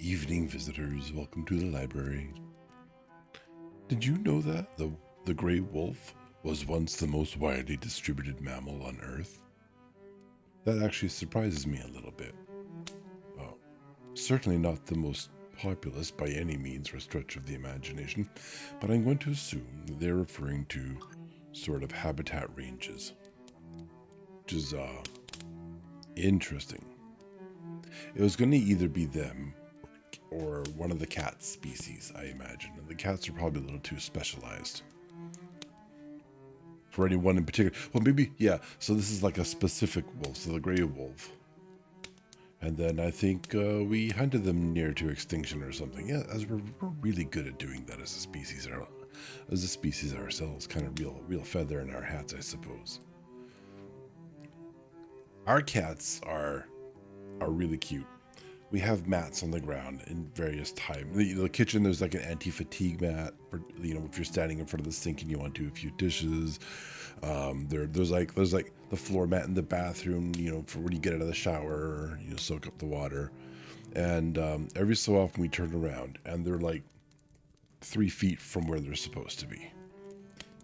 evening, visitors. Welcome to the library. Did you know that the gray wolf was once the most widely distributed mammal on Earth? That actually surprises me a little bit. Well, certainly not the most populous by any means or stretch of the imagination, but I'm going to assume that they're referring to sort of habitat ranges, which is interesting. It was going to either be them or one of the cat species, I imagine. And the cats are probably a little too specialized for any one in particular. Well, maybe, yeah. So this is like a specific wolf, so the gray wolf. And then I think we hunted them near to extinction or something. Yeah, as we're really good at doing that as a species ourselves. Kind of real feather in our hats, I suppose. Our cats are really cute. We have mats on the ground in various types. The kitchen, there's like an anti-fatigue mat for, if you're standing in front of the sink and you want to do a few dishes. There's like the floor mat in the bathroom, for when you get out of the shower, soak up the water. And every so often we turn around and they're like 3 feet from where they're supposed to be.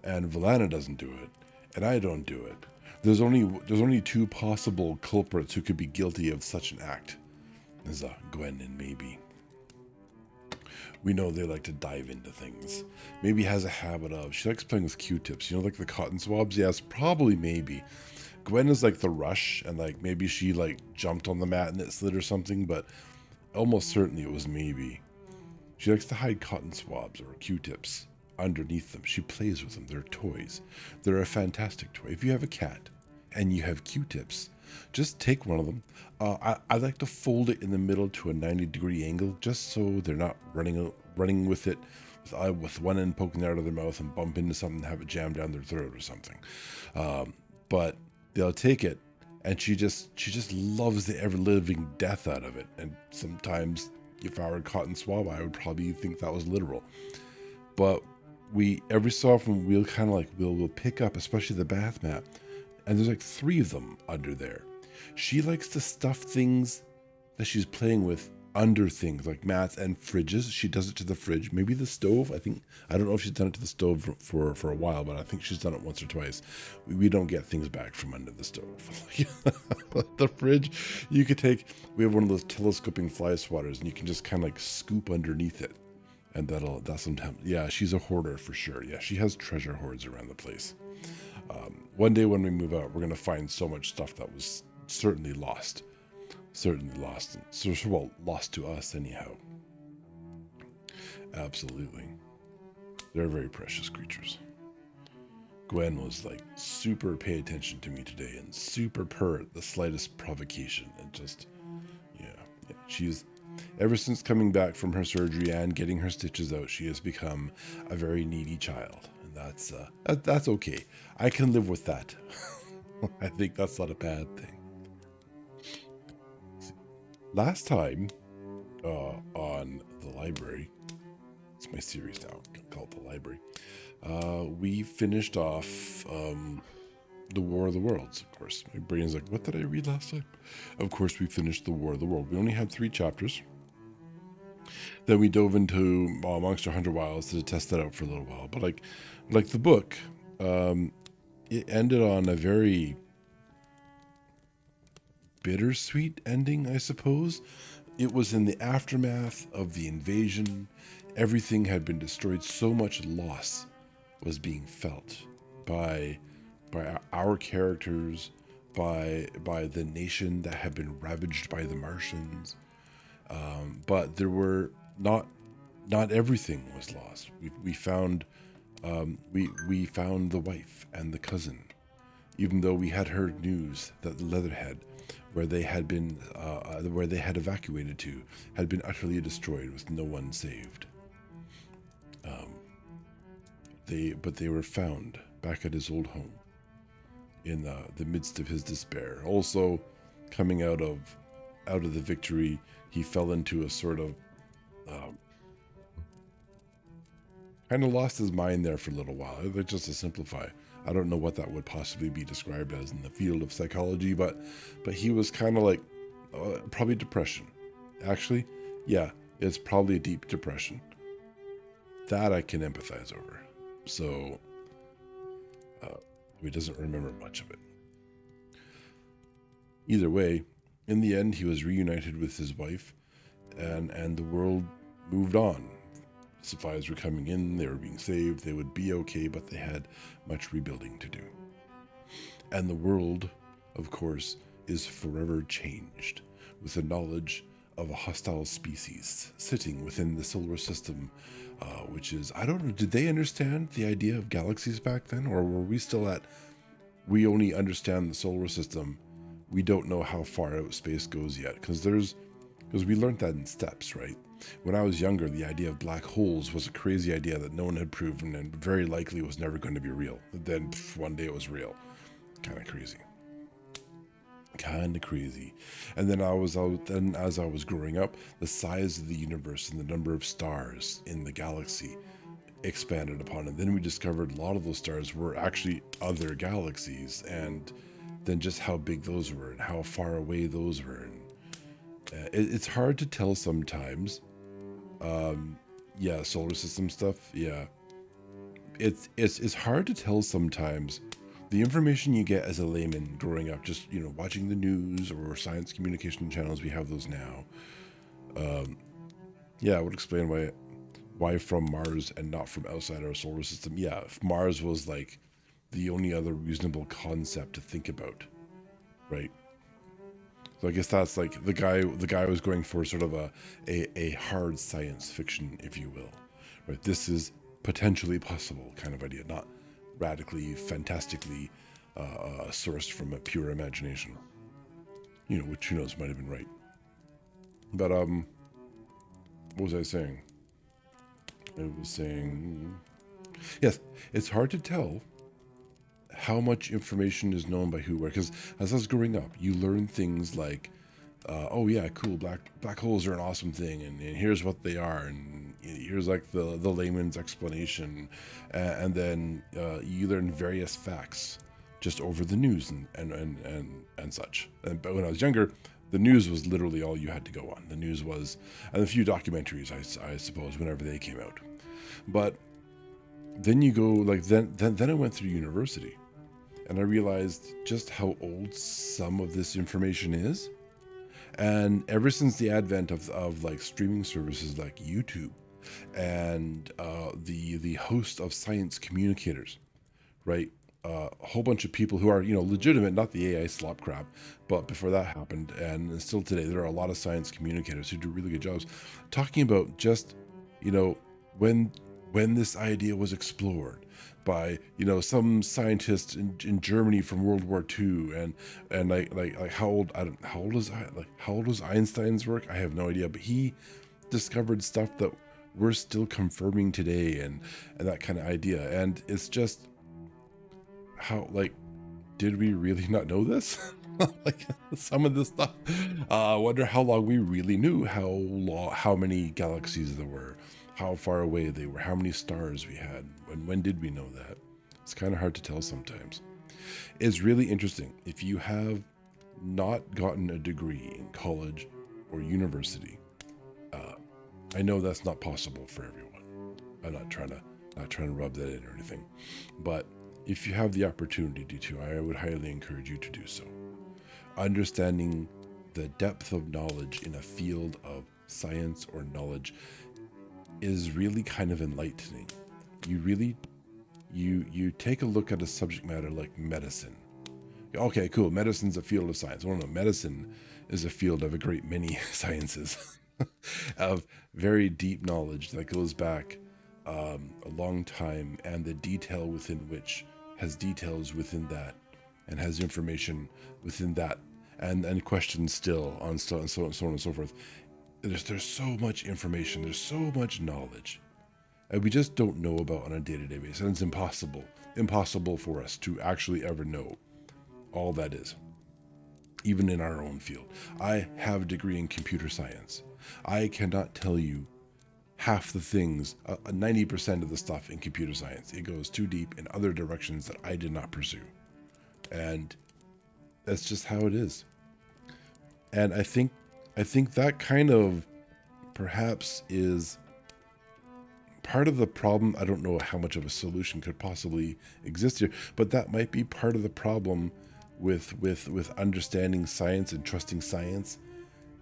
And Valana doesn't do it, and I don't do it. There's only 2 possible culprits who could be guilty of such an act. There's Gwen and Maybe. We know they like to dive into things. Maybe has a habit of, she likes playing with Q-tips, like the cotton swabs. Yes, probably Maybe. Gwen is like the rush, and like maybe she like jumped on the mat and it slid or something, but almost certainly it was Maybe. She likes to hide cotton swabs or Q-tips underneath them. She plays with them. They're toys. They're a fantastic toy. If you have a cat and you have Q-tips, just take one of them. I like to fold it in the middle to a 90-degree angle, just so they're not running with it with one end poking out of their mouth and bump into something and have it jam down their throat or something. But they'll take it, and she just loves the ever-living death out of it. And sometimes, if I were a cotton swab, I would probably think that was literal. But every so often we'll kind of like we'll pick up, especially the bath mat, and there's like 3 of them under there. She likes to stuff things that she's playing with under things like mats and fridges. She does it to the fridge, maybe the stove. I don't know if she's done it to the stove for a while, but I think she's done it once or twice. We don't get things back from under the stove. The fridge, we have one of those telescoping fly swatters, and you can just kind of like scoop underneath it. And that's sometimes, yeah, she's a hoarder for sure. Yeah, she has treasure hoards around the place. One day when we move out, we're going to find so much stuff that was certainly lost. Well, lost to us anyhow. Absolutely. They're very precious creatures. Gwen was like super pay attention to me today and super purr at the slightest provocation. And just, yeah. She's, ever since coming back from her surgery and getting her stitches out, she has become a very needy child. And that's okay. I can live with that. I think that's not a bad thing. Last time on the library, it's my series now, called The Library, we finished off The War of the Worlds, of course. My brain's like, what did I read last time? Of course, we finished The War of the World. We only had 3 chapters. Then we dove into Monster Hunter Wilds to test that out for a little while. But like the book, it ended on a very bittersweet ending, I suppose. It was in the aftermath of the invasion. Everything had been destroyed. So much loss was being felt by our characters, by the nation that had been ravaged by the Martians. But there were not everything was lost. We found we found the wife and the cousin, even though we had heard news that the Leatherhead, where they had evacuated to, had been utterly destroyed with no one saved. But they were found back at his old home in the midst of his despair. Also, coming out of the victory, he fell into a sort of kind of lost his mind there for a little while. Just to simplify, I don't know what that would possibly be described as in the field of psychology, but he was kind of like probably depression. Actually, yeah, It's probably a deep depression. That I can empathize over. So he doesn't remember much of it. Either way, in the end, he was reunited with his wife, and the world moved on. Supplies were coming in, they were being saved, they would be okay, but they had much rebuilding to do. And the world, of course, is forever changed with the knowledge of a hostile species sitting within the solar system, which is, I don't know, did they understand the idea of galaxies back then? Or were we still at, we only understand the solar system, we don't know how far out space goes yet? Because we learned that in steps, right? When I was younger, the idea of black holes was a crazy idea that no one had proven and very likely was never going to be real. Then one day it was real. Kind of crazy. And then as I was growing up, the size of the universe and the number of stars in the galaxy expanded upon. And then we discovered a lot of those stars were actually other galaxies, and then just how big those were and how far away those were. And it's hard to tell sometimes. Yeah, solar system stuff. Yeah, it's hard to tell sometimes. The information you get as a layman growing up, just watching the news or science communication channels, we have those now. Yeah, I would explain why from Mars and not from outside our solar system. Yeah, if Mars was like the only other reasonable concept to think about, right? So I guess that's like the guy was going for sort of a hard science fiction, if you will, right? This is potentially possible kind of idea, not radically, fantastically sourced from a pure imagination. Which who knows might have been right. But what was I saying? I was saying, yes, it's hard to tell how much information is known by who, where. Because as I was growing up, you learn things like, oh yeah, cool, black holes are an awesome thing, and here's what they are, and here's like the layman's explanation, and then you learn various facts just over the news and such. But when I was younger, the news was literally all you had to go on. The news was, and a few documentaries, I suppose, whenever they came out. But then you go like then I went through university, and I realized just how old some of this information is. And ever since the advent of like streaming services like YouTube and the host of science communicators, right? A whole bunch of people who are legitimate, not the AI slop crap, but before that happened, and still today, there are a lot of science communicators who do really good jobs talking about just when this idea was explored by some scientists in Germany from World War II, and like how old was Einstein's work? I have no idea, but he discovered stuff that we're still confirming today, and that kind of idea. And it's just how, like, did we really not know this? Like some of this stuff. I wonder how long we really knew how many galaxies there were, how far away they were, how many stars we had, and when did we know that? It's kind of hard to tell sometimes. It's really interesting. If you have not gotten a degree in college or university, I know that's not possible for everyone. I'm not trying to rub that in or anything, but if you have the opportunity to, I would highly encourage you to do so. Understanding the depth of knowledge in a field of science or knowledge is really kind of enlightening. You take a look at a subject matter like medicine. Okay, cool. Medicine's a field of science. Well, no, medicine is a field of a great many sciences, of very deep knowledge that goes back a long time, and the detail within which has details within that, and has information within that, and questions still on so on and so forth. There's so much information. There's so much knowledge, and we just don't know about on a day-to-day basis. And it's impossible for us to actually ever know all that is, even in our own field. I have a degree in computer science. I cannot tell you half the things, 90% of the stuff in computer science. It goes too deep in other directions that I did not pursue. And that's just how it is. And I think that kind of perhaps is part of the problem. I don't know how much of a solution could possibly exist here, but that might be part of the problem with understanding science and trusting science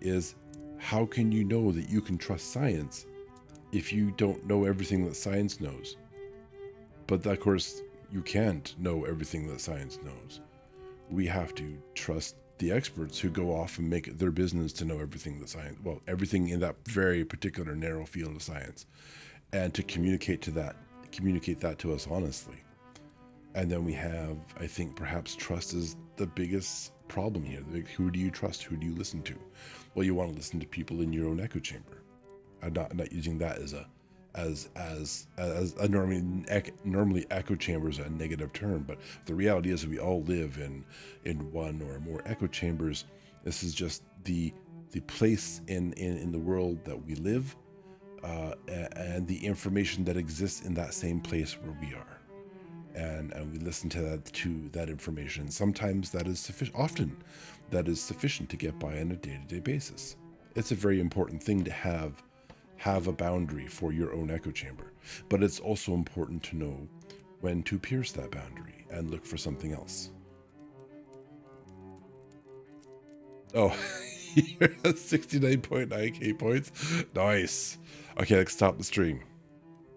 is how can you know that you can trust science if you don't know everything that science knows? But of course, you can't know everything that science knows. We have to trust the experts who go off and make it their business to know everything that science, well, everything in that very particular narrow field of science, and to communicate that to us honestly. And then we have, I think perhaps trust is the biggest problem here. Who do you trust? Who do you listen to? Well, you want to listen to people in your own echo chamber. I'm not using that as a normally echo chamber is a negative term, but the reality is that we all live in one or more echo chambers. This is just the place in the world that we live, and the information that exists in that same place where we are. And we listen to that information. Sometimes that is sufficient. Often, that is sufficient to get by on a day-to-day basis. It's a very important thing to have a boundary for your own echo chamber, but it's also important to know when to pierce that boundary and look for something else. Oh, you're at 69.9k points. Nice. Okay, let's stop the stream.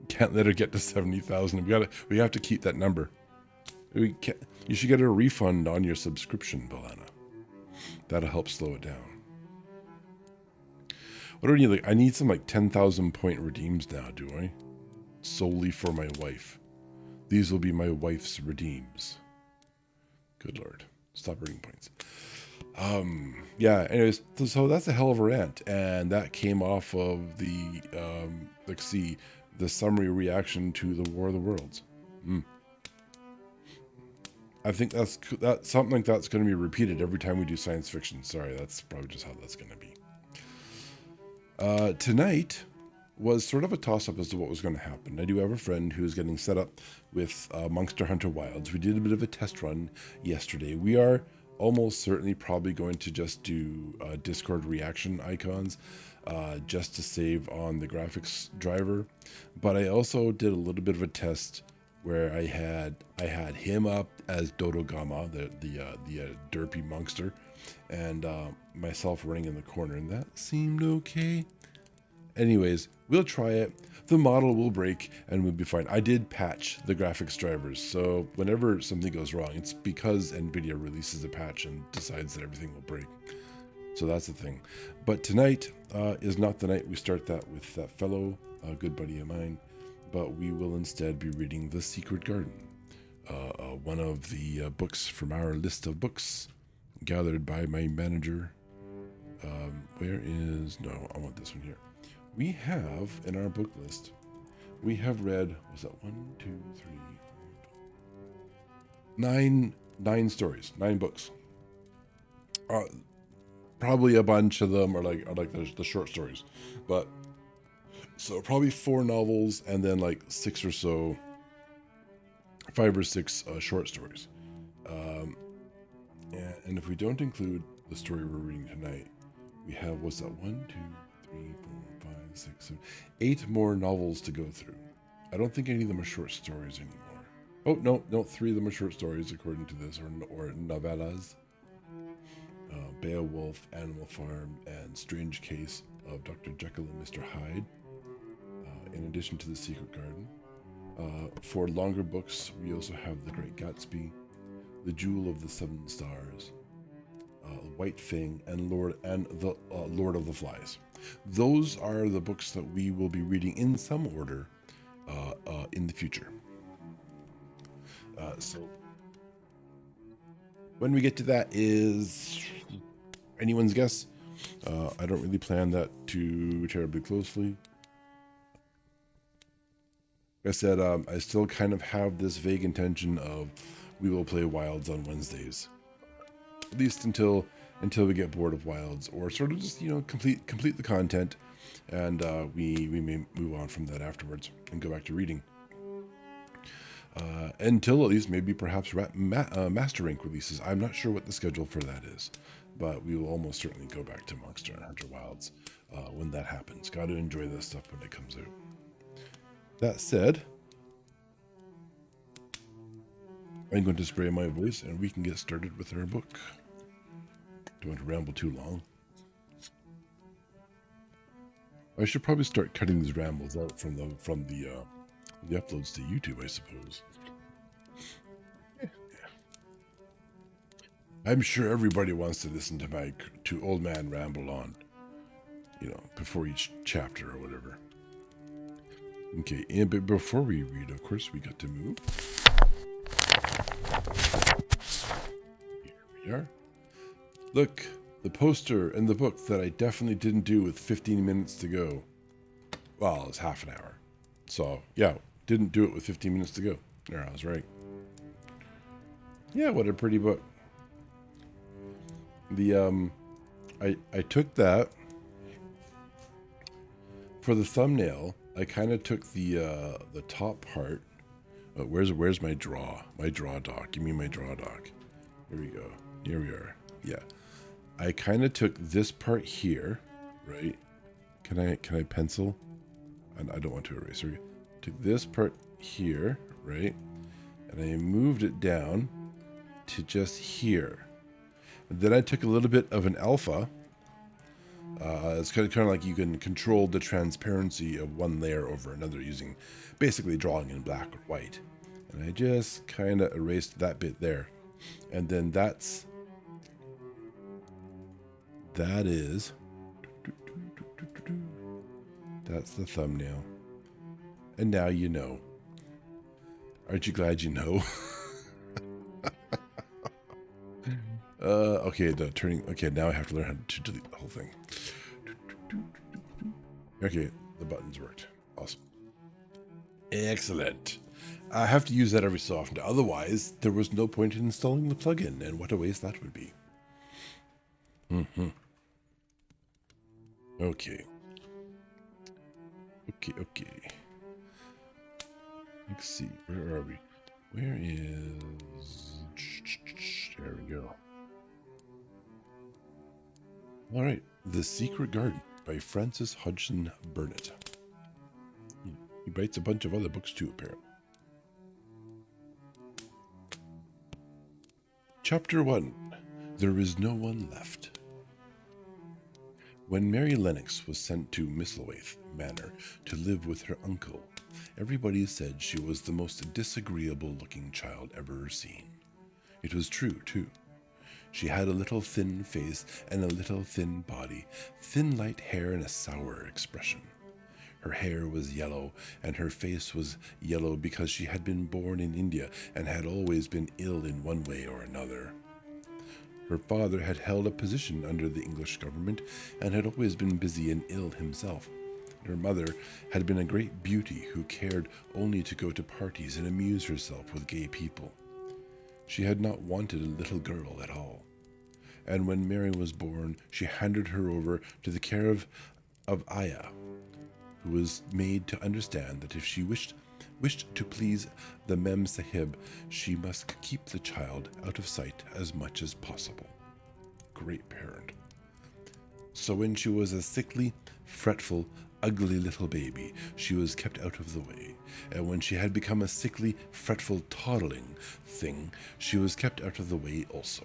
Can't let her get to 70,000. We have to keep that number. You should get a refund on your subscription, Belana. That'll help slow it down. What do I need? Like, I need some like 10,000 point redeems now, do I? Solely for my wife. These will be my wife's redeems. Good Lord. Stop earning points. Yeah, anyways, so that's a hell of a rant. And that came off of the, let's see, the summary reaction to the War of the Worlds. I think that's something like that's going to be repeated every time we do science fiction. Sorry, that's probably just how that's going to be. Tonight was sort of a toss-up as to what was going to happen. I do have a friend who's getting set up with Monster Hunter Wilds. We did a bit of a test run yesterday. We are almost certainly probably going to just do Discord reaction icons just to save on the graphics driver. But I also did a little bit of a test where I had him up as Dodogama, the derpy monster, and myself running in the corner, and that seemed okay. Anyways, we'll try it. The model will break and we'll be fine. I did patch the graphics drivers, so whenever something goes wrong, it's because NVIDIA releases a patch and decides that everything will break. So that's the thing. But tonight is not the night we start that with that fellow, good buddy of mine, but we will instead be reading The Secret Garden, one of the books from our list of books gathered by my manager. No, I want this one here. We have in our book list, we have read, was that 9 stories, 9 books. Probably a bunch of them are like the short stories, but so probably 4 novels and then like 6 or so, 5 or 6 short stories. And if we don't include the story we're reading tonight, we have, what's that, 1, 2, 3, 4, 5, 6, 7, 8 more novels to go through. I don't think any of them are short stories anymore. Oh, no, 3 of them are short stories according to this, or novellas. Beowulf, Animal Farm, and Strange Case of Dr. Jekyll and Mr. Hyde, in addition to The Secret Garden. For longer books, we also have The Great Gatsby, The Jewel of the Seven Stars, White Fang, and the Lord of the Flies. Those are the books that we will be reading in some order in the future. So when we get to that is anyone's guess. I don't really plan that too terribly closely. Like I said, I still kind of have this vague intention of we will play Wilds on Wednesdays, at least until we get bored of Wilds, or sort of just complete the content, and we may move on from that afterwards and go back to reading. Until at least maybe perhaps Master Rank releases. I'm not sure what the schedule for that is, but we will almost certainly go back to Monster Hunter Wilds. when that happens. Got to enjoy this stuff when it comes out. That said, I'm going to spray my voice and we can get started with our book. Don't want to ramble too long. I should probably start cutting these rambles out from the uploads to YouTube, I suppose. I'm sure everybody wants to listen to old man ramble on, before each chapter or whatever. Okay, but before we read, of course, we got to move. Here we are. Look, the poster and the book that I definitely didn't do with 15 minutes to go. Well, it's half an hour. So, yeah, didn't do it with 15 minutes to go. There, I was right. Yeah, what a pretty book. I took that for the thumbnail. I kind of took the top part. Where's my draw doc? Give me my draw doc. Here we go. Here we are. Yeah, I kind of took this part here, right? Can I pencil? I don't want to erase. Here. Took this part here, right? And I moved it down to just here. And then I took a little bit of an alpha. It's kind of like you can control the transparency of one layer over another using basically drawing in black or white. And I just kind of erased that bit there. And then that is that's the thumbnail. And now you know. Aren't you glad you know? Okay, okay, now I have to learn how to delete the whole thing. Okay, the buttons worked. Awesome. Excellent. I have to use that every so often. Otherwise, there was no point in installing the plugin, and what a waste that would be. Okay. Okay. Let's see. Where are we? Where is... There we go. All right. The Secret Garden by Francis Hodgson Burnett. He writes a bunch of other books too, apparently. Chapter 1. There is no one left. When Mary Lennox was sent to Misselthwaite Manor to live with her uncle, everybody said she was the most disagreeable-looking child ever seen. It was true, too. She had a little thin face and a little thin body, thin light hair and a sour expression. Her hair was yellow, and her face was yellow because she had been born in India and had always been ill in one way or another. Her father had held a position under the English government and had always been busy and ill himself. Her mother had been a great beauty who cared only to go to parties and amuse herself with gay people. She had not wanted a little girl at all. And when Mary was born, she handed her over to the care of Aya, who was made to understand that if she wished to please the Mem Sahib, she must keep the child out of sight as much as possible. Great parent. So when she was a sickly, fretful, ugly little baby, she was kept out of the way. And when she had become a sickly, fretful, toddling thing, she was kept out of the way also.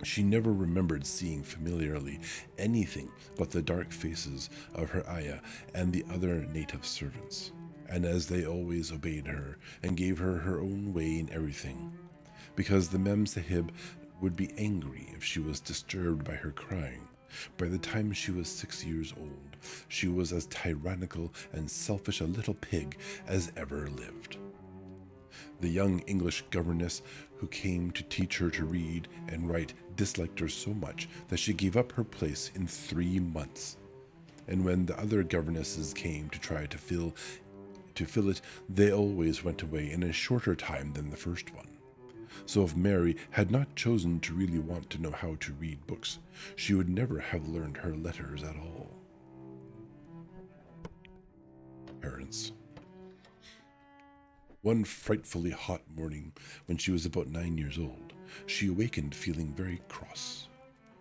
She never remembered seeing familiarly anything but the dark faces of her ayah and the other native servants, and as they always obeyed her and gave her her own way in everything, because the Mem Sahib would be angry if she was disturbed by her crying. By the time she was 6 years old, she was as tyrannical and selfish a little pig as ever lived. The young English governess who came to teach her to read and write disliked her so much that she gave up her place in 3 months. And when the other governesses came to try to fill it, they always went away in a shorter time than the first one. So if Mary had not chosen to really want to know how to read books, she would never have learned her letters at all. Parents. One frightfully hot morning, when she was about 9 years old, she awakened feeling very cross,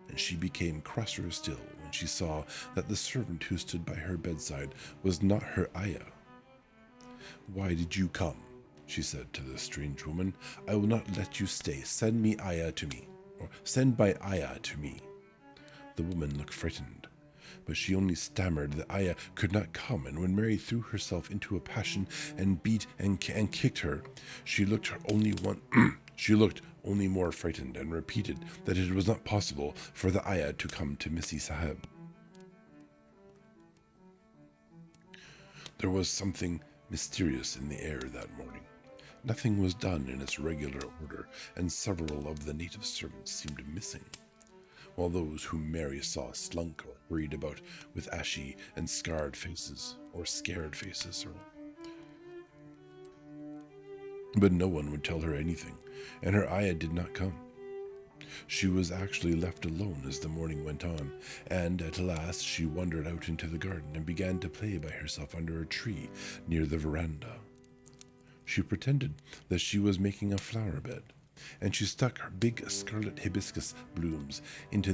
and she became crosser still when when she saw that the servant who stood by her bedside was not her ayah. "Why did you come?" she said to the strange woman. "I will not let you stay. Send me ayah to me, or send my ayah to me." The woman looked frightened, but she only stammered that ayah could not come, and when Mary threw herself into a passion and beat and kicked her, she looked she looked only more frightened and repeated that it was not possible for the ayah to come to Missy Sahib. There was something mysterious in the air that morning. Nothing was done in its regular order, and several of the native servants seemed missing, while those whom Mary saw slunk or hurried about with ashy and scared faces. But no one would tell her anything, and her ayah did not come. She was actually left alone as the morning went on, and at last she wandered out into the garden and began to play by herself under a tree near the veranda. She pretended that she was making a flower bed, and she stuck her big scarlet hibiscus blooms into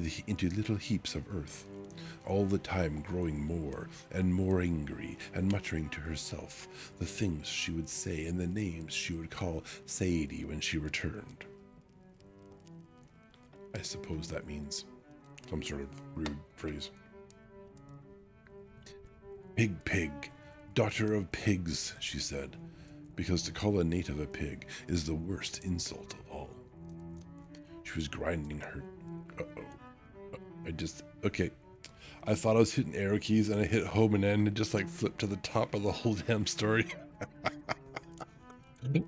little heaps of earth, all the time growing more and more angry and muttering to herself the things she would say and the names she would call Sadie when she returned. I suppose that means some sort of rude phrase. "Pig, pig, daughter of pigs," she said, because to call a native a pig is the worst insult of all. She was grinding her... Okay. I thought I was hitting arrow keys and I hit home and then it just like flipped to the top of the whole damn story.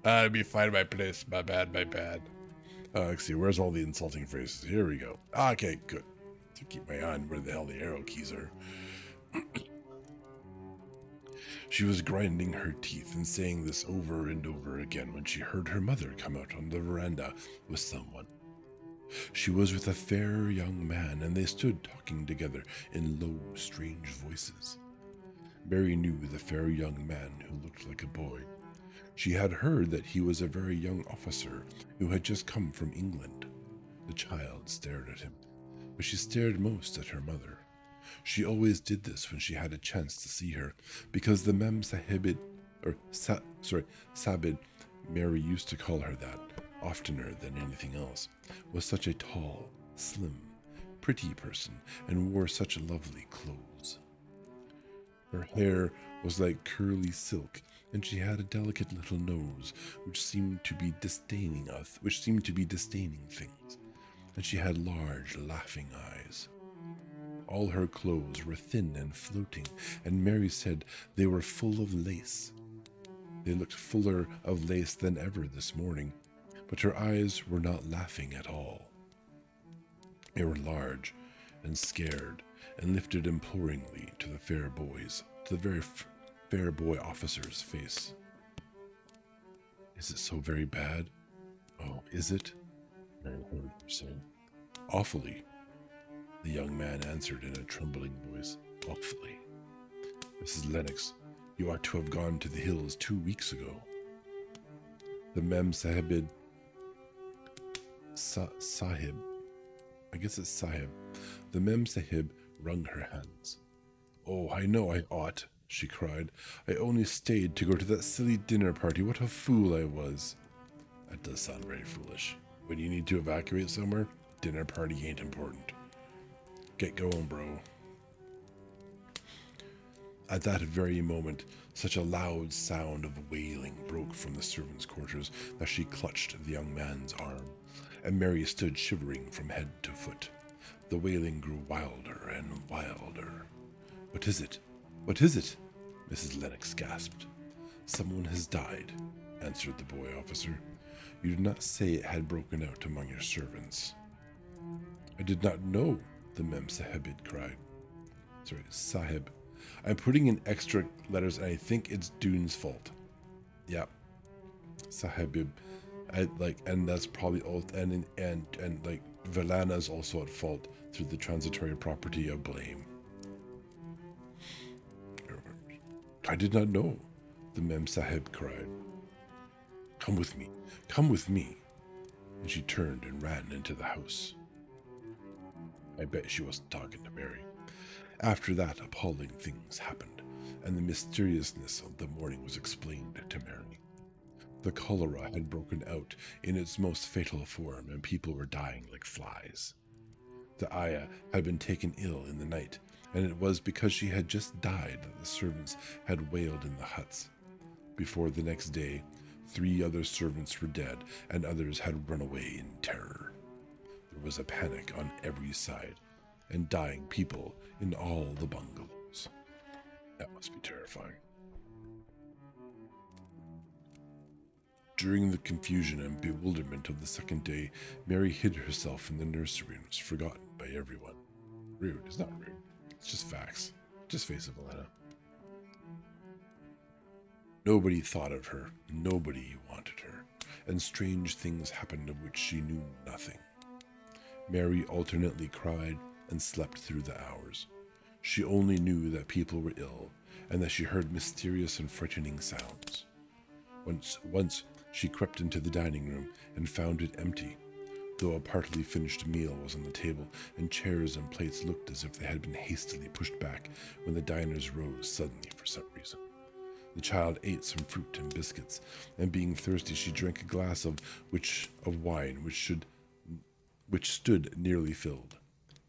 I'd be fine in my place. My bad. Let's see, where's all the insulting phrases? Here we go. Okay, good. To keep my eye on where the hell the arrow keys are. She was grinding her teeth and saying this over and over again when she heard her mother come out on the veranda with someone. She was with a fair young man, and they stood talking together in low, strange voices. Mary knew the fair young man who looked like a boy. She had heard that he was a very young officer who had just come from England. The child stared at him, but she stared most at her mother. She always did this when she had a chance to see her, because the Mem Sahibid, Sabid, Mary used to call her that, oftener than anything else, was such a tall, slim, pretty person and wore such lovely clothes. Her hair was like curly silk, and she had a delicate little nose which seemed to be disdaining things, and she had large, laughing eyes. All her clothes were thin and floating, and Mary said they were full of lace. They looked fuller of lace than ever this morning, but her eyes were not laughing at all. They were large and scared, and lifted imploringly to the very fair boy officer's face. "Is it so very bad?" "Oh, is it?" Mary heard her say. "Awfully," the young man answered in a trembling voice. "Awfully. Mrs. Lennox, you ought to have gone to the hills 2 weeks ago." The Mem Sahib, I guess it's Sahib. The Mem Sahib wrung her hands. "Oh, I know I ought," she cried. "I only stayed to go to that silly dinner party. What a fool I was." That does sound very foolish. When you need to evacuate somewhere, dinner party ain't important. Get going, bro. At that very moment, such a loud sound of wailing broke from the servants' quarters that she clutched the young man's arm, and Mary stood shivering from head to foot. The wailing grew wilder and wilder. "What is it? What is it?" Mrs. Lennox gasped. "Someone has died," answered the boy officer. "You did not say it had broken out among your servants." "I did not know," the Mem Sahib cried. Sahib. I'm putting in extra letters, and I think it's Dune's fault. Yeah, Sahib. And that's probably all. And like Velana's also at fault through the transitory property of blame. "I did not know," the Mem Sahib cried. Come with me. And she turned and ran into the house. I bet she wasn't talking to Mary. After that, appalling things happened, and the mysteriousness of the morning was explained to Mary. The cholera had broken out in its most fatal form, and people were dying like flies. The ayah had been taken ill in the night, and it was because she had just died that the servants had wailed in the huts. Before the next day, 3 other servants were dead, and others had run away in terror. There was a panic on every side, and dying people in all the bungalows. That must be terrifying. During the confusion and bewilderment of the second day, Mary hid herself in the nursery and was forgotten by everyone. Rude. It's not rude. It's just facts. Just face it, Valetta. Nobody thought of her. Nobody wanted her. And strange things happened of which she knew nothing. Mary alternately cried and slept through the hours. She only knew that people were ill and that she heard mysterious and frightening sounds. Once she crept into the dining room and found it empty, though a partly finished meal was on the table, and chairs and plates looked as if they had been hastily pushed back when the diners rose suddenly for some reason. The child ate some fruit and biscuits, and being thirsty, she drank a glass of wine which stood nearly filled.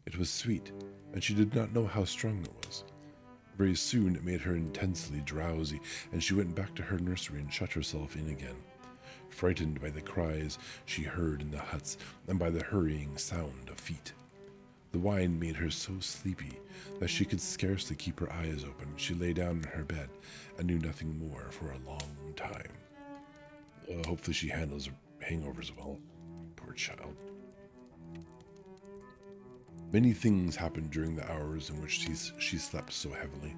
It was sweet, and she did not know how strong it was. Very soon it made her intensely drowsy, and she went back to her nursery and shut herself in again, frightened by the cries she heard in the huts and by the hurrying sound of feet. The wine made her so sleepy that she could scarcely keep her eyes open. She lay down in her bed and knew nothing more for a long time. Hopefully she handles hangovers well. Poor child. Many things happened during the hours in which she slept so heavily,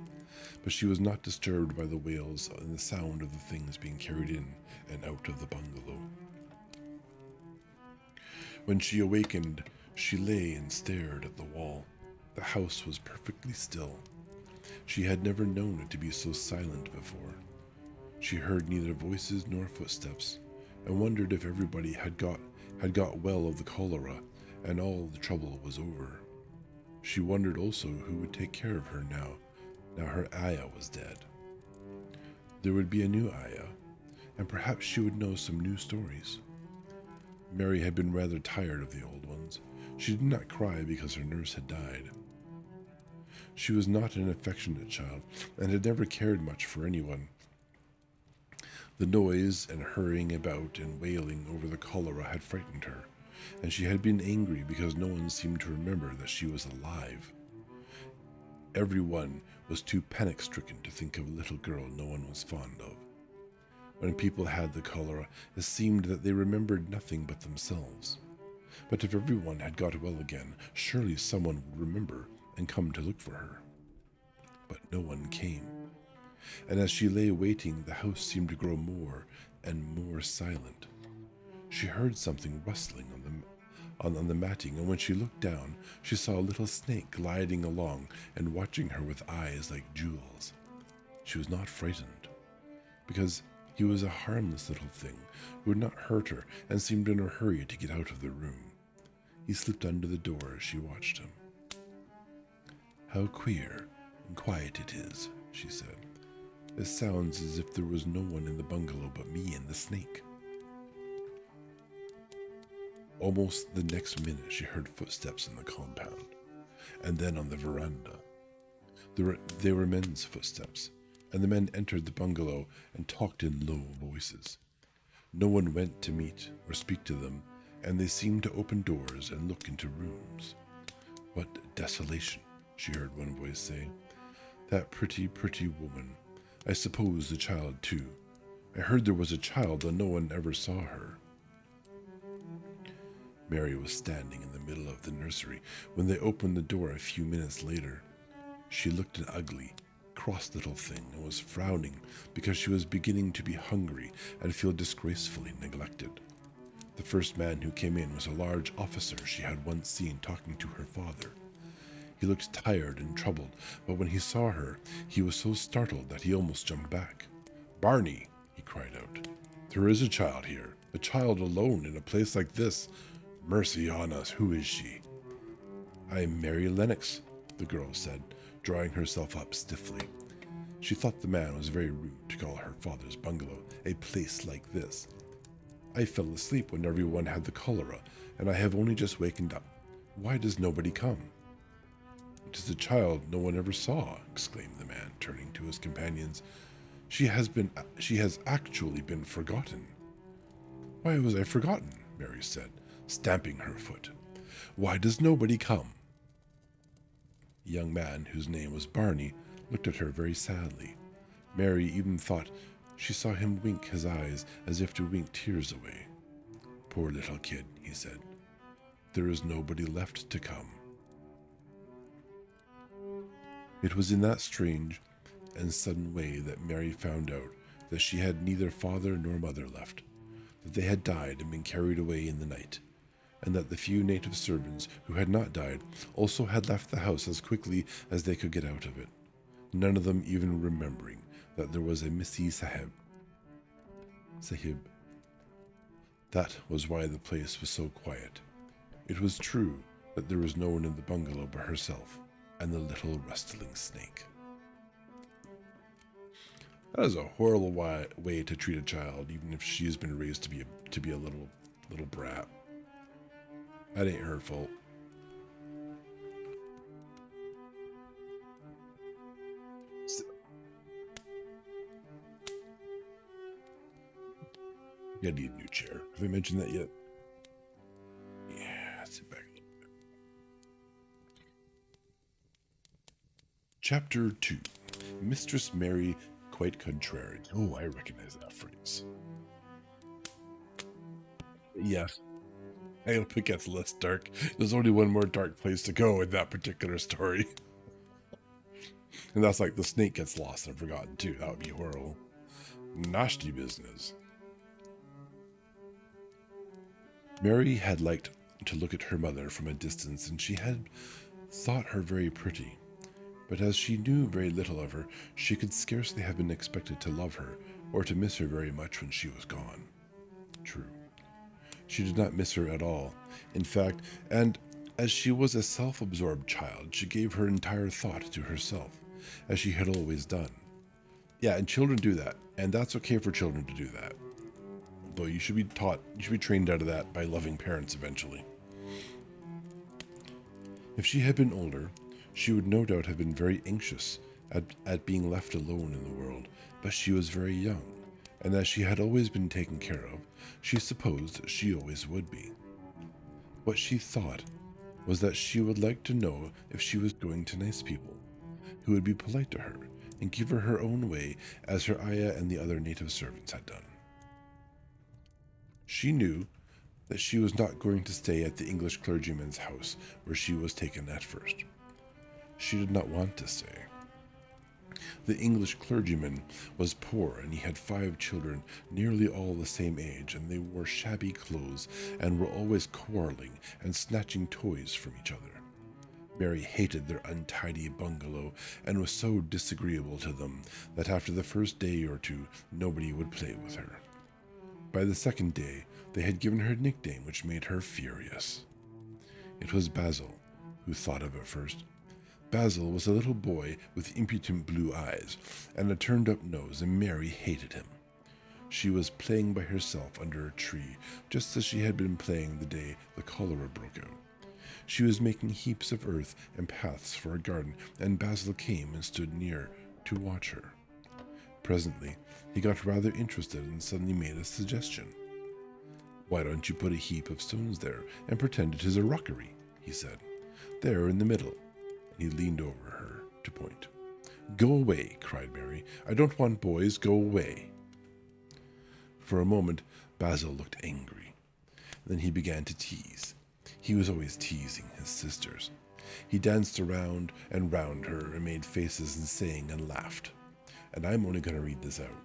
but she was not disturbed by the wails and the sound of the things being carried in and out of the bungalow. When she awakened, she lay and stared at the wall. The house was perfectly still. She had never known it to be so silent before. She heard neither voices nor footsteps, and wondered if everybody had got well of the cholera, and all the trouble was over. She wondered also who would take care of her now her ayah was dead. There would be a new ayah, and perhaps she would know some new stories. Mary had been rather tired of the old ones. She did not cry because her nurse had died. She was not an affectionate child, and had never cared much for anyone. The noise and hurrying about and wailing over the cholera had frightened her, and she had been angry because no one seemed to remember that she was alive. Everyone was too panic-stricken to think of a little girl no one was fond of. When people had the cholera, it seemed that they remembered nothing but themselves. But if everyone had got well again, surely someone would remember and come to look for her. But no one came, and as she lay waiting, the house seemed to grow more and more silent. She heard something rustling on the matting, and when she looked down, she saw a little snake gliding along and watching her with eyes like jewels. She was not frightened, because he was a harmless little thing who would not hurt her and seemed in a hurry to get out of the room. He slipped under the door as she watched him. "How queer and quiet it is," she said. "It sounds as if there was no one in the bungalow but me and the snake." Almost the next minute she heard footsteps in the compound, and then on the veranda. They were men's footsteps, and the men entered the bungalow and talked in low voices. No one went to meet or speak to them, and they seemed to open doors and look into rooms. "What desolation," she heard one voice say. "That pretty, pretty woman. I suppose the child too. I heard there was a child, though no one ever saw her." Mary was standing in the middle of the nursery when they opened the door a few minutes later. She looked an ugly, cross little thing and was frowning because she was beginning to be hungry and feel disgracefully neglected. The first man who came in was a large officer she had once seen talking to her father. He looked tired and troubled, but when he saw her, he was so startled that he almost jumped back. "Barney," he cried out, "there is a child here, a child alone in a place like this. Mercy on us, who is she?" "I am Mary Lennox," the girl said, drawing herself up stiffly. She thought the man was very rude to call her father's bungalow a place like this. I fell asleep when everyone had the cholera, and I have only just wakened up. Why does nobody come? It is a child no one ever saw, exclaimed the man, turning to his companions. She has actually been forgotten. Why was I forgotten? Mary said, stamping her foot. Why does nobody come? The young man, whose name was Barney, looked at her very sadly. Mary even thought she saw him wink his eyes as if to wink tears away. Poor little kid, he said. There is nobody left to come. It was in that strange and sudden way that Mary found out that she had neither father nor mother left, that they had died and been carried away in the night, and that the few native servants who had not died also had left the house as quickly as they could get out of it, none of them even remembering that there was a Missy Sahib. That was why the place was so quiet. It was true that there was no one in the bungalow but herself and the little rustling snake. That is a horrible way to treat a child, even if she has been raised to be a little brat. That ain't her fault. I need a new chair. Have I mentioned that yet? Yeah, sit back a little bit. Chapter 2. Mistress Mary Quite Contrary. Oh, I recognize that phrase. Yes. I hope it gets less dark. There's only one more dark place to go in that particular story. And that's like the snake gets lost and forgotten too. That would be horrible. Nasty business. Mary had liked to look at her mother from a distance, and she had thought her very pretty. But as she knew very little of her, she could scarcely have been expected to love her or to miss her very much when she was gone. True. She did not miss her at all. In fact, and as she was a self-absorbed child, she gave her entire thought to herself, as she had always done. Yeah, and children do that, and that's okay for children to do that. Though you should be trained out of that by loving parents eventually. If she had been older, she would no doubt have been very anxious at being left alone in the world, but she was very young, and as she had always been taken care of, she supposed she always would be. What she thought was that she would like to know if she was going to nice people, who would be polite to her and give her her own way as her ayah and the other native servants had done. She knew that she was not going to stay at the English clergyman's house where she was taken at first. She did not want to stay. The English clergyman was poor, and he had 5 children, nearly all the same age, and they wore shabby clothes and were always quarreling and snatching toys from each other. Mary hated their untidy bungalow and was so disagreeable to them that after the first day or two, nobody would play with her. By the second day, they had given her a nickname which made her furious. It was Basil who thought of it first. Basil was a little boy with impudent blue eyes and a turned-up nose, and Mary hated him. She was playing by herself under a tree, just as she had been playing the day the cholera broke out. She was making heaps of earth and paths for a garden, and Basil came and stood near to watch her. Presently, he got rather interested and suddenly made a suggestion. "Why don't you put a heap of stones there and pretend it is a rockery?" he said. "There in the middle." And he leaned over her to point. "Go away," cried Mary. "I don't want boys. Go away." For a moment, Basil looked angry. Then he began to tease. He was always teasing his sisters. He danced around and round her and made faces and sang and laughed. And I'm only going to read this out.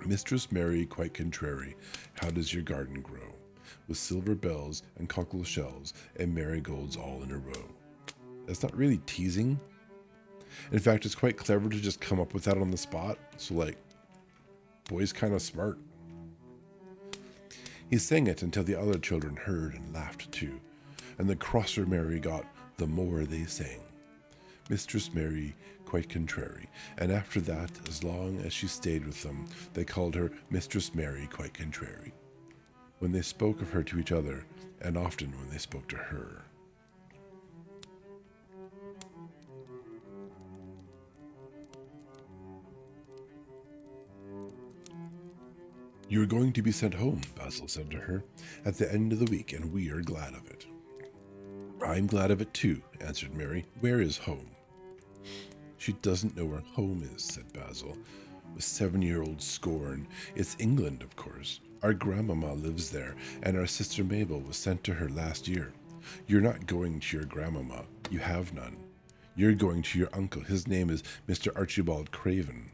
"Mistress Mary, quite contrary, how does your garden grow? With silver bells and cockle shells and marigolds all in a row." That's not really teasing. In fact, it's quite clever to just come up with that on the spot. So, like, boy's kind of smart. He sang it until the other children heard and laughed too, and the crosser Mary got, the more they sang. Mistress Mary quite contrary, and after that, as long as she stayed with them, they called her Mistress Mary quite contrary, when they spoke of her to each other, and often when they spoke to her. You are going to be sent home, Basil said to her, at the end of the week, and we are glad of it. I'm glad of it too, answered Mary. Where is home? She doesn't know where home is, said Basil, with 7-year-old scorn. It's England, of course. Our grandmamma lives there, and our sister Mabel was sent to her last year. You're not going to your grandmamma. You have none. You're going to your uncle. His name is Mr. Archibald Craven.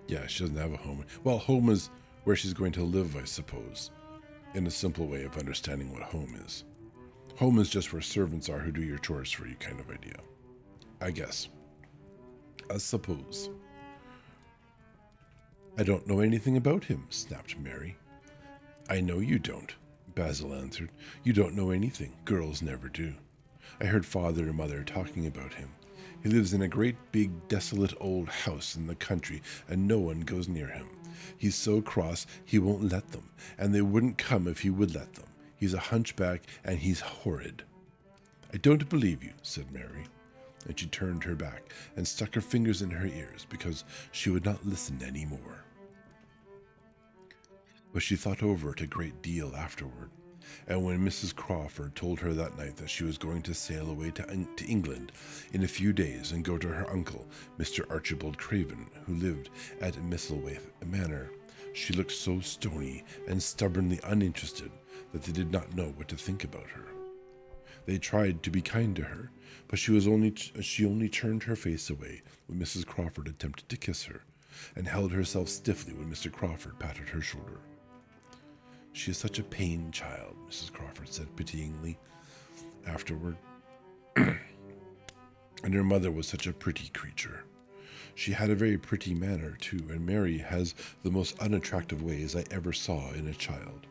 Yeah, she doesn't have a home. Well, home is where she's going to live, I suppose, in a simple way of understanding what home is. Home is just where servants are who do your chores for you, kind of idea. I guess. I suppose. I don't know anything about him, snapped Mary. I know you don't, Basil answered. You don't know anything. Girls never do. I heard father and mother talking about him. He lives in a great big desolate old house in the country, and no one goes near him. He's so cross he won't let them, and they wouldn't come if he would let them. He's a hunchback, and he's horrid. I don't believe you, said Mary, and she turned her back and stuck her fingers in her ears because she would not listen any more. But she thought over it a great deal afterward, and when Mrs. Crawford told her that night that she was going to sail away to England in a few days and go to her uncle, Mr. Archibald Craven, who lived at Misselthwaite Manor, she looked so stony and stubbornly uninterested that they did not know what to think about her. They tried to be kind to her, but she only turned her face away when Mrs. Crawford attempted to kiss her, and held herself stiffly when Mr. Crawford patted her shoulder. She is such a pain child, Mrs. Crawford said pityingly afterward. And her mother was such a pretty creature. She had a very pretty manner, too, and Mary has the most unattractive ways I ever saw in a child.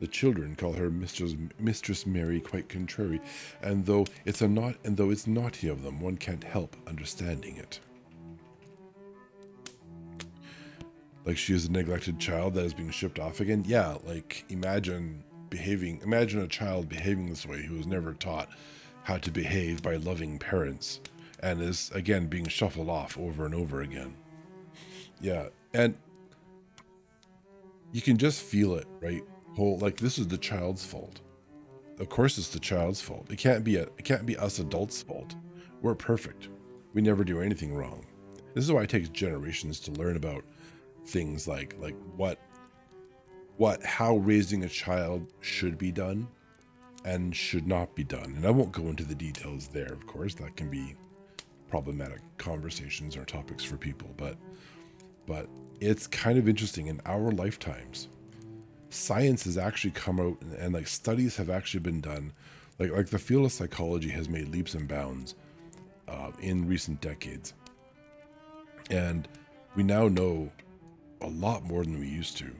The children call her Mistress Mary quite contrary, and though it's naughty of them, one can't help understanding it. Like she is a neglected child that is being shipped off again. Yeah, like imagine a child behaving this way who was never taught how to behave by loving parents and is again being shuffled off over and over again. Yeah, and you can just feel it, right? Like this is the child's fault. Of course it's the child's fault. It can't be us adults' fault. We're perfect. We never do anything wrong. This is why it takes generations to learn about things like how raising a child should be done and should not be done. And I won't go into the details there, of course. That can be problematic conversations or topics for people, but it's kind of interesting. In our lifetimes, science has actually come out and like studies have actually been done. Like the field of psychology has made leaps and bounds in recent decades. And we now know a lot more than we used to.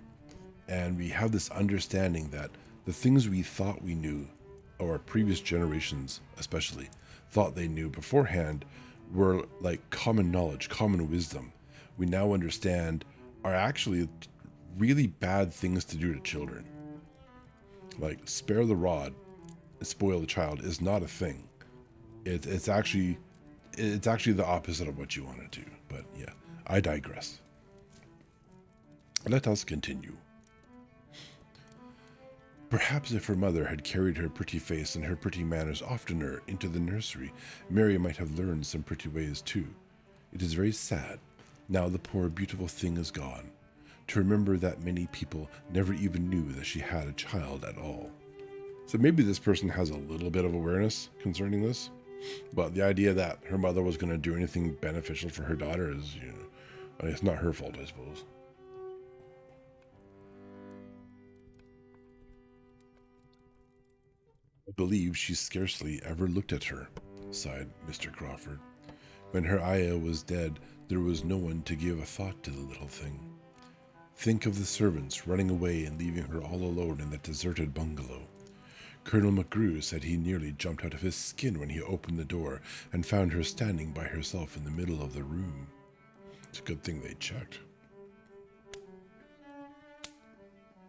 And we have this understanding that the things we thought we knew, or our previous generations especially, thought they knew beforehand, were like common knowledge, common wisdom. We now understand are actually really bad things to do to children. Like spare the rod and spoil the child is not a thing. It's actually the opposite of what you want to do. But yeah, I digress. Let us continue. Perhaps if her mother had carried her pretty face and her pretty manners oftener into the nursery, Mary might have learned some pretty ways too. It is very sad, now the poor beautiful thing is gone, to remember that many people never even knew that she had a child at all. So maybe this person has a little bit of awareness concerning this, but the idea that her mother was going to do anything beneficial for her daughter is, it's not her fault, I suppose. I believe she scarcely ever looked at her, sighed Mr. Crawford. When her ayah was dead, there was no one to give a thought to the little thing. Think of the servants running away and leaving her all alone in that deserted bungalow. Colonel McGrew said he nearly jumped out of his skin when he opened the door and found her standing by herself in the middle of the room. It's a good thing they checked.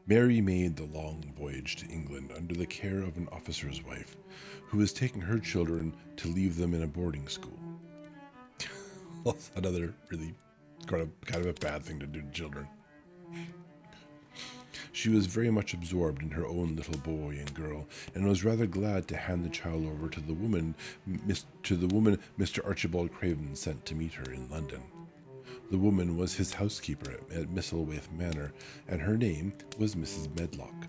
Mary made the long voyage to England under the care of an officer's wife, who was taking her children to leave them in a boarding school. Another really kind of a bad thing to do to children. She was very much absorbed in her own little boy and girl, and was rather glad to hand the child over to the woman Mr. Archibald Craven sent to meet her in London. The woman was his housekeeper at Misselthwaite Manor, and her name was Mrs. Medlock.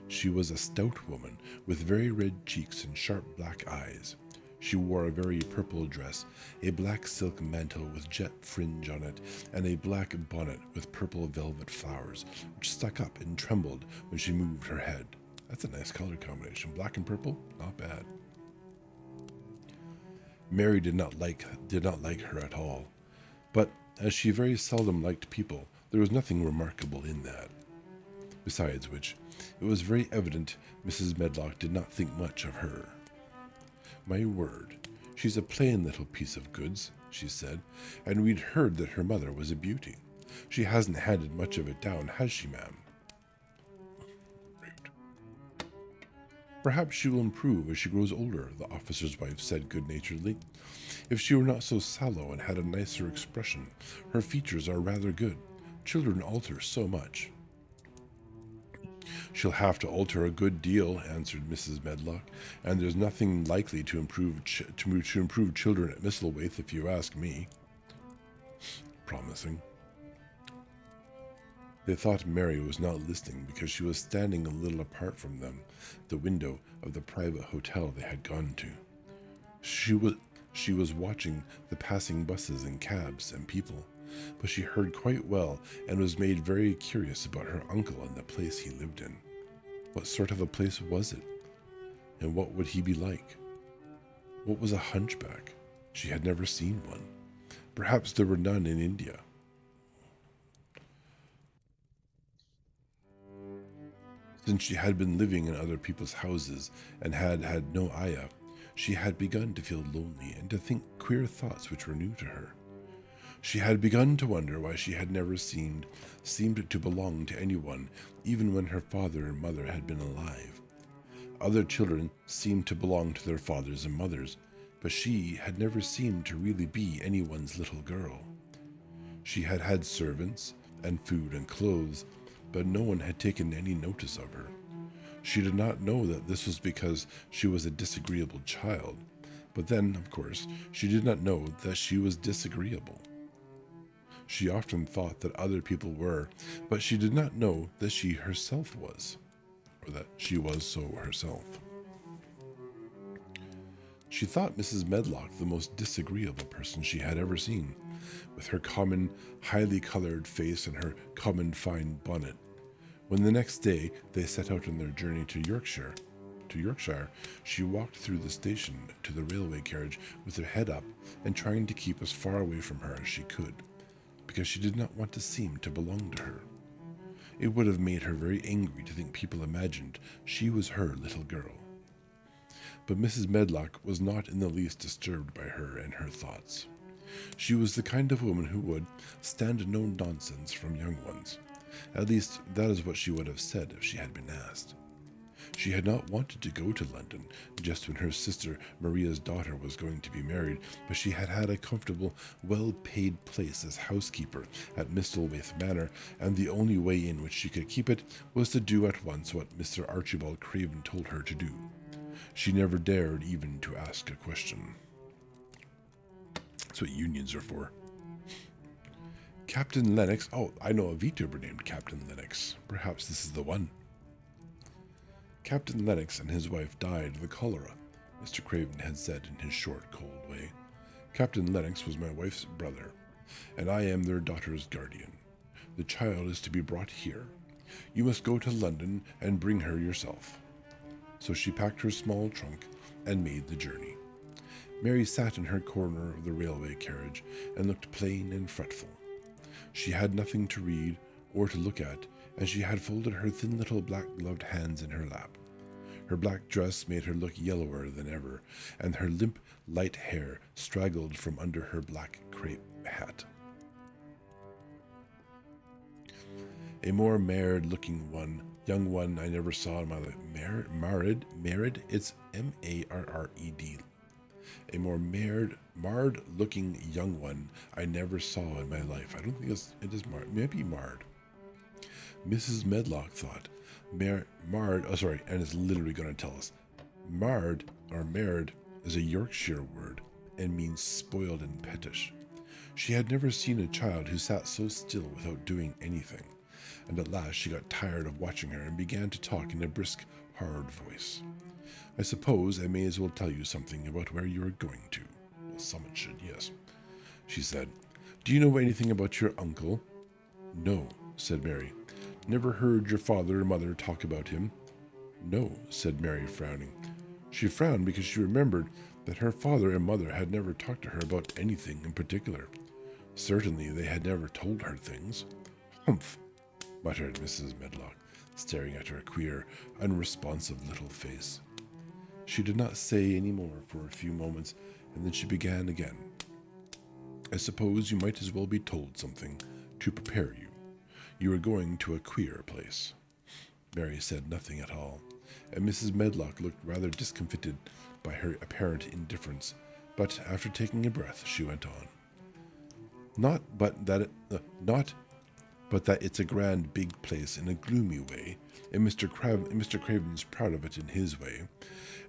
She was a stout woman with very red cheeks and sharp black eyes. She wore a very purple dress, a black silk mantle with jet fringe on it, and a black bonnet with purple velvet flowers, which stuck up and trembled when she moved her head. That's a nice color combination. Black and purple, not bad. Mary did not like her at all, but as she very seldom liked people, there was nothing remarkable in that. Besides which, it was very evident Mrs. Medlock did not think much of her. My word, she's a plain little piece of goods, she said, and we'd heard that her mother was a beauty. She hasn't handed much of it down, has she, ma'am? Rude. Perhaps she will improve as she grows older, the officer's wife said good-naturedly. If she were not so sallow and had a nicer expression, her features are rather good. Children alter so much. She'll have to alter a good deal, answered Mrs. Medlock, and there's nothing likely to improve children at Misselthwaite, if you ask me. Promising. They thought Mary was not listening because she was standing a little apart from them, the window of the private hotel they had gone to. She was watching the passing buses and cabs and people, but she heard quite well and was made very curious about her uncle and the place he lived in. What sort of a place was it? And what would he be like? What was a hunchback? She had never seen one. Perhaps there were none in India. Since she had been living in other people's houses and had had no ayah, she had begun to feel lonely and to think queer thoughts which were new to her. She had begun to wonder why she had never seemed to belong to anyone, even when her father and mother had been alive. Other children seemed to belong to their fathers and mothers, but she had never seemed to really be anyone's little girl. She had had servants and food and clothes, but no one had taken any notice of her. She did not know that this was because she was a disagreeable child, but then, of course, she did not know that she was disagreeable. She often thought that other people were, but she did not know that she herself was, or that she was so herself. She thought Mrs. Medlock the most disagreeable person she had ever seen, with her common, highly colored face and her common fine bonnet. When the next day they set out on their journey to Yorkshire, she walked through the station to the railway carriage with her head up and trying to keep as far away from her as she could, because she did not want to seem to belong to her. It would have made her very angry to think people imagined she was her little girl. But Mrs. Medlock was not in the least disturbed by her and her thoughts. She was the kind of woman who would stand no nonsense from young ones. At least, that is what she would have said if she had been asked. She had not wanted to go to London just when her sister Maria's daughter was going to be married, but she had had a comfortable, well-paid place as housekeeper at Misselthwaite Manor, and the only way in which she could keep it was to do at once what Mr. Archibald Craven told her to do. She never dared even to ask a question. That's what unions are for. Captain Lennox. Oh, I know a VTuber named Captain Lennox. Perhaps this is the one. Captain Lennox and his wife died of the cholera, Mr. Craven had said in his short, cold way. Captain Lennox was my wife's brother, and I am their daughter's guardian. The child is to be brought here. You must go to London and bring her yourself. So she packed her small trunk and made the journey. Mary sat in her corner of the railway carriage and looked plain and fretful. She had nothing to read or to look at, and she had folded her thin little black-gloved hands in her lap. Her black dress made her look yellower than ever, and her limp, light hair straggled from under her black crepe hat. A more married-looking young one I never saw in my life. Married? It's M-A-R-R-E-D. A more marred-looking young one I never saw in my life. I don't think it is marred. Maybe marred. Mrs. Medlock thought. Marred, and it's literally going to tell us. Marred, or marred, is a Yorkshire word and means spoiled and pettish. She had never seen a child who sat so still without doing anything, and at last she got tired of watching her and began to talk in a brisk, hard voice. I suppose I may as well tell you something about where you are going to. Well, someone should, yes, she said. Do you know anything about your uncle? No, said Mary. Never heard your father or mother talk about him? No, said Mary, frowning. She frowned because she remembered that her father and mother had never talked to her about anything in particular. Certainly they had never told her things. Humph, muttered Mrs. Medlock, staring at her queer, unresponsive little face. She did not say any more for a few moments, and then she began again. I suppose you might as well be told something to prepare you. You are going to a queer place. Mary said nothing at all, and Mrs. Medlock looked rather discomfited by her apparent indifference, but after taking a breath, she went on. Not but that it's a grand big place in a gloomy way, and Mr. Craven's proud of it in his way,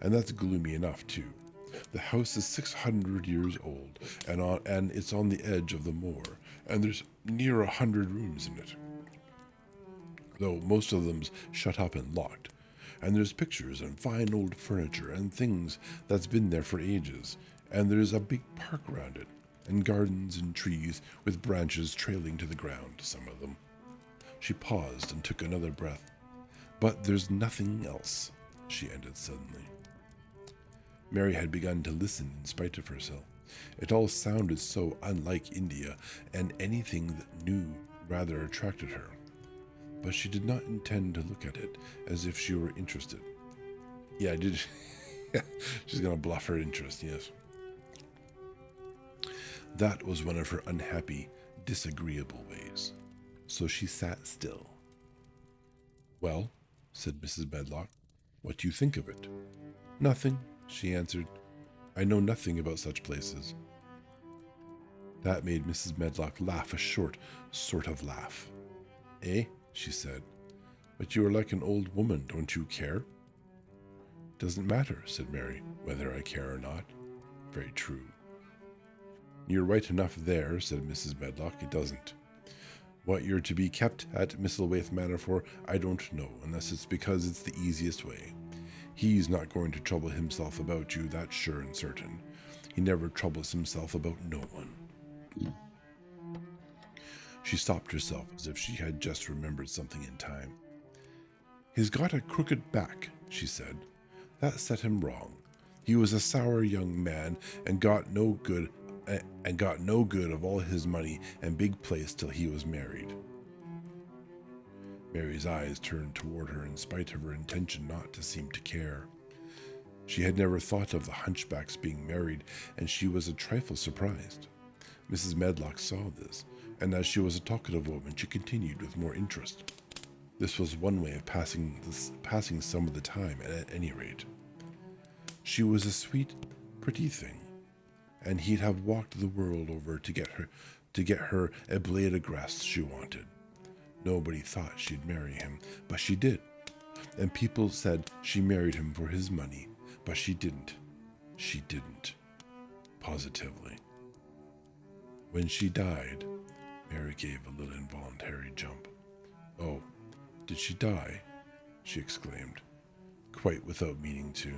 and that's gloomy enough too. The house is 600 years old, and it's on the edge of the moor, and there's near 100 rooms in it, though most of them's shut up and locked. And there's pictures and fine old furniture and things that's been there for ages, and there's a big park around it, and gardens and trees with branches trailing to the ground, some of them. She paused and took another breath. But there's nothing else, she ended suddenly. Mary had begun to listen in spite of herself. It all sounded so unlike India, and anything that new rather attracted her. But she did not intend to look at it as if she were interested. Yeah, she's going to bluff her interest, yes. That was one of her unhappy, disagreeable ways. So she sat still. Well, said Mrs. Medlock, what do you think of it? Nothing, she answered. I know nothing about such places. That made Mrs. Medlock laugh a short sort of laugh. Eh? She said. But you are like an old woman, don't you care? Doesn't matter, said Mary, whether I care or not. Very true. You're right enough there, said Mrs. Medlock, it doesn't. What you're to be kept at Misselthwaite Manor for, I don't know, unless it's because it's the easiest way. He's not going to trouble himself about you, that's sure and certain. He never troubles himself about no one. She stopped herself as if she had just remembered something in time. He's got a crooked back, she said. That set him wrong. He was a sour young man and got no good of all his money and big place till he was married. Mary's eyes turned toward her in spite of her intention not to seem to care. She had never thought of the hunchbacks being married, and she was a trifle surprised. Mrs. Medlock saw this, and as she was a talkative woman, she continued with more interest. This was one way of passing some of the time, at any rate. She was a sweet, pretty thing, and he'd have walked the world over to get her a blade of grass she wanted. Nobody thought she'd marry him, but she did. And people said she married him for his money, but she didn't. She didn't. Positively. When she died, Mary gave a little involuntary jump. Oh, did she die? She exclaimed, quite without meaning to.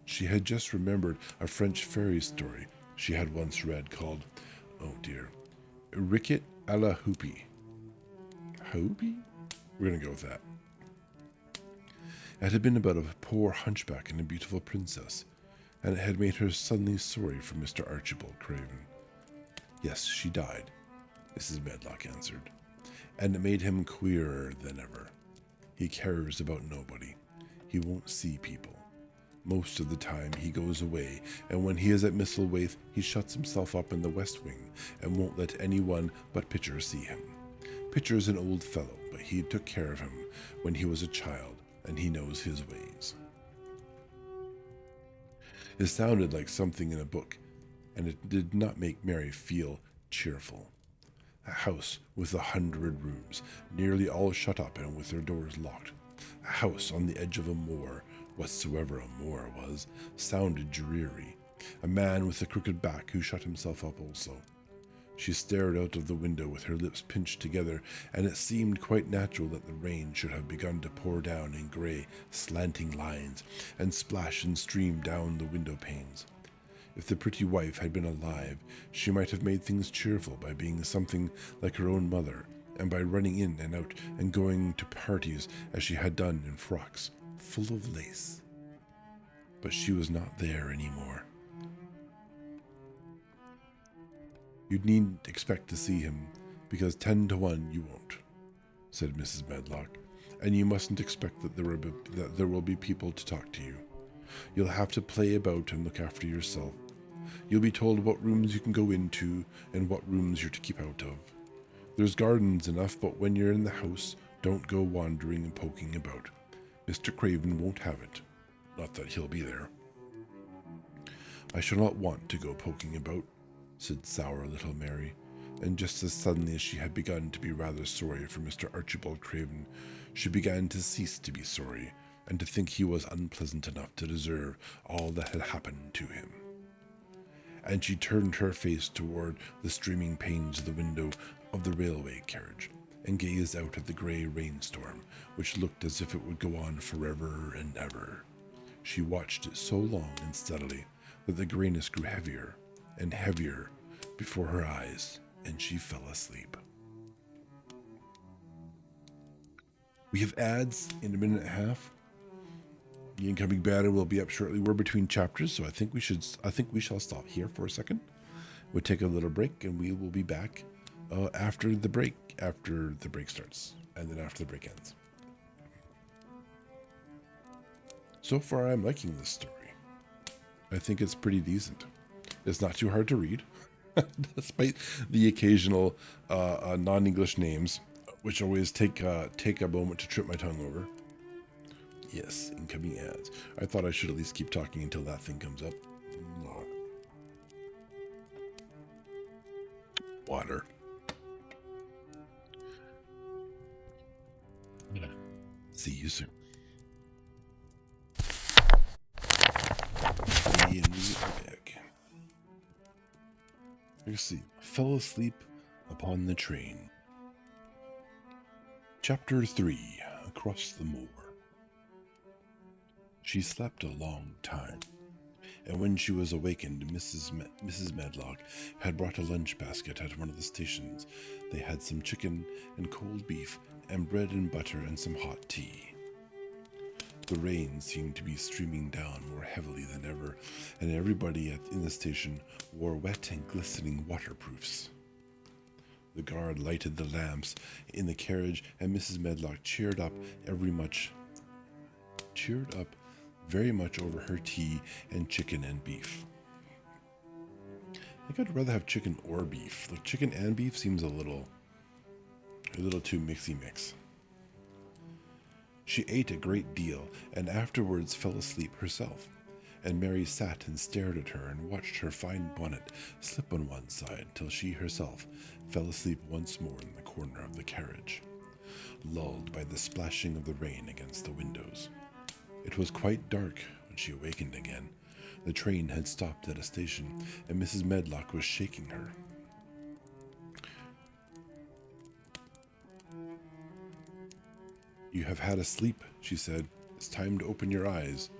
She had just remembered a French fairy story she had once read called, oh dear, Ricket à la Hoopie. Hoopie? We're going to go with that. It had been about a poor hunchback and a beautiful princess, and it had made her suddenly sorry for Mr. Archibald Craven. Yes, she died, Mrs. Medlock answered, and it made him queerer than ever. He cares about nobody. he won't see people. Most of the time he goes away, and when he is at Misselwaith, he shuts himself up in the West Wing and won't let anyone but Pitcher see him. Pitcher's an old fellow, but he took care of him when he was a child, and he knows his ways. It sounded like something in a book, and it did not make Mary feel cheerful. A house with 100 rooms, nearly all shut up and with their doors locked. A house on the edge of a moor, whatsoever a moor was, sounded dreary. A man with a crooked back who shut himself up also. She stared out of the window with her lips pinched together, and it seemed quite natural that the rain should have begun to pour down in grey, slanting lines, and splash and stream down the window panes. If the pretty wife had been alive, she might have made things cheerful by being something like her own mother, and by running in and out and going to parties as she had done in frocks, full of lace. But she was not there anymore. You needn't expect to see him, because 10 to 1 you won't, said Mrs. Medlock, and you mustn't expect that there will be people to talk to you. You'll have to play about and look after yourself. You'll be told what rooms you can go into and what rooms you're to keep out of. There's gardens enough, but when you're in the house, don't go wandering and poking about. Mr. Craven won't have it. Not that he'll be there. I shall not want to go poking about, said sour little Mary, and just as suddenly as she had begun to be rather sorry for Mr. Archibald Craven, she began to cease to be sorry, and to think he was unpleasant enough to deserve all that had happened to him. And she turned her face toward the streaming panes of the window of the railway carriage, and gazed out at the grey rainstorm, which looked as if it would go on forever and ever. She watched it so long and steadily that the greyness grew heavier and heavier before her eyes, and she fell asleep. We have ads in a minute and a half. The incoming banner will be up shortly. We're between chapters, so I think we shall stop here for a second. We'll take a little break, and we will be back after the break starts, and then after the break ends. So far, I'm liking this story. I think it's pretty decent. It's not too hard to read, despite the occasional non-English names, which always take a moment to trip my tongue over. Yes, incoming ads. I thought I should at least keep talking until that thing comes up. Water. See you soon. Let's see. Fell asleep upon the train. Chapter 3. Across the moor. She slept a long time, and when she was awakened, Mrs. Medlock had brought a lunch basket at one of the stations. They had some chicken and cold beef and bread and butter and some hot tea. The rain seemed to be streaming down more heavily than ever, and everybody in the station wore wet and glistening waterproofs. The guard lighted the lamps in the carriage, and Mrs. Medlock cheered up very much over her tea and chicken and beef. I think I'd rather have chicken or beef. Like chicken and beef seems a little too mixy-mix. She ate a great deal, and afterwards fell asleep herself, and Mary sat and stared at her and watched her fine bonnet slip on one side till she herself fell asleep once more in the corner of the carriage, lulled by the splashing of the rain against the windows. It was quite dark when she awakened again. The train had stopped at a station, and Mrs. Medlock was shaking her. You have had a sleep, she said. It's time to open your eyes.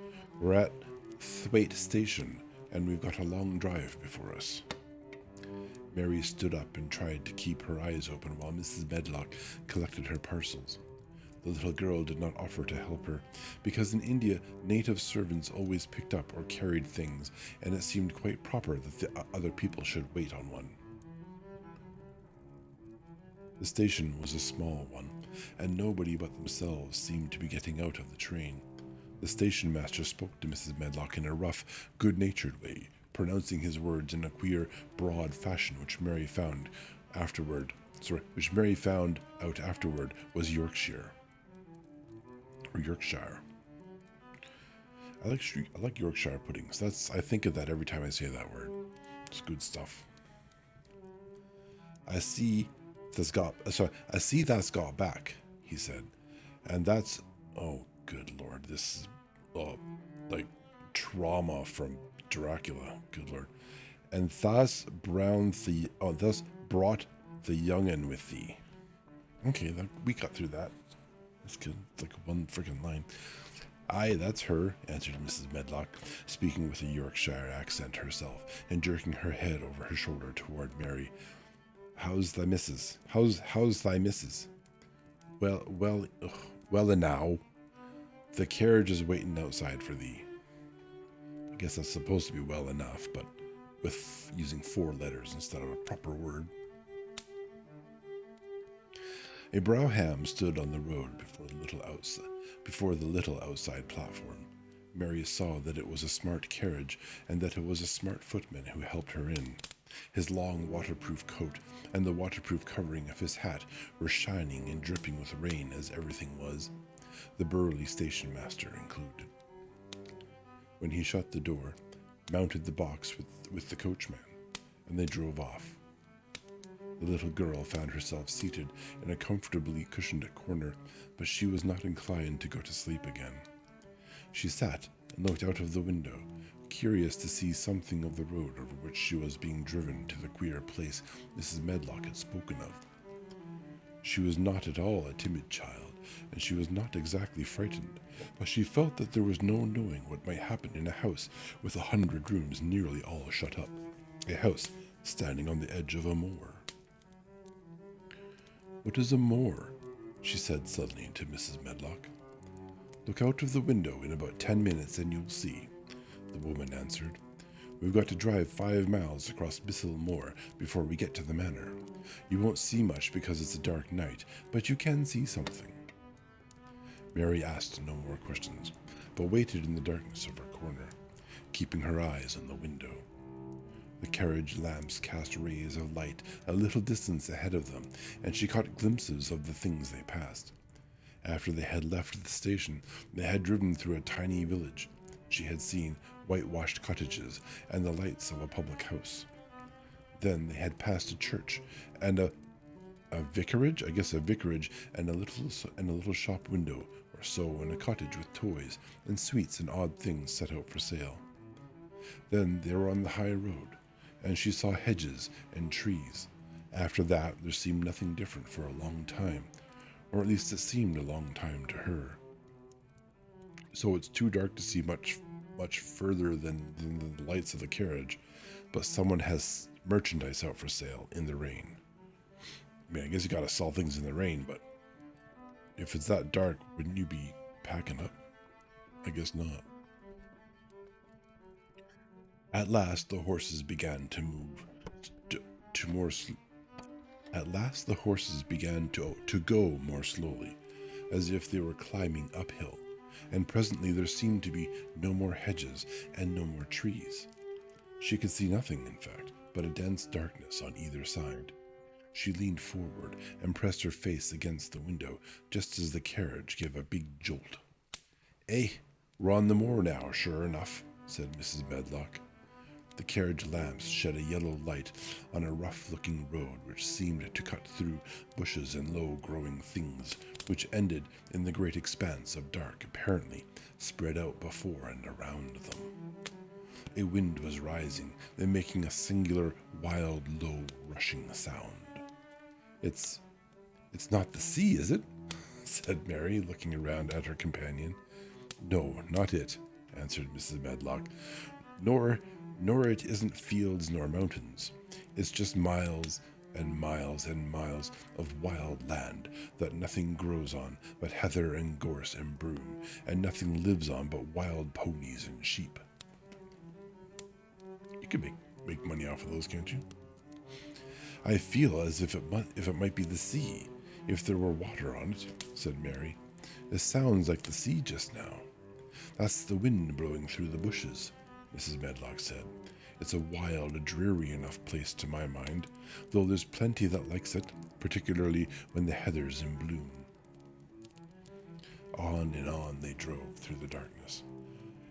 We're at Thwaite Station, and we've got a long drive before us. Mary stood up and tried to keep her eyes open while Mrs. Medlock collected her parcels. The little girl did not offer to help her, because in India native servants always picked up or carried things, and it seemed quite proper that the other people should wait on one. The station was a small one, and nobody but themselves seemed to be getting out of the train. The station master spoke to Mrs. Medlock in a rough, good-natured way, pronouncing his words in a queer, broad fashion which Mary found out afterward was Yorkshire. Or Yorkshire. I like Yorkshire puddings. I think of that every time I say that word. It's good stuff. I see that's got back, he said. And that's, oh, good Lord, this is, like trauma from Dracula, good Lord. And thus brought the young'un with thee. Okay, we got through that. That's good. It's like one freaking line. Aye, that's her, answered Mrs. Medlock, speaking with a Yorkshire accent herself, and jerking her head over her shoulder toward Mary. How's thy missus? How's thy missus? Well, and now. The carriage is waiting outside for thee. I guess that's supposed to be well enough, but with using 4 letters instead of a proper word. A brougham stood on the road before the little outside platform. Mary saw that it was a smart carriage and that it was a smart footman who helped her in. His long waterproof coat and the waterproof covering of his hat were shining and dripping with rain as everything was, the burly station master included. When he shut the door, mounted the box with the coachman, and they drove off. The little girl found herself seated in a comfortably cushioned corner, but she was not inclined to go to sleep again. She sat and looked out of the window, curious to see something of the road over which she was being driven to the queer place Mrs. Medlock had spoken of. She was not at all a timid child, and she was not exactly frightened, but she felt that there was no knowing what might happen in a house with 100 rooms nearly all shut up, a house standing on the edge of a moor. What is a moor? She said suddenly to Mrs. Medlock. Look out of the window in about 10 minutes and you'll see, the woman answered. We've got to drive 5 miles across Bissell Moor before we get to the manor. You won't see much because it's a dark night, but you can see something. Mary asked no more questions, but waited in the darkness of her corner, keeping her eyes on the window. The carriage lamps cast rays of light a little distance ahead of them, and she caught glimpses of the things they passed. After they had left the station, they had driven through a tiny village. She had seen whitewashed cottages and the lights of a public house. Then they had passed a church and a vicarage, and a little shop window or so in a cottage with toys and sweets and odd things set out for sale. Then they were on the high road, and she saw hedges and trees. After that, there seemed nothing different for a long time, or at least it seemed a long time to her. So it's too dark to see much further than the lights of the carriage, but someone has merchandise out for sale in the rain. I mean, I guess you gotta sell things in the rain, but if it's that dark, wouldn't you be packing up? I guess not. At last, the horses began to move to go more slowly, as if they were climbing uphill, and presently there seemed to be no more hedges and no more trees. She could see nothing, in fact, but a dense darkness on either side. She leaned forward and pressed her face against the window just as the carriage gave a big jolt. "Eh, we're on the moor now, sure enough," said Mrs. Medlock. The carriage lamps shed a yellow light on a rough-looking road which seemed to cut through bushes and low-growing things, which ended in the great expanse of dark apparently spread out before and around them. A wind was rising and making a singular, wild, low, rushing sound. It's not the sea, is it?" said Mary, looking around at her companion. "No, not it," answered Mrs. Medlock. Nor it isn't fields nor mountains. It's just miles and miles and miles of wild land that nothing grows on but heather and gorse and broom, and nothing lives on but wild ponies and sheep. You can make money off of those, can't you? "I feel as if it might be the sea, if there were water on it," said Mary. "It sounds like the sea just now." That's the wind blowing through the bushes, Mrs. Medlock said. It's a wild, dreary enough place to my mind, though there's plenty that likes it, particularly when the heather's in bloom. On and on they drove through the darkness,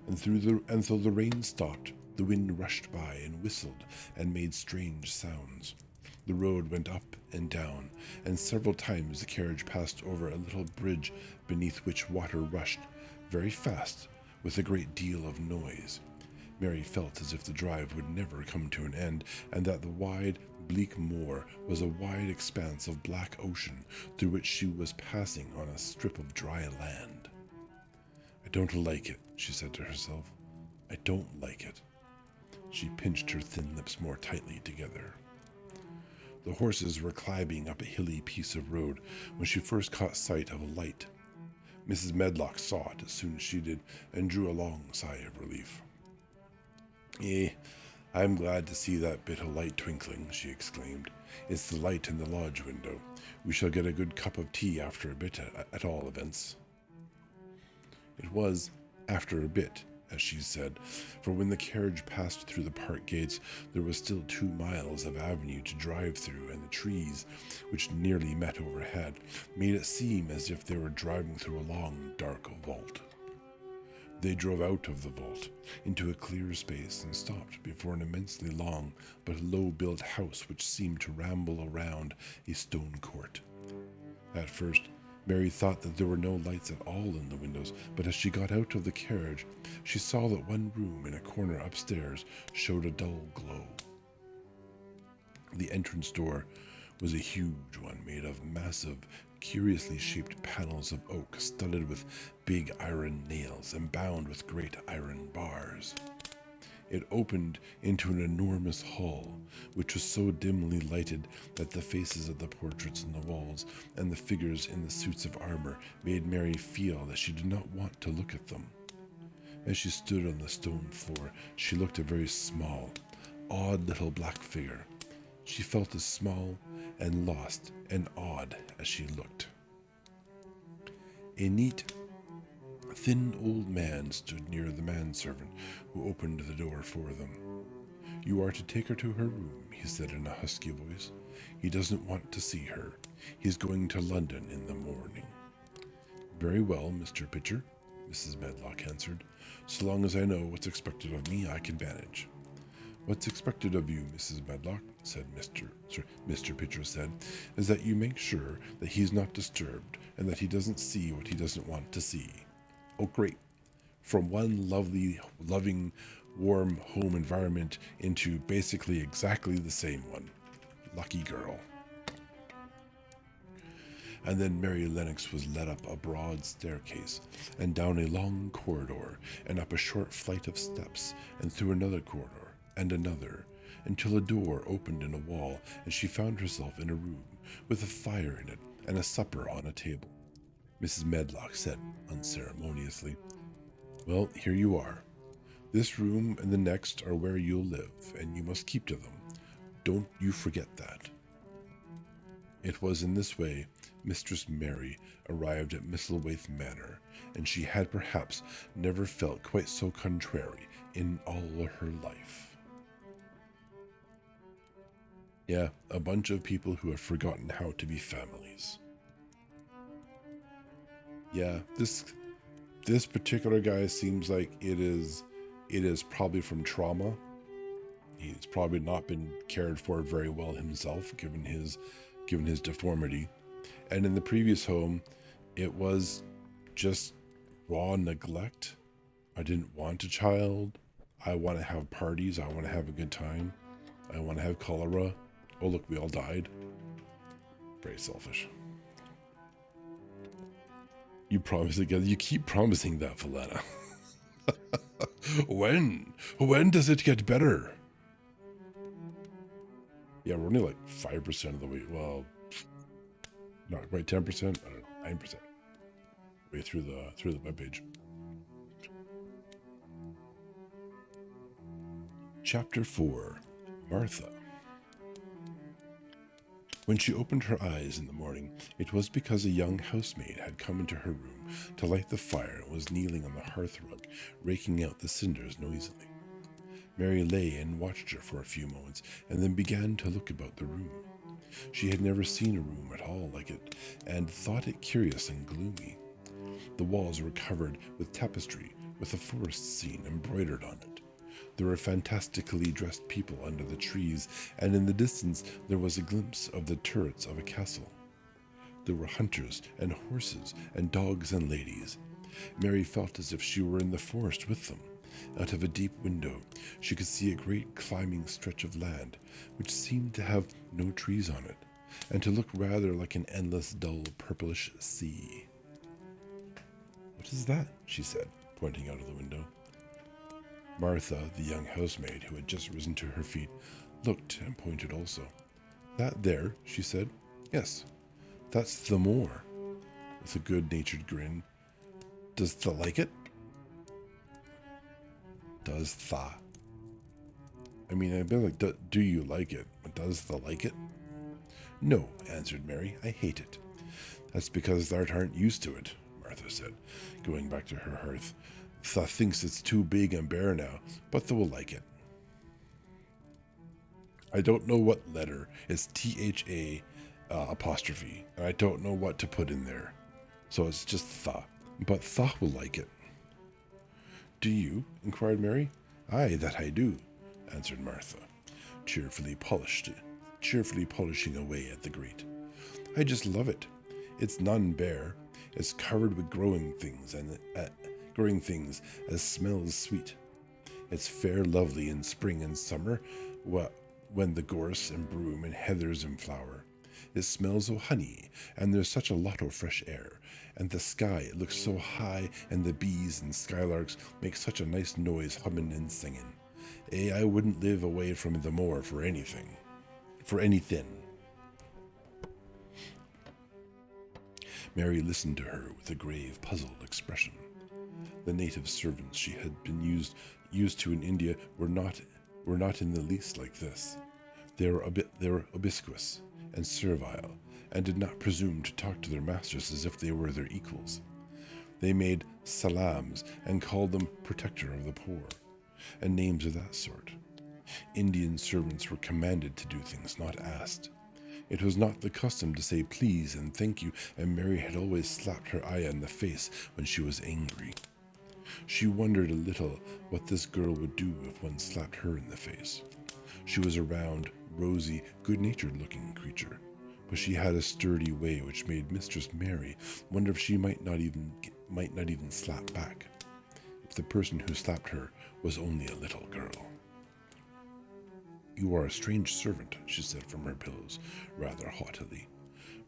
and though the rain stopped, the wind rushed by and whistled and made strange sounds. The road went up and down, and several times the carriage passed over a little bridge beneath which water rushed very fast with a great deal of noise. Mary felt as if the drive would never come to an end, and that the wide, bleak moor was a wide expanse of black ocean through which she was passing on a strip of dry land. I don't like it, she said to herself. I don't like it. She pinched her thin lips more tightly together. The horses were climbing up a hilly piece of road when she first caught sight of a light. Mrs. Medlock saw it as soon as she did and drew a long sigh of relief. I'm glad to see that bit of light twinkling, she exclaimed. It's the light in the lodge window. We shall get a good cup of tea after a bit, at all events. It was after a bit, as she said, for when the carriage passed through the park gates, there was still 2 miles of avenue to drive through, and the trees, which nearly met overhead, made it seem as if they were driving through a long, dark vault. They drove out of the vault into a clear space and stopped before an immensely long but low-built house which seemed to ramble around a stone court. At first, Mary thought that there were no lights at all in the windows, but as she got out of the carriage, she saw that one room in a corner upstairs showed a dull glow. The entrance door was a huge one made of massive, curiously shaped panels of oak studded with big iron nails and bound with great iron bars. It opened into an enormous hall, which was so dimly lighted that the faces of the portraits on the walls and the figures in the suits of armor made Mary feel that she did not want to look at them. As she stood on the stone floor, she looked a very small, odd little black figure. She felt as small and lost and odd as she looked. A neat, thin old man stood near the manservant who opened the door for them. You are to take her to her room, he said in a husky voice. He doesn't want to see her. He's going to London in the morning. Very well, Mr. Pitcher, Mrs. Medlock answered. So long as I know what's expected of me, I can manage. What's expected of you, Mrs. Medlock, said Mr. Pitcher said, is that you make sure that he's not disturbed and that he doesn't see what he doesn't want to see. Oh, great. From one loving, warm home environment into basically exactly the same one. Lucky girl. And then Mary Lennox was led up a broad staircase and down a long corridor and up a short flight of steps and through another corridor and another, until a door opened in a wall, and she found herself in a room with a fire in it and a supper on a table. Mrs. Medlock said unceremoniously, Well, here you are. This room and the next are where you'll live, and you must keep to them. Don't you forget that. It was in this way Mistress Mary arrived at Misselthwaite Manor, and she had perhaps never felt quite so contrary in all her life. Yeah, a bunch of people who have forgotten how to be families. Yeah, this particular guy seems like it is probably from trauma. He's probably not been cared for very well himself, given his deformity. And in the previous home, it was just raw neglect. I didn't want a child. I want to have parties. I want to have a good time. I want to have cholera. Oh, look, we all died. Very selfish. You promise again. You keep promising that, Valena. When does it get better? Yeah, we're only like 5% of the way. Well, not quite 10%. I don't know, 9%. Way through the webpage. Chapter 4. Martha. When she opened her eyes in the morning, it was because a young housemaid had come into her room to light the fire and was kneeling on the hearth rug, raking out the cinders noisily. Mary lay and watched her for a few moments, and then began to look about the room. She had never seen a room at all like it, and thought it curious and gloomy. The walls were covered with tapestry, with a forest scene embroidered on it. There were fantastically dressed people under the trees, and in the distance there was a glimpse of the turrets of a castle. There were hunters and horses and dogs and ladies. Mary felt as if she were in the forest with them. Out of a deep window, she could see a great climbing stretch of land, which seemed to have no trees on it, and to look rather like an endless, dull, purplish sea. "What is that?" she said, pointing out of the window. Martha, the young housemaid, who had just risen to her feet, looked and pointed also. "That there," she said. "Yes, that's the moor," with a good-natured grin. "Does tha like it?" Does tha. I mean, I'd be like, do you like it? But does tha like it? "No," answered Mary, "I hate it." "That's because thou aren't used to it," Martha said, going back to her hearth. "Tha thinks it's too big and bare now, but thou will like it." I don't know what letter. It's THA apostrophe, and I don't know what to put in there. So it's just tha, but tha will like it. "Do you?" inquired Mary. "Aye, that I do," answered Martha, cheerfully polishing away at the grate. "I just love it. It's none bare. It's covered with growing things as smells sweet. It's fair lovely in spring and summer, when the gorse and broom and heather's in flower. It smells o' honey, and there's such a lot o' fresh air, and the sky, it looks so high, and the bees and skylarks make such a nice noise hummin' and singin'. I wouldn't live away from the moor for anything. Mary listened to her with a grave, puzzled expression. The native servants she had been used to in India were not in the least like this. They were obsequious and servile, and did not presume to talk to their masters as if they were their equals. They made salams and called them protector of the poor, and names of that sort. Indian servants were commanded to do things, not asked. It was not the custom to say please and thank you, and Mary had always slapped her ayah in the face when she was angry. She wondered a little what this girl would do if one slapped her in the face. She was a round, rosy, good-natured looking creature, but she had a sturdy way which made Mistress Mary wonder if she might not even slap back, if the person who slapped her was only a little girl. "You are a strange servant," she said from her pillows, rather haughtily.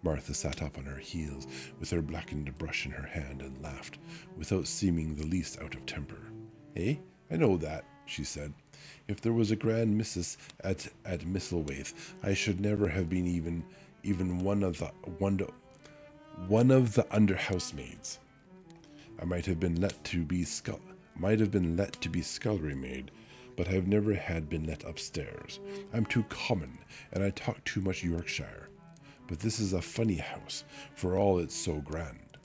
Martha sat up on her heels with her blackened brush in her hand and laughed, without seeming the least out of temper. "Eh? I know that," she said. "If there was a grand missus at Misselthwaite, I should never have been even one of the under housemaids. I might have been let to be scullery maid, but I've never had been let upstairs. I'm too common, and I talk too much Yorkshire. But this is a funny house, for all it's so grand.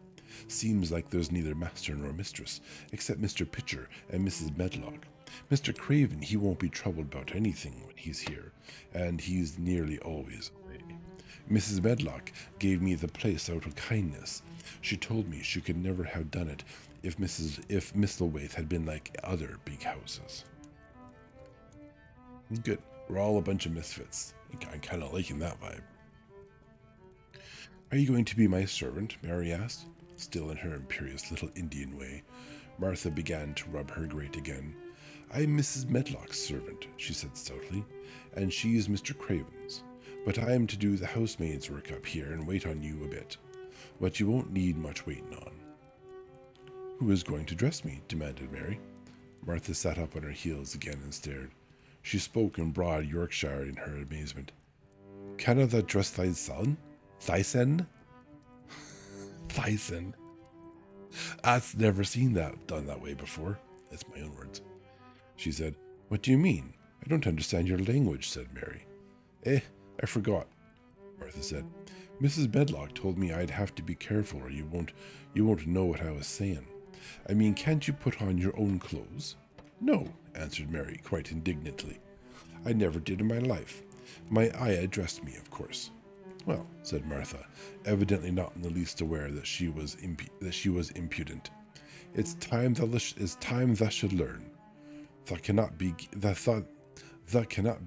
Seems like there's neither master nor mistress, except Mr. Pitcher and Mrs. Medlock. Mr. Craven, he won't be troubled about anything when he's here, and he's nearly always away. Mrs. Medlock gave me the place out of kindness. She told me she could never have done it if Misselthwaite had been like other big houses." Good. We're all a bunch of misfits. I'm kind of liking that vibe. "Are you going to be my servant?" Mary asked, still in her imperious little Indian way. Martha began to rub her grate again. "I'm Mrs. Medlock's servant," she said stoutly, "and she's Mr. Craven's. But I am to do the housemaid's work up here and wait on you a bit. But you won't need much waiting on." "Who is going to dress me?" demanded Mary. Martha sat up on her heels again and stared. She spoke in broad Yorkshire in her amazement. "Canna tha dress thy son? Thysen? Thysen? I've never seen that done that way before." That's my own words. She said, "What do you mean? I don't understand your language," said Mary. "I forgot," Martha said. Mrs. Medlock told me I'd have to be careful or you won't know what I was saying. I mean, can't you put on your own clothes? No, answered Mary quite indignantly. I never did in my life. My Aya dressed me, of course. Well, said Martha, evidently not in the least aware that she was impudent. It's time thou should learn. Thou cannot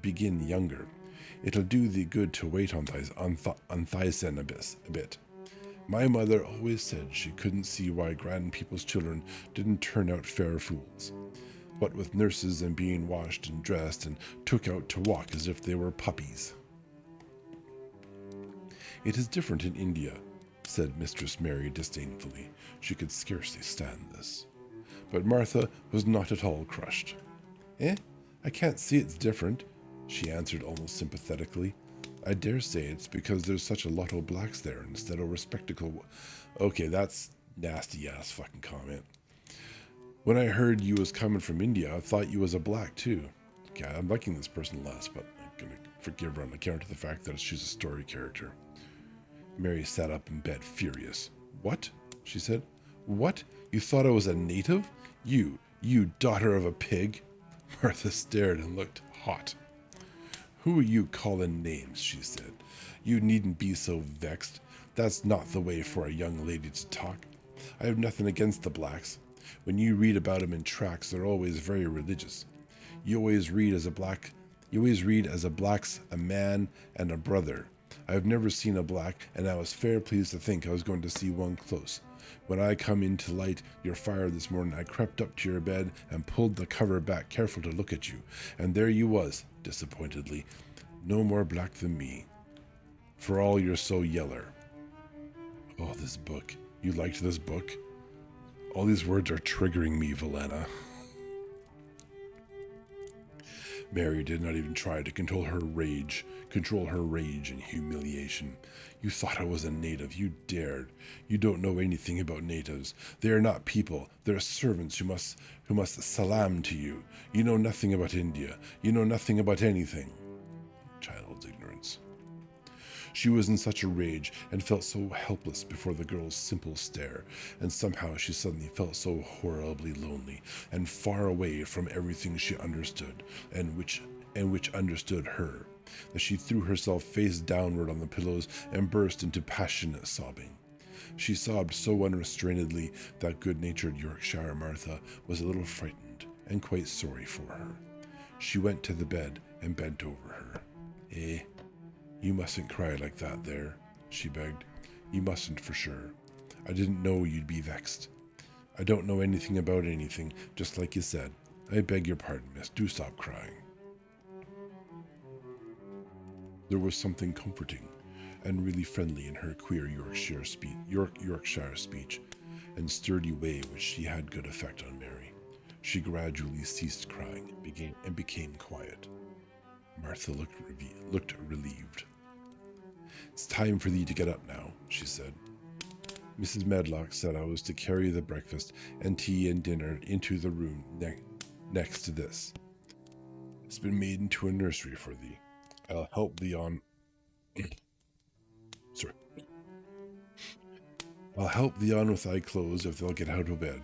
begin younger. It'll do thee good to wait on thysen a bit. My mother always said she couldn't see why grand people's children didn't turn out fair fools. What with nurses and being washed and dressed and took out to walk as if they were puppies. It is different in India, said Mistress Mary disdainfully. She could scarcely stand this. But Martha was not at all crushed. I can't see it's different, she answered almost sympathetically. I dare say it's because there's such a lot of blacks there instead of respectable. Okay, that's nasty ass fucking comment. When I heard you was coming from India, I thought you was a black too. Okay, I'm liking this person less, but I'm gonna forgive her on account of the fact that she's a story character. Mary sat up in bed, furious. What? She said. What? You thought I was a native? You daughter of a pig? Martha stared and looked hot. Who are you calling names? She said. You needn't be so vexed. That's not the way for a young lady to talk. I have nothing against the blacks. When you read about them in tracts, they're always very religious. You always read as a blacks, a man, and a brother. I have never seen a black, and I was fair pleased to think I was going to see one close. When I come in to light your fire this morning, I crept up to your bed and pulled the cover back, careful to look at you. And there you was, disappointedly, no more black than me. For all you're so yeller. Oh, this book. You liked this book? All these words are triggering me, Valena. Mary did not even try to control her rage and humiliation. You thought I was a native. You dared. You don't know anything about natives. They are not people. They are servants who must salam to you. You know nothing about India. You know nothing about anything. Child's ignorance. She was in such a rage and felt so helpless before the girl's simple stare, and somehow she suddenly felt so horribly lonely and far away from everything she understood, and which understood her, that she threw herself face downward on the pillows and burst into passionate sobbing. She sobbed so unrestrainedly that good-natured Yorkshire Martha was a little frightened and quite sorry for her. She went to the bed and bent over her. You mustn't cry like that there, she begged. You mustn't for sure. I didn't know you'd be vexed. I don't know anything about anything, just like you said. I beg your pardon, miss. Do stop crying. There was something comforting and really friendly in her queer Yorkshire speech and sturdy way which she had good effect on Mary. She gradually ceased crying and became quiet. Martha looked relieved. It's time for thee to get up now, she said. Mrs. Medlock said I was to carry the breakfast and tea and dinner into the room next to this. It's been made into a nursery for thee. I'll help thee on... Sorry. I'll help thee on with thy clothes if they'll get out of bed.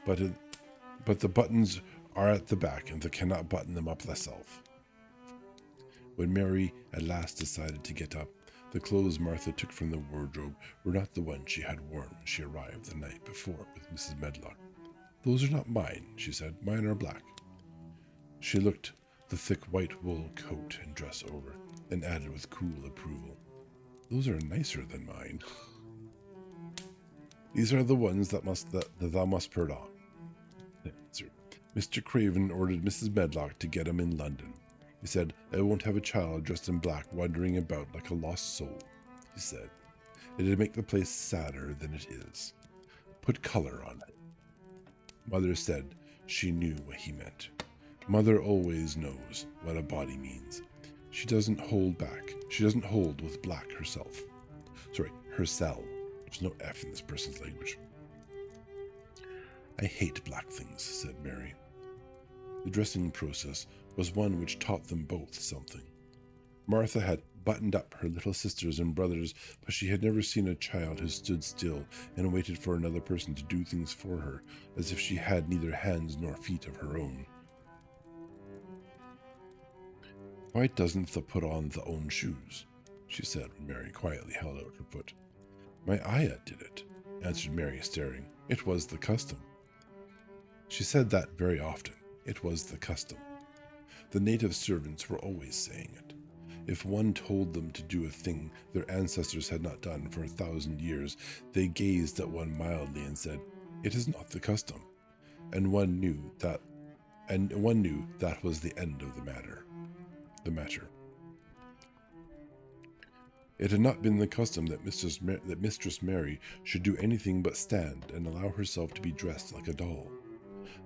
But the buttons are at the back, and thou cannot button them up thyself. When Mary at last decided to get up, the clothes Martha took from the wardrobe were not the ones she had worn when she arrived the night before with Mrs. Medlock. Those are not mine, she said. Mine are black. She looked the thick white wool coat and dress over, and added with cool approval, those are nicer than mine. These are the ones that thou must put on. Mr. Craven ordered Mrs. Medlock to get him in London. He said, I won't have a child dressed in black wandering about like a lost soul, he said. It'd make the place sadder than it is. Put color on it. Mother said she knew what he meant. Mother always knows what a body means. She doesn't hold back. She doesn't hold with black herself. Herself. There's no F in this person's language. I hate black things, said Mary. The dressing process was one which taught them both something. Martha had buttoned up her little sisters and brothers, but she had never seen a child who stood still and waited for another person to do things for her, as if she had neither hands nor feet of her own. "Why doesn't thou put on thy own shoes?" she said when Mary quietly held out her foot. "My ayah did it," answered Mary, staring. "It was the custom." She said that very often. It was the custom. The native servants were always saying it. If one told them to do a thing their ancestors had not done for 1,000 years, they gazed at one mildly and said, "It is not the custom." And one knew that was the end of the matter. It had not been the custom that Mistress Mary should do anything but stand and allow herself to be dressed like a doll.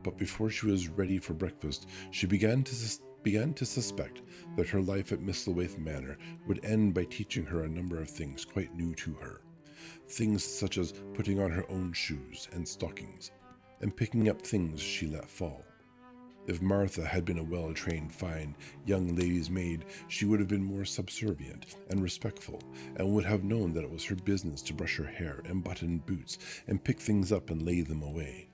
But before she was ready for breakfast, she began to suspect that her life at Misselthwaite Manor would end by teaching her a number of things quite new to her. Things such as putting on her own shoes and stockings, and picking up things she let fall. If Martha had been a well-trained, fine young lady's maid, she would have been more subservient and respectful, and would have known that it was her business to brush her hair and button boots and pick things up and lay them away.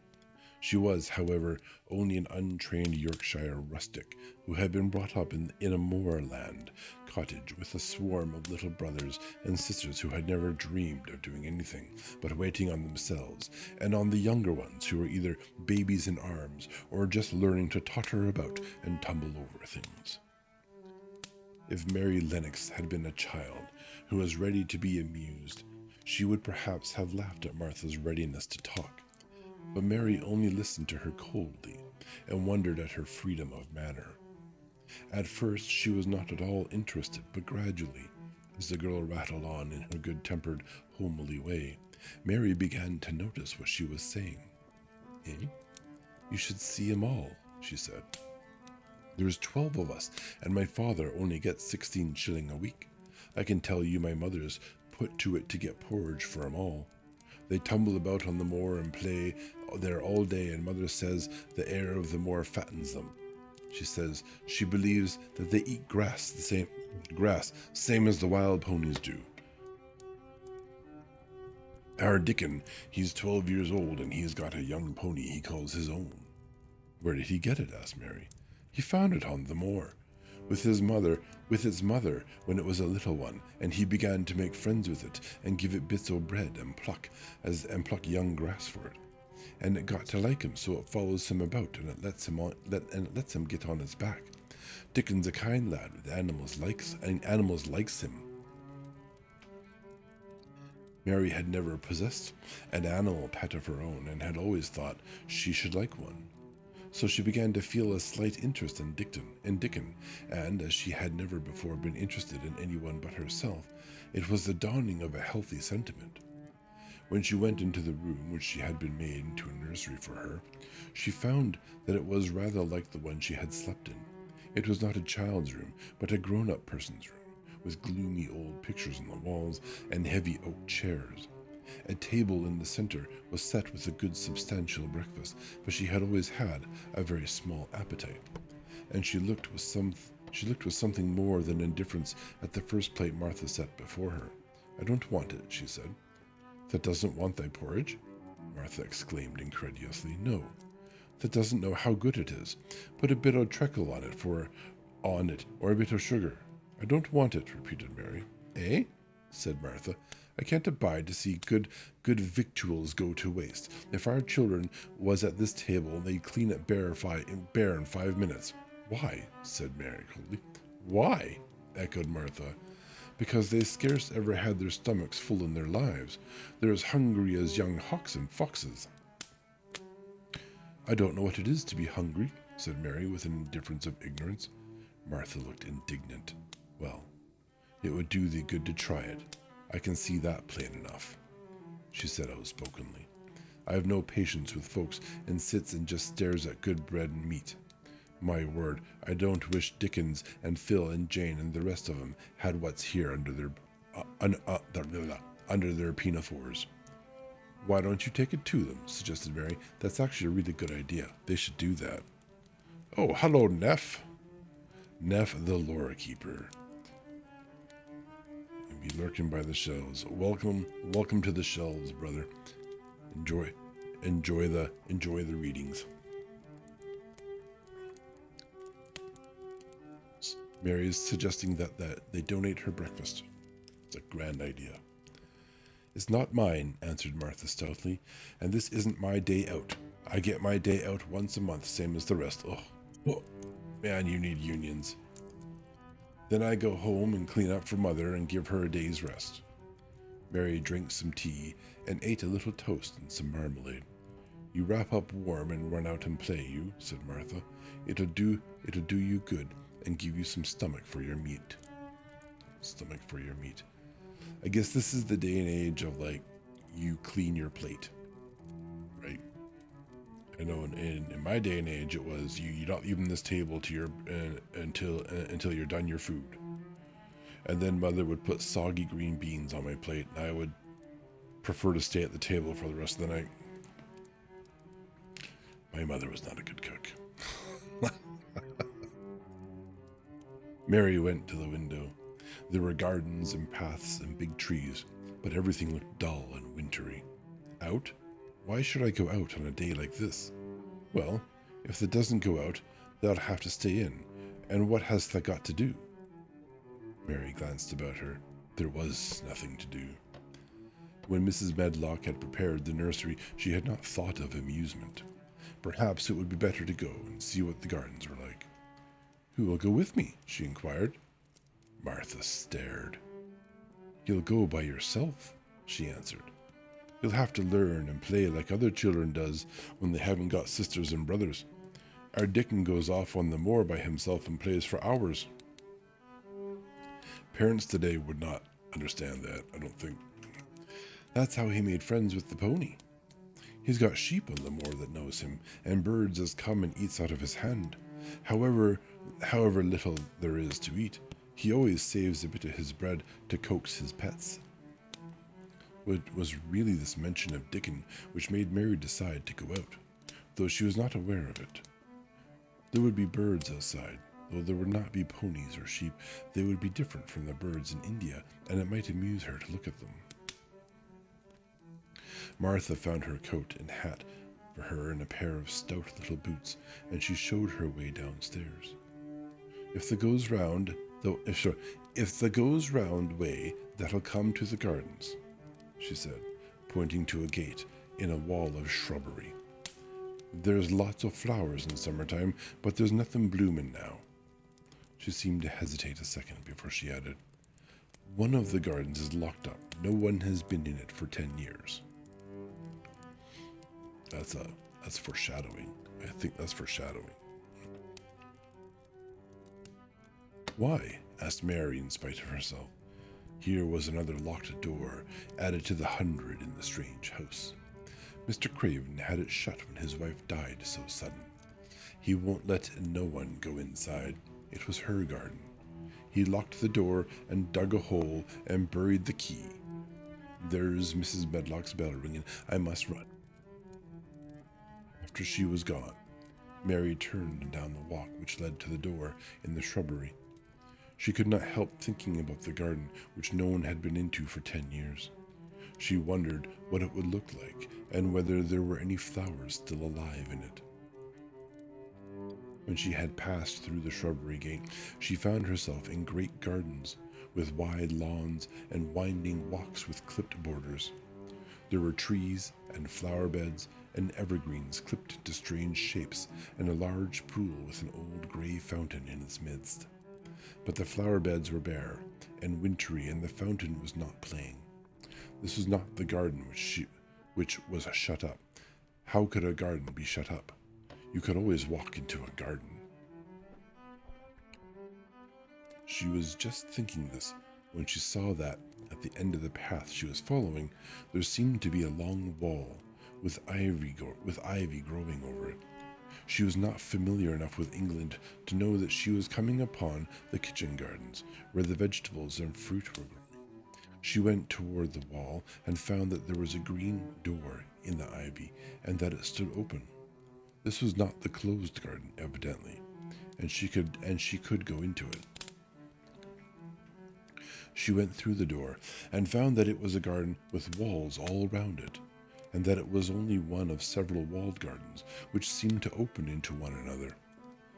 She was, however, only an untrained Yorkshire rustic who had been brought up in a moorland cottage with a swarm of little brothers and sisters who had never dreamed of doing anything but waiting on themselves, and on the younger ones who were either babies in arms or just learning to totter about and tumble over things. If Mary Lennox had been a child who was ready to be amused, she would perhaps have laughed at Martha's readiness to talk. But Mary only listened to her coldly and wondered at her freedom of manner. At first she was not at all interested, but gradually, as the girl rattled on in her good-tempered, homely way, Mary began to notice what she was saying. "Eh? You should see 'em all," she said. "There's 12 of us, and my father only gets 16 shilling a week. I can tell you my mother's put to it to get porridge for 'em all. They tumble about on the moor and play there all day, and mother says the air of the moor fattens them. She says she believes that they eat grass same as the wild ponies do. Our Dickon, he's 12 years old, and he's got a young pony he calls his own." "Where did he get it?" asked Mary. "He found it on the moor, with its mother when it was a little one, and he began to make friends with it and give it bits o' bread and pluck young grass for it. And it got to like him, so it follows him about, and it lets him get on its back. Dickon's a kind lad with animals likes him." Mary had never possessed an animal pet of her own, and had always thought she should like one. So she began to feel a slight interest in Dickon, and as she had never before been interested in anyone but herself, it was the dawning of a healthy sentiment. When she went into the room which she had been made into a nursery for her, she found that it was rather like the one she had slept in. It was not a child's room, but a grown-up person's room, with gloomy old pictures on the walls and heavy oak chairs. A table in the center was set with a good substantial breakfast, but she had always had a very small appetite, and she looked with something more than indifference at the first plate Martha set before her. "I don't want it," she said. "That doesn't want thy porridge?" Martha exclaimed incredulously. "No. That doesn't know how good it is. Put a bit o' treacle on it, or a bit of sugar." "I don't want it," repeated Mary. "Eh?" said Martha. "I can't abide to see good victuals go to waste. If our children was at this table, they'd clean it bare in 5 minutes." "Why?" said Mary coldly. "Why?" echoed Martha. "Because they scarce ever had their stomachs full in their lives. They're as hungry as young hawks and foxes." "I don't know what it is to be hungry," said Mary with an indifference of ignorance. Martha looked indignant. "Well, it would do thee good to try it. I can see that plain enough," she said outspokenly. "I have no patience with folks and sits and just stares at good bread and meat. My word, I don't wish Dickens and Phil and Jane and the rest of 'em had what's here under their pinafores." "Why don't you take it to them?" suggested Mary. "That's actually a really good idea. They should do that." "Oh, hello, Neff." Neff the lore keeper. be lurking by the shelves. Welcome to the shelves, brother. Enjoy the readings. Mary is suggesting that they donate her breakfast. It's a grand idea. It's not mine, answered Martha stoutly, and this isn't my day out. I get my day out once a month, same as the rest. Oh, man, you need unions. Then I go home and clean up for Mother and give her a day's rest. Mary drank some tea and ate a little toast and some marmalade. You wrap up warm and run out and play, you, said Martha. It'll do you good and give you some stomach for your meat. Stomach for your meat. I guess this is the day and age of, like, you clean your plate, right? I know in my day and age it was you don't leave this table to your until you're done your food. And then Mother would put soggy green beans on my plate, and I would prefer to stay at the table for the rest of the night. My mother was not a good cook. Mary went to the window. There were gardens and paths and big trees, but everything looked dull and wintry. Out? Why should I go out on a day like this? Well, if it doesn't go out, they'll have to stay in, and what has that got to do? Mary glanced about her. There was nothing to do. When Mrs. Medlock had prepared the nursery, she had not thought of amusement. Perhaps it would be better to go and see what the gardens were like. Who will go with me? She inquired. Martha stared. You'll go by yourself, she answered. You'll have to learn and play like other children does when they haven't got sisters and brothers. Our Dickon goes off on the moor by himself and plays for hours. Parents today would not understand that, I don't think. That's how he made friends with the pony. He's got sheep on the moor that knows him, and birds as come and eats out of his hand. However little there is to eat, he always saves a bit of his bread to coax his pets. It was really this mention of Dickon which made Mary decide to go out, though she was not aware of it. There would be birds outside, though there would not be ponies or sheep. They would be different from the birds in India, and it might amuse her to look at them. Martha found her coat and hat for her and a pair of stout little boots, and she showed her way downstairs. If the goes round way, that'll come to the gardens, she said, pointing to a gate in a wall of shrubbery. There's lots of flowers in summertime, but there's nothing bloomin' now. She seemed to hesitate a second before she added, One of the gardens is locked up. No one has been in it for 10 years. That's foreshadowing. I think that's foreshadowing. Why? Asked Mary in spite of herself. Here was another locked door added to the 100 in the strange house. Mr. Craven had it shut when his wife died so sudden. He won't let no one go inside. It was her garden. He locked the door and dug a hole and buried the key. There's Mrs. Medlock's bell ringing. I must run. After she was gone, Mary turned down the walk which led to the door in the shrubbery. She could not help thinking about the garden which no one had been into for 10 years. She wondered what it would look like and whether there were any flowers still alive in it. When she had passed through the shrubbery gate, she found herself in great gardens with wide lawns and winding walks with clipped borders. There were trees and flower beds and evergreens clipped into strange shapes, and a large pool with an old gray fountain in its midst. But the flower beds were bare and wintry, and the fountain was not playing. This was not the garden which was shut up. How could a garden be shut up? You could always walk into a garden. She was just thinking this when she saw that, at the end of the path she was following, there seemed to be a long wall with ivy growing over it. She was not familiar enough with England to know that she was coming upon the kitchen gardens, where the vegetables and fruit were growing. She went toward the wall and found that there was a green door in the ivy, and that it stood open. This was not the closed garden, evidently, and she could go into it. She went through the door and found that it was a garden with walls all round it, and that it was only one of several walled gardens which seemed to open into one another.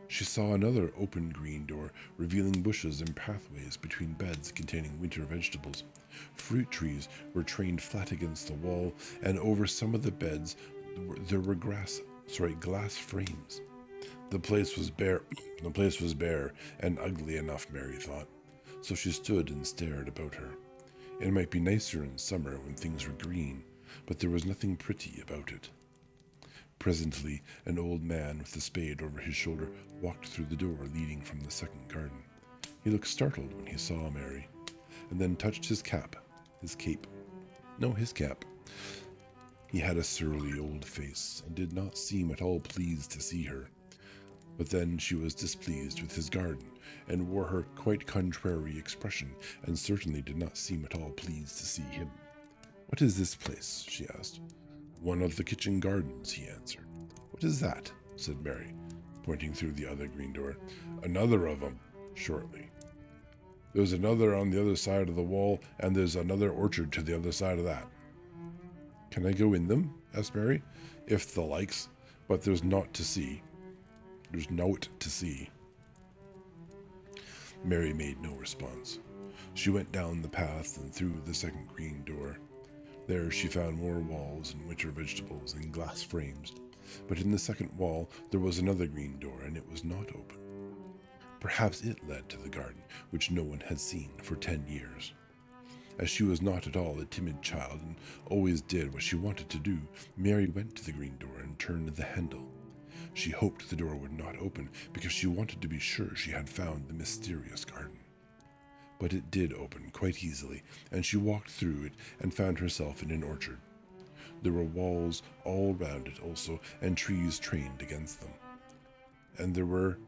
She saw another open green door, revealing bushes and pathways between beds containing winter vegetables. Fruit trees were trained flat against the wall, and over some of the beds there were glass frames. The place was bare. The place was bare and ugly enough, Mary thought. So she stood and stared about her. It might be nicer in summer when things were green, but there was nothing pretty about it. Presently, an old man with a spade over his shoulder walked through the door leading from the second garden. He looked startled when he saw Mary, and then touched his cap, his cape. No, his cap. He had a surly old face, and did not seem at all pleased to see her. But then she was displeased with his garden, and wore her quite contrary expression, and certainly did not seem at all pleased to see him. "What is this place?" she asked. "One of the kitchen gardens," he answered. "What is that?" said Mary, pointing through the other green door. "Another of 'em," shortly. "There's another on the other side of the wall, and there's another orchard to the other side of that." "Can I go in them?" asked Mary. "If the likes, but there's naught to see. There's nought to see." Mary made no response. She went down the path and through the second green door. There she found more walls and winter vegetables and glass frames. But in the second wall there was another green door, and it was not open. Perhaps it led to the garden, which no one had seen for 10 years. As she was not at all a timid child and always did what she wanted to do, Mary went to the green door and turned the handle. She hoped the door would not open, because she wanted to be sure she had found the mysterious garden. But it did open quite easily, and she walked through it and found herself in an orchard. There were walls all round it also, and trees trained against them. And there were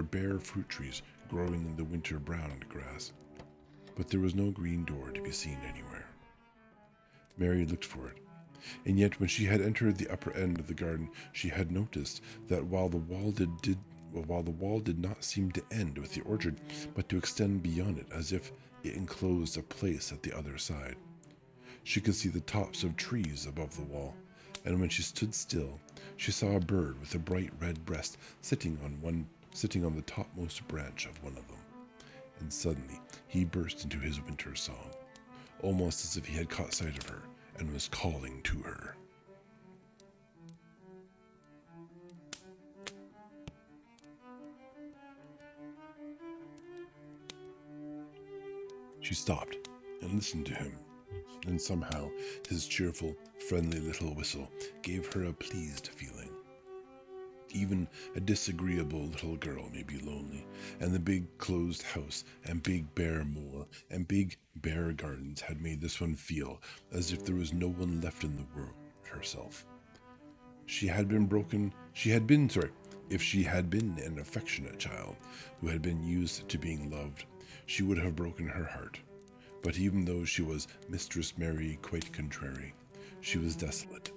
bare fruit trees growing in the winter browned grass. But there was no green door to be seen anywhere. Mary looked for it, and yet when she had entered the upper end of the garden, she had noticed that while the wall did not seem to end with the orchard, but to extend beyond it as if it enclosed a place at the other side. She could see the tops of trees above the wall, and when she stood still, she saw a bird with a bright red breast sitting on the topmost branch of one of them. And suddenly he burst into his winter song, almost as if he had caught sight of her and was calling to her. She stopped and listened to him, and somehow his cheerful, friendly little whistle gave her a pleased feeling. Even a disagreeable little girl may be lonely, and the big closed house and big bare moor and big bare gardens had made this one feel as if there was no one left in the world but herself. If she had been an affectionate child who had been used to being loved, she would have broken her heart. But even though she was Mistress Mary quite contrary, she was desolate,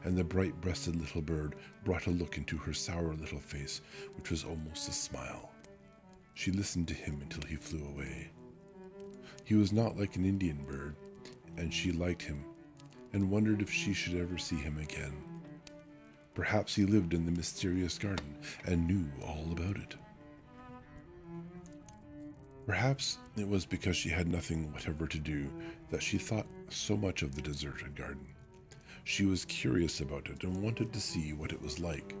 and the bright-breasted little bird brought a look into her sour little face which was almost a smile. She listened to him until he flew away. He was not like an Indian bird, and she liked him, and wondered if she should ever see him again. Perhaps he lived in the mysterious garden and knew all about it. Perhaps it was because she had nothing whatever to do that she thought so much of the deserted garden. She was curious about it and wanted to see what it was like.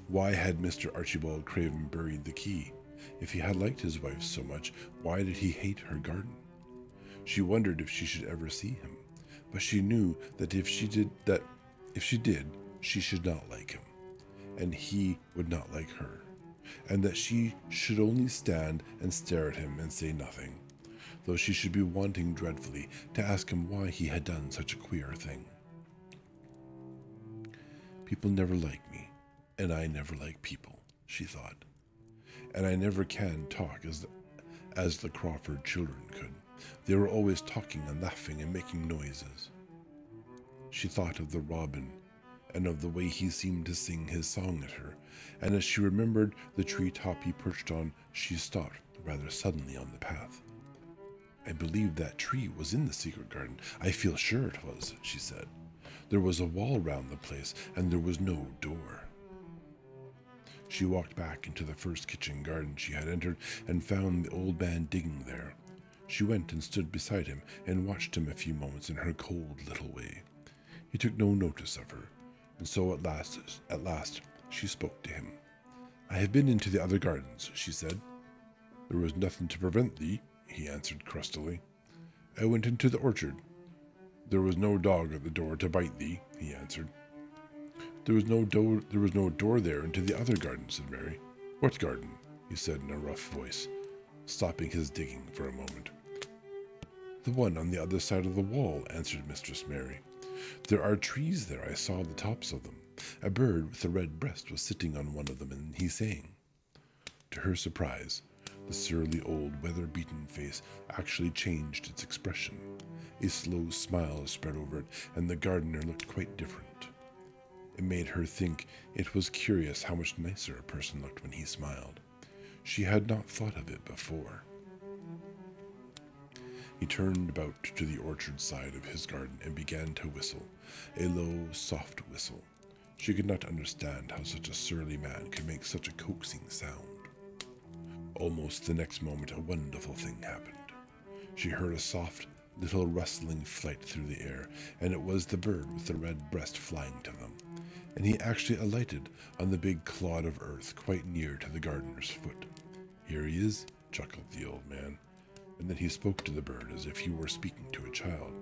Why had Mr. Archibald Craven buried the key? If he had liked his wife so much, why did he hate her garden? She wondered if she should ever see him, but she knew that if she did, she should not like him, and he would not like her, and that she should only stand and stare at him and say nothing, though she should be wanting dreadfully to ask him why he had done such a queer thing. People never like me, and I never like people, she thought, and I never can talk as the Crawford children could. They were always talking and laughing and making noises. She thought of the robin, and of the way he seemed to sing his song at her, and as she remembered the tree top he perched on, she stopped rather suddenly on the path. I believe that tree was in the secret garden. I feel sure it was, she said. There was a wall round the place, and there was no door. She walked back into the first kitchen garden she had entered and found the old man digging there. She went and stood beside him and watched him a few moments in her cold little way. He took no notice of her, and so at last she spoke to him. I have been into the other gardens, she said. There was nothing to prevent thee, he answered crustily. I went into the orchard. There was no dog at the door to bite thee, he answered. There was no door there into the other garden, said Mary. What garden? He said in a rough voice, stopping his digging for a moment. The one on the other side of the wall, answered Mistress Mary. There are trees there, I saw the tops of them. A bird with a red breast was sitting on one of them, and he sang. To her surprise, the surly old weather-beaten face actually changed its expression. A slow smile spread over it, and the gardener looked quite different. It made her think it was curious how much nicer a person looked when he smiled. She had not thought of it before. He turned about to the orchard side of his garden and began to whistle, a low, soft whistle. She could not understand how such a surly man could make such a coaxing sound. Almost the next moment a wonderful thing happened. She heard a soft, little rustling flight through the air, and it was the bird with the red breast flying to them, and he actually alighted on the big clod of earth quite near to the gardener's foot. Here he is, chuckled the old man, and then he spoke to the bird as if he were speaking to a child.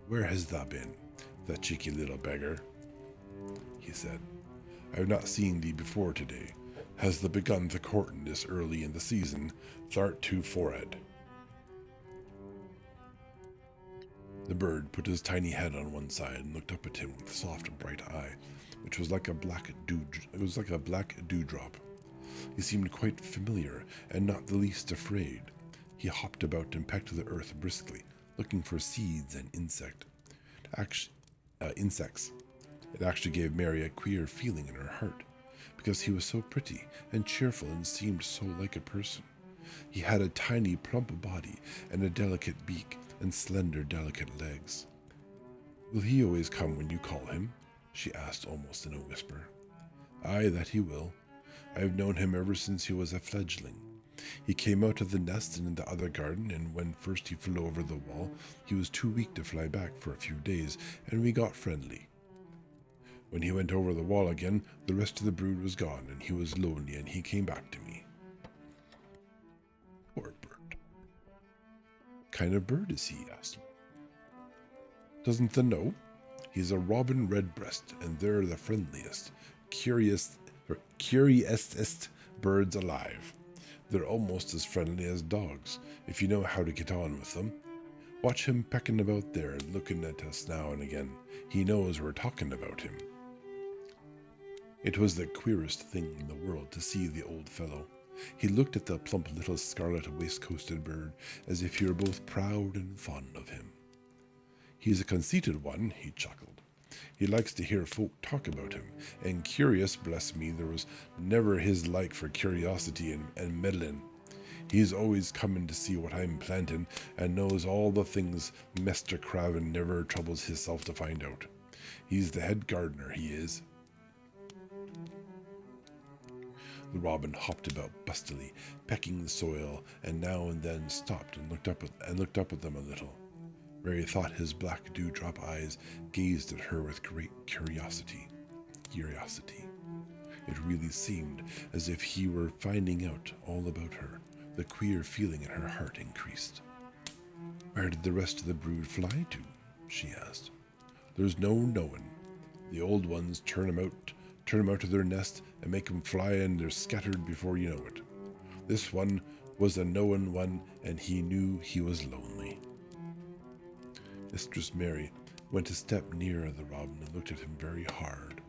Where has thou been, that cheeky little beggar? He said. I have not seen thee before today. Has thou begun the courting this early in the season? Thou'rt too for'ard. The bird put his tiny head on one side and looked up at him with a soft, bright eye, which was like a black dewdrop. He seemed quite familiar and not the least afraid. He hopped about and pecked the earth briskly, looking for seeds and insects. It actually gave Mary a queer feeling in her heart, because he was so pretty and cheerful and seemed so like a person. He had a tiny, plump body and a delicate beak and slender, delicate legs. Will he always come when you call him? She asked almost in a whisper. Aye, that he will. I have known him ever since he was a fledgling. He came out of the nest in the other garden, and when first he flew over the wall, he was too weak to fly back for a few days, and we got friendly. When he went over the wall again, the rest of the brood was gone, and he was lonely, and he came back to me. Poor bird. What kind of bird is he? Asked me. Doesn't thou know? He's a robin redbreast, and they're the friendliest, curiousest birds alive. They're almost as friendly as dogs, if you know how to get on with them. Watch him pecking about there and looking at us now and again. He knows we're talking about him. It was the queerest thing in the world to see the old fellow. He looked at the plump little scarlet waistcoated bird as if he were both proud and fond of him. He's a conceited one, he chuckled. He likes to hear folk talk about him, and curious, bless me, there was never his like for curiosity and meddling. He's always coming to see what I'm planting, and knows all the things Mester Craven never troubles hisself to find out. He's the head gardener, he is. The robin hopped about bustily, pecking the soil, and now and then stopped and looked up at them a little. Mary thought his black dewdrop eyes gazed at her with great curiosity. It really seemed as if he were finding out all about her. The queer feeling in her heart increased. Where did the rest of the brood fly to? She asked. There's no knowing. The old ones turn 'em out of their nest and make 'em fly, and they're scattered before you know it. This one was a knowing one, and he knew he was lonely. Mistress Mary went a step nearer the robin and looked at him very hard.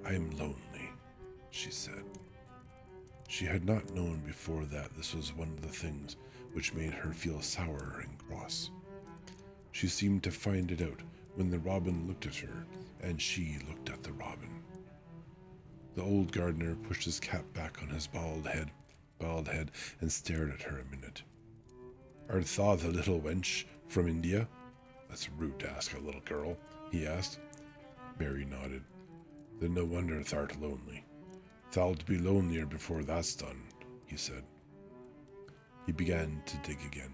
I am lonely, she said. She had not known before that this was one of the things which made her feel sour and cross. She seemed to find it out when the robin looked at her, and she looked at the robin. The old gardener pushed his cap back on his bald head, and stared at her a minute. Art thou the little wench from India? That's rude to ask a little girl, he asked. Mary nodded. Then no wonder thou'rt lonely. Thou'lt be lonelier before that's done, he said. He began to dig again,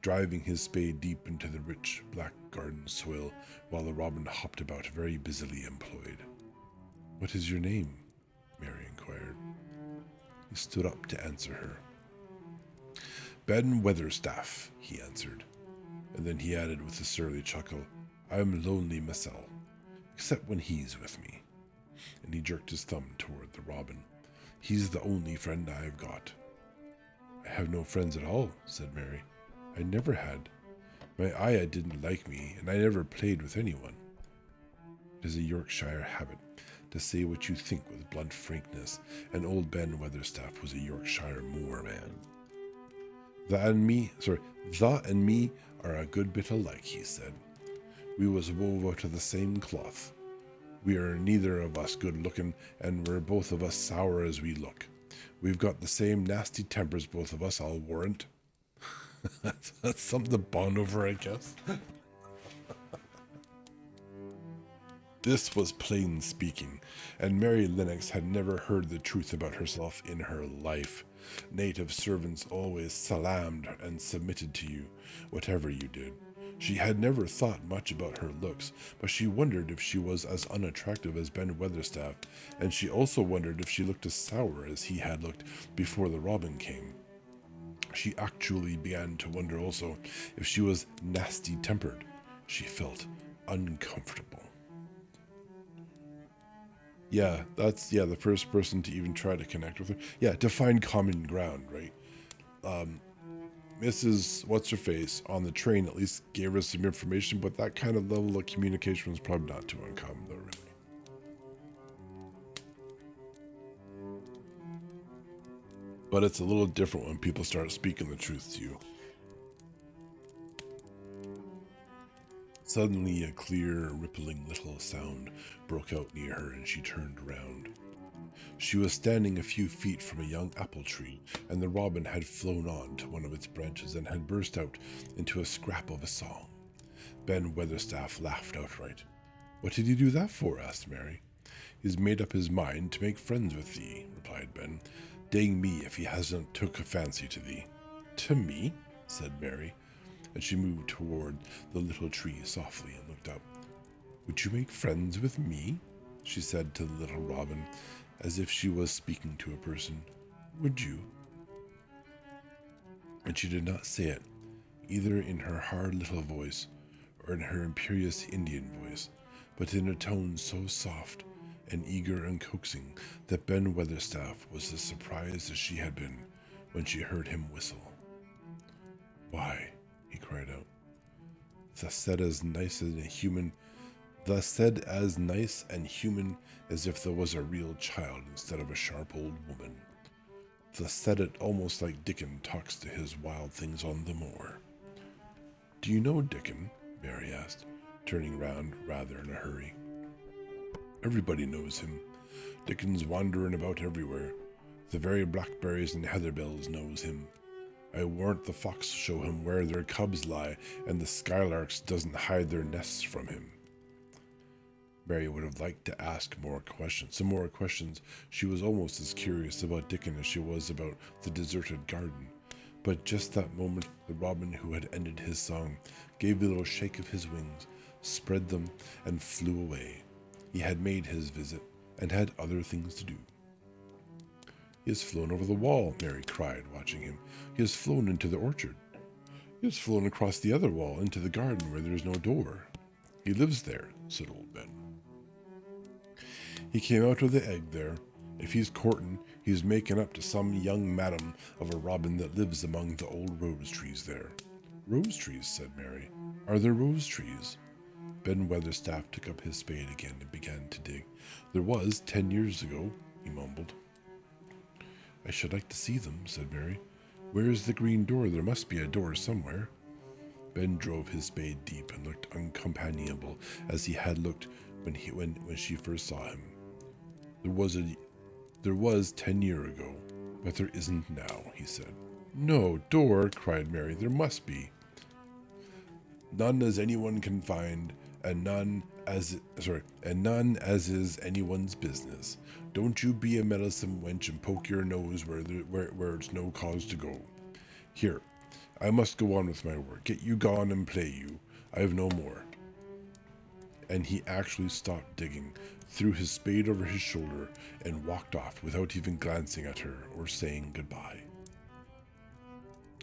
driving his spade deep into the rich black garden soil while the robin hopped about very busily employed. What is your name? Mary inquired. He stood up to answer her. Ben Weatherstaff, he answered, and then he added with a surly chuckle, I'm lonely myself, except when he's with me. And he jerked his thumb toward the robin. He's the only friend I've got. I have no friends at all, said Mary. I never had. My ayah didn't like me, and I never played with anyone. It is a Yorkshire habit to say what you think with blunt frankness, and old Ben Weatherstaff was a Yorkshire moorman. Tha and me are a good bit alike, he said. We was wove out of the same cloth. We are neither of us good looking, and we're both of us sour as we look. We've got the same nasty tempers, both of us, I'll warrant. That's something to bond over, I guess. This was plain speaking, and Mary Lennox had never heard the truth about herself in her life. Native servants always salamed and submitted to you, whatever you did. She had never thought much about her looks, but she wondered if she was as unattractive as Ben Weatherstaff, and she also wondered if she looked as sour as he had looked before the robin came. She actually began to wonder also if she was nasty-tempered. She felt uncomfortable. Yeah, that's the first person to even try to connect with her. Yeah, to find common ground, right? Mrs. What's-Her-Face on the train at least gave us some information, but that kind of level of communication was probably not too uncommon, though, really. But it's a little different when people start speaking the truth to you. Suddenly, a clear, rippling little sound broke out near her, and she turned around. She was standing a few feet from a young apple tree, and the robin had flown on to one of its branches and had burst out into a scrap of a song. Ben Weatherstaff laughed outright. What did he do that for? Asked Mary. He's made up his mind to make friends with thee, replied Ben. Dang me if he hasn't took a fancy to thee. To me? Said Mary, and she moved toward the little tree softly and looked up. Would you make friends with me? She said to the little robin, as if she was speaking to a person. Would you? And she did not say it, either in her hard little voice or in her imperious Indian voice, but in a tone so soft and eager and coaxing that Ben Weatherstaff was as surprised as she had been when she heard him whistle. Why, he cried out, thus said as nice and human as if there was a real child instead of a sharp old woman. Thus said it almost like Dickon talks to his wild things on the moor. Do you know Dickon? Mary asked, turning round rather in a hurry. Everybody knows him. Dickon's wandering about everywhere. The very blackberries and heatherbells knows him. I warrant the fox show him where their cubs lie, and the skylarks doesn't hide their nests from him. Mary would have liked to ask some more questions. She was almost as curious about Dickon as she was about the deserted garden. But just that moment, the robin who had ended his song gave a little shake of his wings, spread them, and flew away. He had made his visit, and had other things to do. He has flown over the wall, Mary cried, watching him. He has flown into the orchard. He has flown across the other wall into the garden where there is no door. He lives there, said old Ben. He came out of the egg there. If he's courting, he's making up to some young madam of a robin that lives among the old rose trees there. Rose trees, said Mary. Are there rose trees? Ben Weatherstaff took up his spade again and began to dig. There was 10 years ago, he mumbled. I should like to see them, said Mary. Where is the green door? There must be a door somewhere. Ben drove his spade deep and looked uncompanionable as he had looked when she first saw him. There was 10 years ago, but there isn't now, he said. No, door, cried Mary. There must be. None as anyone can find, and none as is anyone's business. Don't you be a meddlesome wench and poke your nose where it's no cause to go. Here, I must go on with my work. Get you gone and play you. I've no more. And he actually stopped digging, threw his spade over his shoulder, and walked off without even glancing at her or saying goodbye.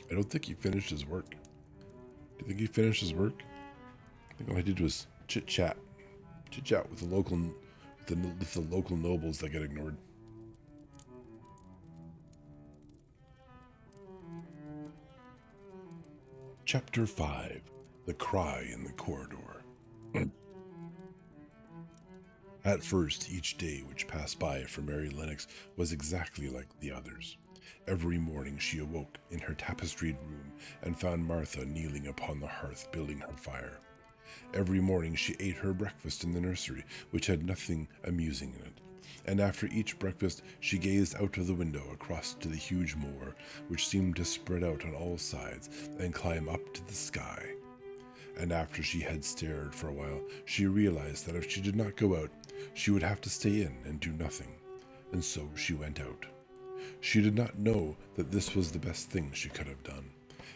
I don't think he finished his work. Do you think he finished his work? I think all I did was chit-chat with the local nobles that get ignored. Chapter 5. The Cry in the Corridor. At first, each day which passed by for Mary Lennox was exactly like the others. Every morning she awoke in her tapestried room and found Martha kneeling upon the hearth building her fire. Every morning she ate her breakfast in the nursery, which had nothing amusing in it. And after each breakfast she gazed out of the window across to the huge moor, which seemed to spread out on all sides and climb up to the sky. And after she had stared for a while, she realized that if she did not go out, she would have to stay in and do nothing. And so she went out. She did not know that this was the best thing she could have done.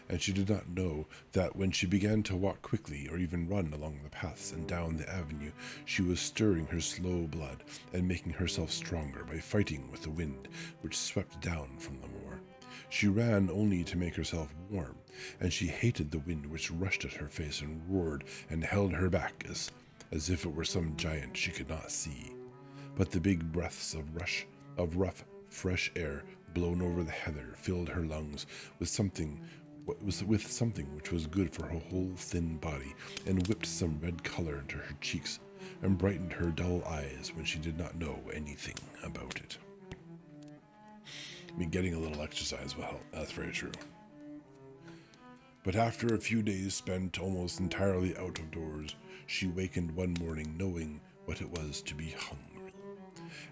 And she did not know that when she began to walk quickly or even run along the paths and down the avenue, she was stirring her slow blood and making herself stronger by fighting with the wind which swept down from the moor. She ran only to make herself warm, and she hated the wind which rushed at her face and roared and held her back as if it were some giant she could not see. But the big breaths of rough, fresh air blown over the heather filled her lungs with something which was good for her whole thin body, and whipped some red color into her cheeks, and brightened her dull eyes when she did not know anything about it. I mean, getting a little exercise will help. That's very true. But after a few days spent almost entirely out of doors, she wakened one morning knowing what it was to be hungry.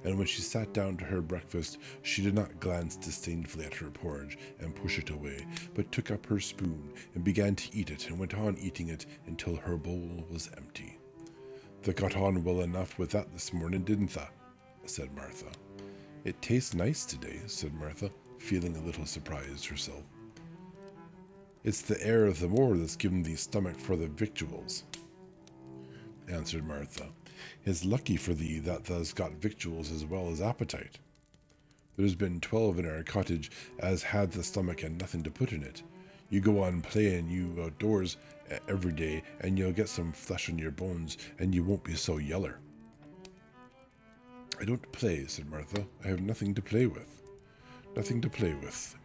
And when she sat down to her breakfast, she did not glance disdainfully at her porridge and push it away, but took up her spoon and began to eat it, and went on eating it until her bowl was empty. "They got on well enough with that this morning, didn't they?" said Martha. "It tastes nice today," said Martha, feeling a little surprised herself. "It's the air of the moor that's given thee stomach for the victuals," answered Martha. "It's lucky for thee that thou's got victuals as well as appetite. There's been 12 in our cottage as had the stomach and nothing to put in it. You go on playing you outdoors every day, and you'll get some flesh on your bones, and you won't be so yeller." "I don't play," said Martha. "I have nothing to play with." Nothing to play with,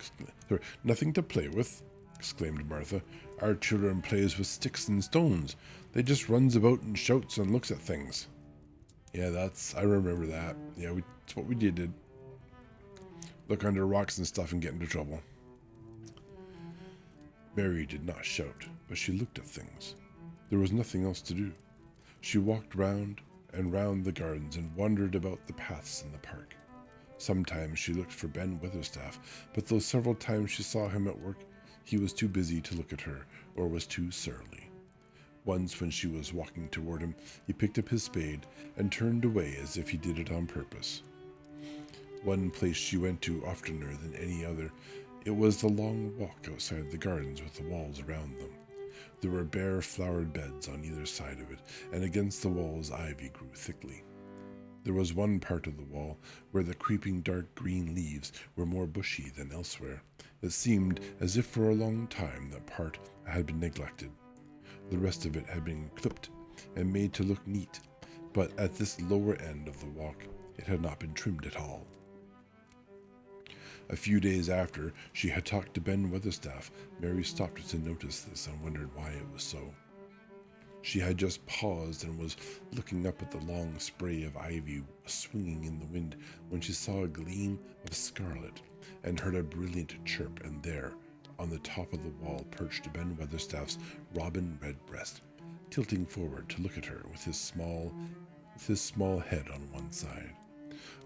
exclaimed Martha. "Our children plays with sticks and stones. They just runs about and shouts and looks at things." Yeah, I remember that. Yeah, that's what we did. Look under rocks and stuff and get into trouble. Mary did not shout, but she looked at things. There was nothing else to do. She walked round and round the gardens and wandered about the paths in the park. Sometimes she looked for Ben Weatherstaff, but though several times she saw him at work, he was too busy to look at her, or was too surly. Once, when she was walking toward him, he picked up his spade and turned away as if he did it on purpose. One place she went to oftener than any other, it was the long walk outside the gardens with the walls around them. There were bare flowered beds on either side of it, and against the walls ivy grew thickly. There was one part of the wall where the creeping dark green leaves were more bushy than elsewhere. It seemed as if for a long time that part had been neglected. The rest of it had been clipped and made to look neat, but at this lower end of the walk it had not been trimmed at all. A few days after she had talked to Ben Weatherstaff, Mary stopped to notice this and wondered why it was so. She had just paused and was looking up at the long spray of ivy swinging in the wind when she saw a gleam of scarlet and heard a brilliant chirp, and there, on the top of the wall, perched Ben Weatherstaff's robin redbreast, tilting forward to look at her with his small head on one side.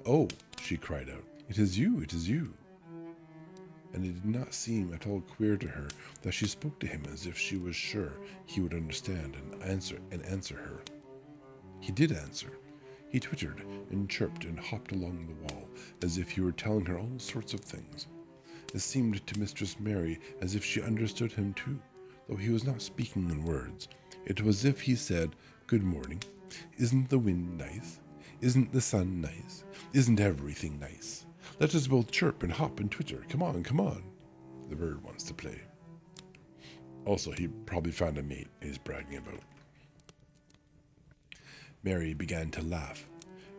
"Oh," she cried out, "it is you, it is you." and it did not seem at all queer to her that she spoke to him as if she was sure he would understand and answer her. He did answer. He twittered and chirped and hopped along the wall as if he were telling her all sorts of things. It seemed to Mistress Mary as if she understood him too, though he was not speaking in words. It was as if he said, "Good morning. Isn't the wind nice? Isn't the sun nice? Isn't everything nice? Let us both chirp and hop and twitter. Come on, come on. The bird wants to play." Also, he probably found a mate he's bragging about. Mary began to laugh,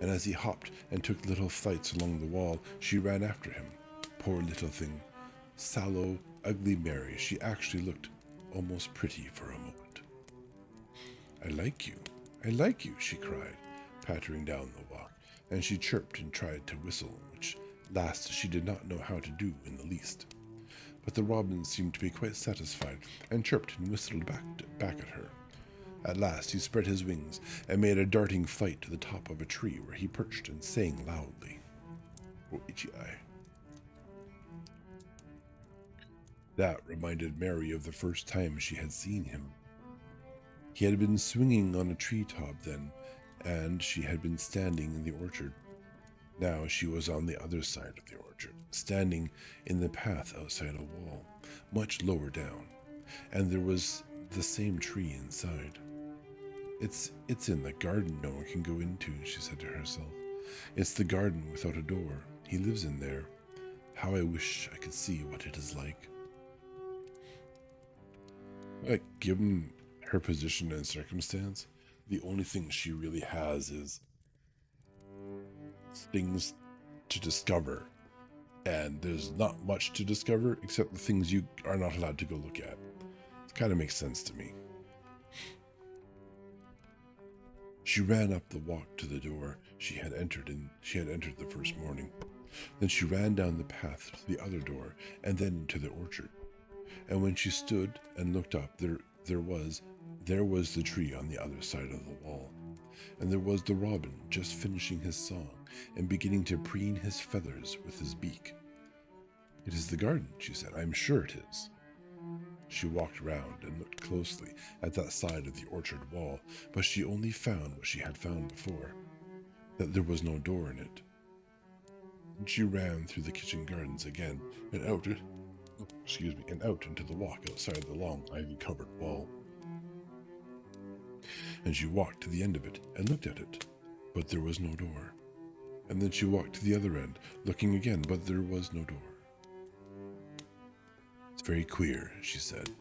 and as he hopped and took little flights along the wall, she ran after him. Poor little thing. Sallow, ugly Mary, she actually looked almost pretty for a moment. "I like you, I like you," she cried, pattering down the walk, and she chirped and tried to whistle, which last she did not know how to do in the least. But the robin seemed to be quite satisfied, and chirped and whistled back at her. At last he spread his wings and made a darting flight to the top of a tree, where he perched and sang loudly. "Oh, itchy eye." That reminded Mary of the first time she had seen him. He had been swinging on a treetop then, and she had been standing in the orchard. Now she was on the other side of the orchard, standing in the path outside a wall, much lower down, and there was the same tree inside. It's in the garden no one can go into," she said to herself. "It's the garden without a door. He lives in there. How I wish I could see what it is like." Given her position and circumstance, the only thing she really has is things to discover. And there's not much to discover except the things you are not allowed to go look at. It kind of makes sense to me. She ran up the walk to the door she had entered the first morning. Then she ran down the path to the other door and then into the orchard. And when she stood and looked up, there was the tree on the other side of the wall. And there was the robin just finishing his song and beginning to preen his feathers with his beak. "It is the garden," she said. "I am sure it is." She walked round and looked closely at that side of the orchard wall, but she only found what she had found before, that there was no door in it. And she ran through the kitchen gardens again and out into the walk outside the long ivy-covered wall. And she walked to the end of it and looked at it, but there was no door. And then she walked to the other end, looking again, but there was no door. "It's very queer," she said.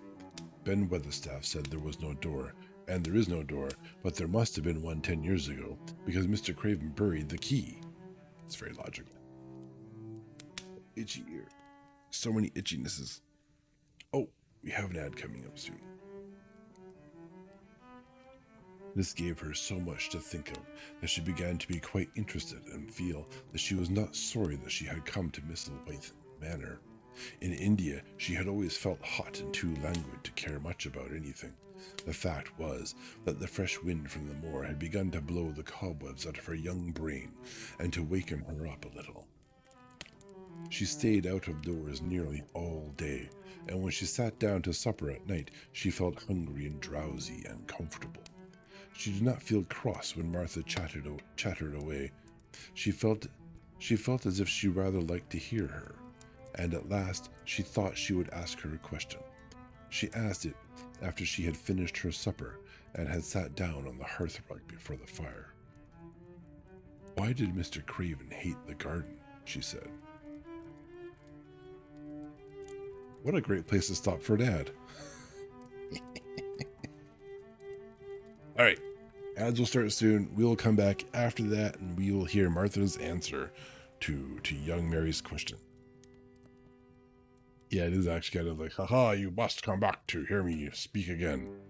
"Ben Weatherstaff said there was no door, and there is no door, but there must have been one 10 years ago, because Mr. Craven buried the key." It's very logical. Itchy ear. So many itchinesses. Oh, we have an ad coming up soon. This gave her so much to think of that she began to be quite interested and feel that she was not sorry that she had come to Misselthwaite Manor. In India, she had always felt hot and too languid to care much about anything. The fact was that the fresh wind from the moor had begun to blow the cobwebs out of her young brain and to waken her up a little. She stayed out of doors nearly all day, and when she sat down to supper at night, she felt hungry and drowsy and comfortable. She did not feel cross when Martha chattered away. She felt as if she rather liked to hear her, and at last she thought she would ask her a question. She asked it after she had finished her supper and had sat down on the hearthrug before the fire. "Why did Mr. Craven hate the garden?" she said. What a great place to stop for an ad. All right, ads will start soon. We will come back after that, and we will hear Martha's answer to young Mary's question. Yeah, it is actually kind of like, haha, you must come back to hear me speak again.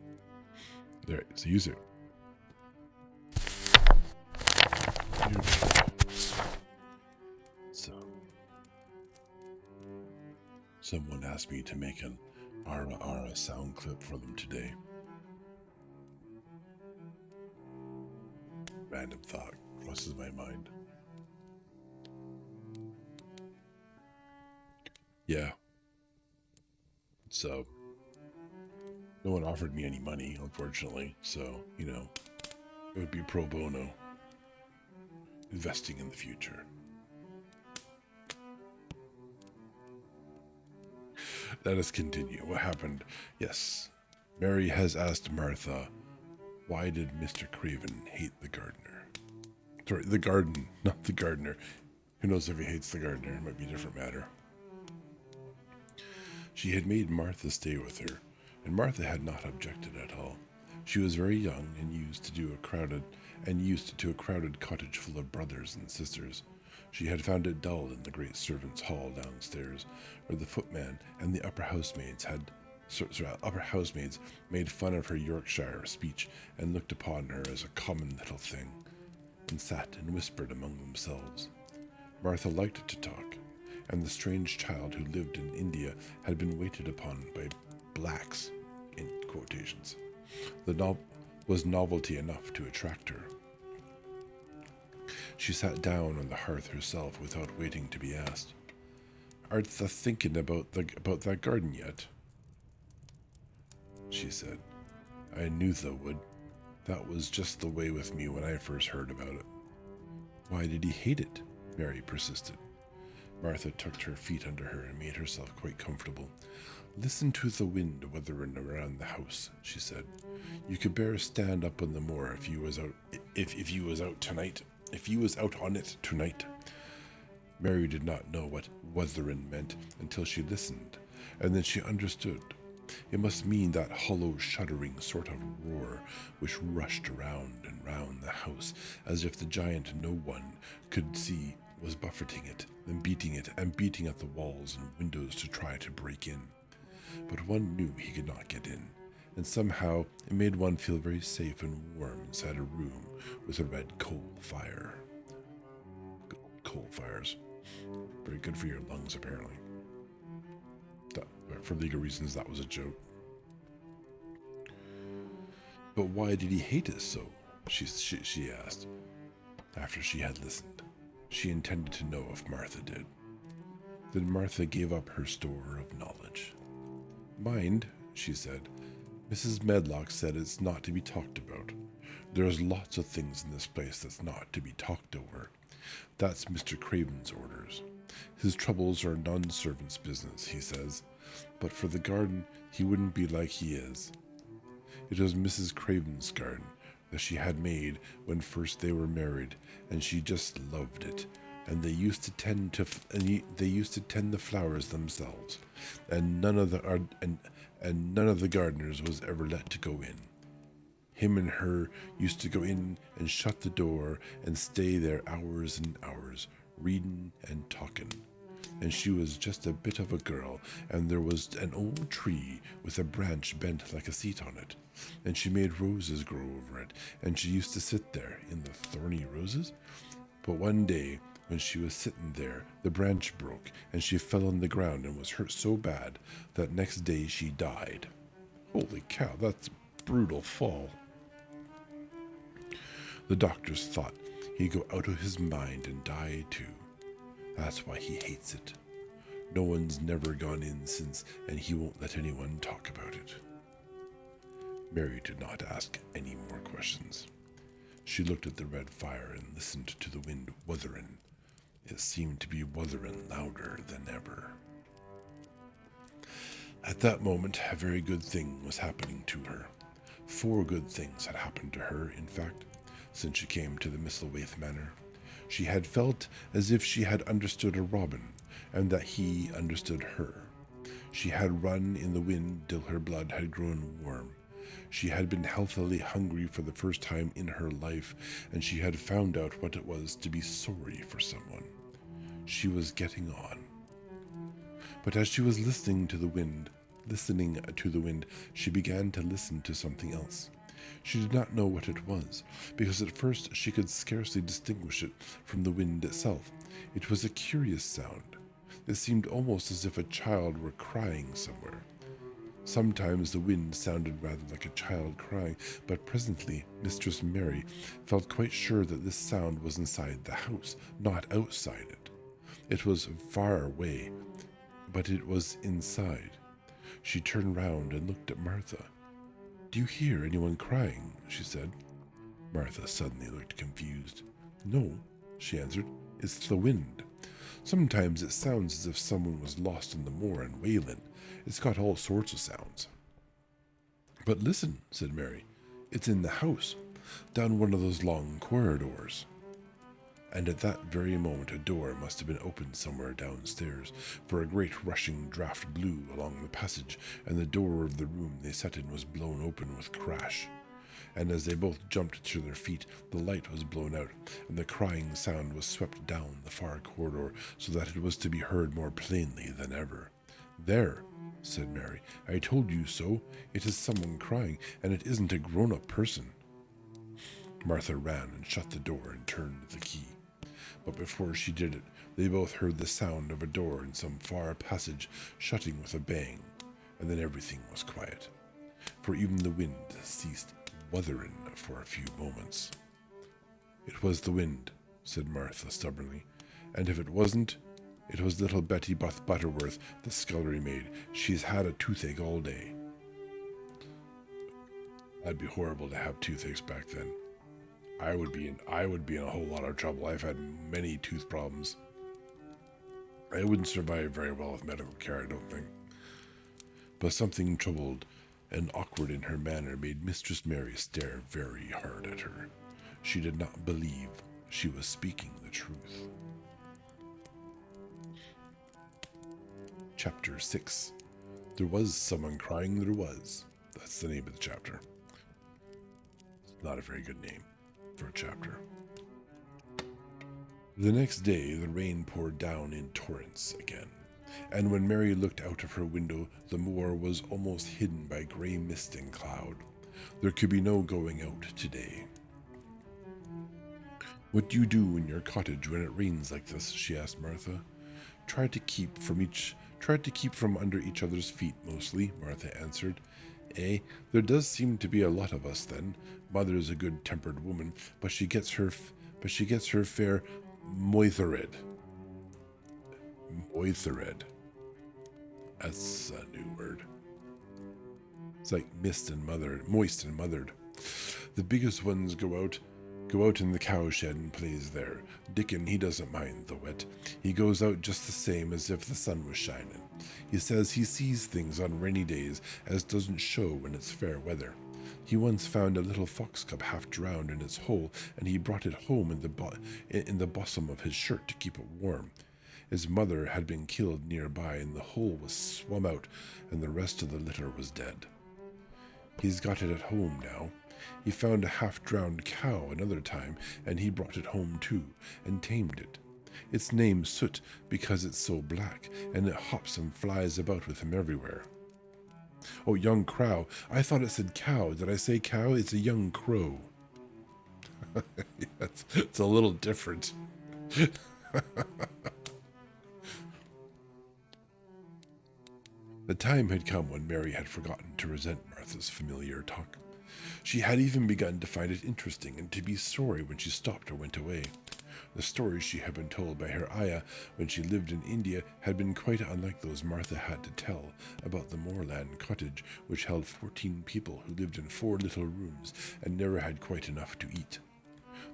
All right, so use it. So, someone asked me to make an Ara Ara sound clip for them today. Random thought crosses my mind. Yeah, So no one offered me any money, unfortunately. So, it would be pro bono, investing in the future. Let us continue. What happened? Yes, Mary has asked Martha, why did Mr. Craven hate the gardener? Sorry, the garden, not the gardener. Who knows if he hates the gardener? It might be a different matter. She had made Martha stay with her, and Martha had not objected at all. She was very young and used to a crowded cottage full of brothers and sisters. She had found it dull in the great servants' hall downstairs, where the footman and the upper housemaids made fun of her Yorkshire speech and looked upon her as a common little thing, and sat and whispered among themselves. Martha liked to talk, and the strange child who lived in India had been waited upon by blacks, in quotations. Was novelty enough to attract her. She sat down on the hearth herself without waiting to be asked. Art tha thinking about that garden yet? She said. I knew thou would. That was just the way with me when I first heard about it. Why did he hate it? Mary persisted. Martha tucked her feet under her and made herself quite comfortable. Listen to the wind wuthering around the house, she said. You could bear stand up on the moor if you was out on it tonight. Mary did not know what wuthering meant until she listened, and then she understood. It must mean that hollow, shuddering sort of roar which rushed round and round the house, as if the giant no one could see was buffeting it and beating at the walls and windows to try to break in. But one knew he could not get in, and somehow it made one feel very safe and warm inside a room with a red coal fire. Coal fires. Very good for your lungs, apparently. For legal reasons, that was a joke. But why did he hate it so? She asked. After she had listened, she intended to know if Martha did. Then Martha gave up her store of knowledge. Mind, she said, Mrs. Medlock said it's not to be talked about. There's lots of things in this place that's not to be talked over. That's Mr. Craven's orders. His troubles are none servant's business, he says. But for the garden, he wouldn't be like he is. It was Mrs. Craven's garden that she had made when first they were married, and she just loved it. And they used to tend the flowers themselves, and none of the gardeners was ever let to go in. Him and her used to go in and shut the door and stay there hours and hours, reading and talking. And she was just a bit of a girl, and there was an old tree with a branch bent like a seat on it, and she made roses grow over it, and she used to sit there in the thorny roses. But one day, when she was sitting there, the branch broke, and she fell on the ground and was hurt so bad that next day she died. Holy cow, that's a brutal fall. The doctors thought he'd go out of his mind and die too. That's why he hates it. No one's never gone in since, and he won't let anyone talk about it. Mary did not ask any more questions. She looked at the red fire and listened to the wind wuthering. It seemed to be wuthering louder than ever. At that moment, a very good thing was happening to her. 4 good things had happened to her, in fact, since she came to the Misselwaith Manor. She had felt as if she had understood a robin, and that he understood her. She had run in the wind till her blood had grown warm. She had been healthily hungry for the first time in her life, and she had found out what it was to be sorry for someone. She was getting on. But as she was listening to the wind, she began to listen to something else. She did not know what it was, because at first she could scarcely distinguish it from the wind itself. It was a curious sound. It seemed almost as if a child were crying somewhere. Sometimes the wind sounded rather like a child crying, but presently Mistress Mary felt quite sure that this sound was inside the house, not outside it. It was far away, but it was inside. She turned round and looked at Martha. "Do you hear anyone crying?" she said. Martha suddenly looked confused. "No," she answered. "It's the wind. Sometimes it sounds as if someone was lost on the moor and wailing. It's got all sorts of sounds." "But listen," said Mary. "It's in the house, down one of those long corridors." And at that very moment a door must have been opened somewhere downstairs, for a great rushing draught blew along the passage, and the door of the room they sat in was blown open with crash. And as they both jumped to their feet, the light was blown out, and the crying sound was swept down the far corridor, so that it was to be heard more plainly than ever. "There," said Mary, "I told you so. It is someone crying, and it isn't a grown-up person." Martha ran and shut the door and turned the key. But before she did it, they both heard the sound of a door in some far passage shutting with a bang, and then everything was quiet, for even the wind ceased wuthering for a few moments. "It was the wind," said Martha stubbornly, "and if it wasn't, it was little Betty Butterworth, the scullery maid. She's had a toothache all day." That'd be horrible to have toothaches back then. I would be in a whole lot of trouble. I've had many tooth problems. I wouldn't survive very well with medical care, I don't think. But something troubled and awkward in her manner made Mistress Mary stare very hard at her. She did not believe she was speaking the truth. Chapter 6. There was someone crying, there was. That's the name of the chapter. It's not a very good name for a chapter. The next day the rain poured down in torrents again, and when Mary looked out of her window, the moor was almost hidden by grey mist and cloud. There could be no going out today. "What do you do in your cottage when it rains like this?" she asked Martha. Try to keep from under each other's feet, mostly," Martha answered. There does seem to be a lot of us then. Mother's a good-tempered woman, but she gets her fair moithered. Moithered. That's a new word. It's like moist and mothered. The biggest ones go out in the cowshed and plays there. Dickon, he doesn't mind the wet. He goes out just the same as if the sun was shining. He says he sees things on rainy days as doesn't show when it's fair weather. He once found a little fox cub half drowned in its hole, and he brought it home in the bosom of his shirt to keep it warm. His mother had been killed nearby, and the hole was swum out, and the rest of the litter was dead. He's got it at home now. He found a half-drowned cow another time, and he brought it home too, and tamed it. It's named Soot because it's so black, and it hops and flies about with him everywhere. Oh, young crow. I thought it said cow. Did I say cow? It's a young crow. It's a little different. The time had come when Mary had forgotten to resent Martha's familiar talk. She had even begun to find it interesting and to be sorry when she stopped or went away. The stories she had been told by her ayah when she lived in India had been quite unlike those Martha had to tell about the moorland cottage, which held 14 people who lived in 4 little rooms and never had quite enough to eat.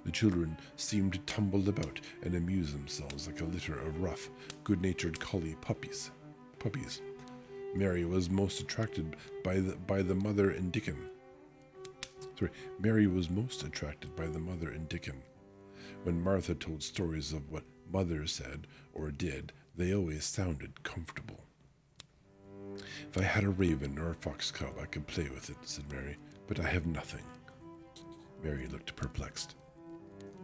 The children seemed to tumble about and amuse themselves like a litter of rough, good-natured collie puppies. Mary was most attracted by the mother and Dickon. Mary was most attracted by the mother and Dickon. When Martha told stories of what mother said or did, they always sounded comfortable. "If I had a raven or a fox cub, I could play with it," said Mary, "but I have nothing." Mary looked perplexed.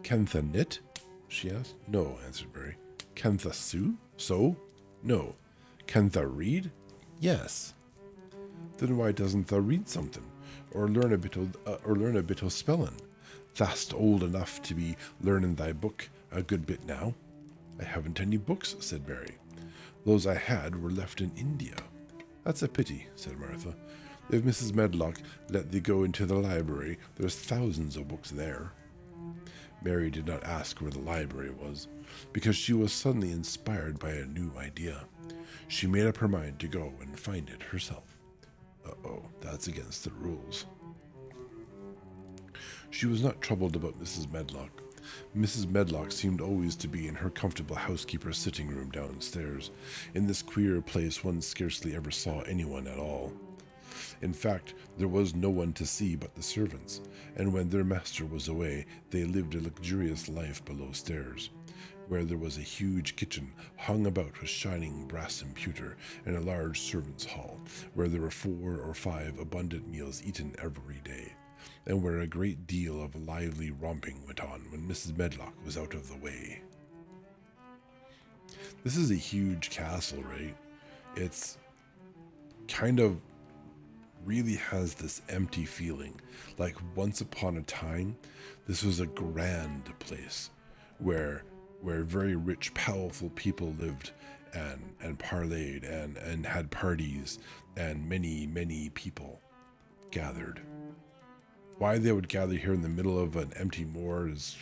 "Cantha knit?" she asked. "No," answered Mary. "Cantha sew? No. Cantha read? Yes." "Then why doesn't thou read something, or learn a bit o' spelling? Thou'st old enough to be learning thy book a good bit now." "I haven't any books," said Mary. "Those I had were left in India." "That's a pity," said Martha. "If Mrs. Medlock let thee go into the library, there's thousands of books there." Mary did not ask where the library was, because she was suddenly inspired by a new idea. She made up her mind to go and find it herself. Uh-oh, that's against the rules. She was not troubled about Mrs. Medlock. Mrs. Medlock seemed always to be in her comfortable housekeeper's sitting room downstairs. In this queer place one scarcely ever saw anyone at all. In fact, there was no one to see but the servants, and when their master was away, they lived a luxurious life below stairs, where there was a huge kitchen hung about with shining brass and pewter, and a large servants' hall, where there were 4 or 5 abundant meals eaten every day, and where a great deal of lively romping went on when Mrs. Medlock was out of the way. This is a huge castle, right? It's kind of really has this empty feeling. Like once upon a time, this was a grand place where very rich, powerful people lived and parlayed and had parties, and many people gathered. Why they would gather here in the middle of an empty moor is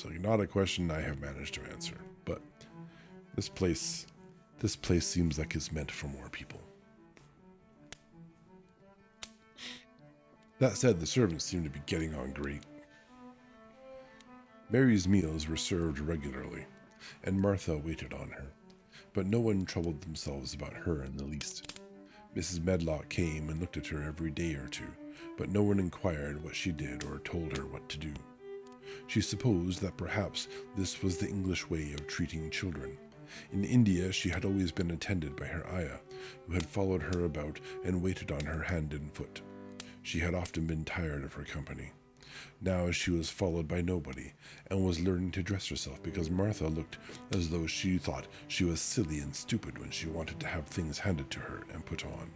like not a question I have managed to answer. But this place seems like it's meant for more people. That said, the servants seemed to be getting on great. Mary's meals were served regularly, and Martha waited on her, but no one troubled themselves about her in the least. Mrs. Medlock came and looked at her every day or two, but no one inquired what she did or told her what to do. She supposed that perhaps this was the English way of treating children. In India, she had always been attended by her ayah, who had followed her about and waited on her hand and foot. She had often been tired of her company. Now she was followed by nobody, and was learning to dress herself because Martha looked as though she thought she was silly and stupid when she wanted to have things handed to her and put on.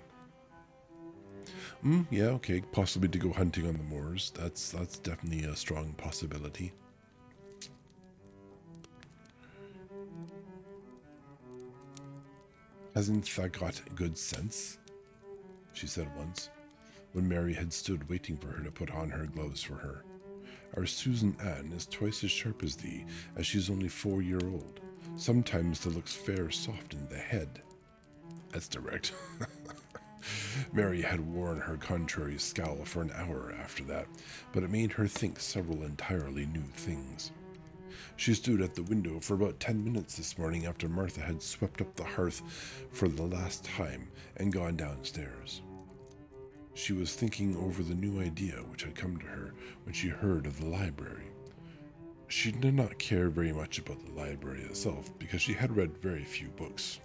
Yeah, okay, possibly to go hunting on the moors. That's definitely a strong possibility. Hasn't Thad got good sense? She said once, when Mary had stood waiting for her to put on her gloves for her. Our Susan Ann is twice as sharp as thee, as she's only 4-year-old. Sometimes the looks fair soft in the head. That's direct. Mary had worn her contrary scowl for an hour after that, but it made her think several entirely new things. She stood at the window for about 10 minutes this morning after Martha had swept up the hearth for the last time and gone downstairs. She was thinking over the new idea which had come to her when she heard of the library. She did not care very much about the library itself because she had read very few books.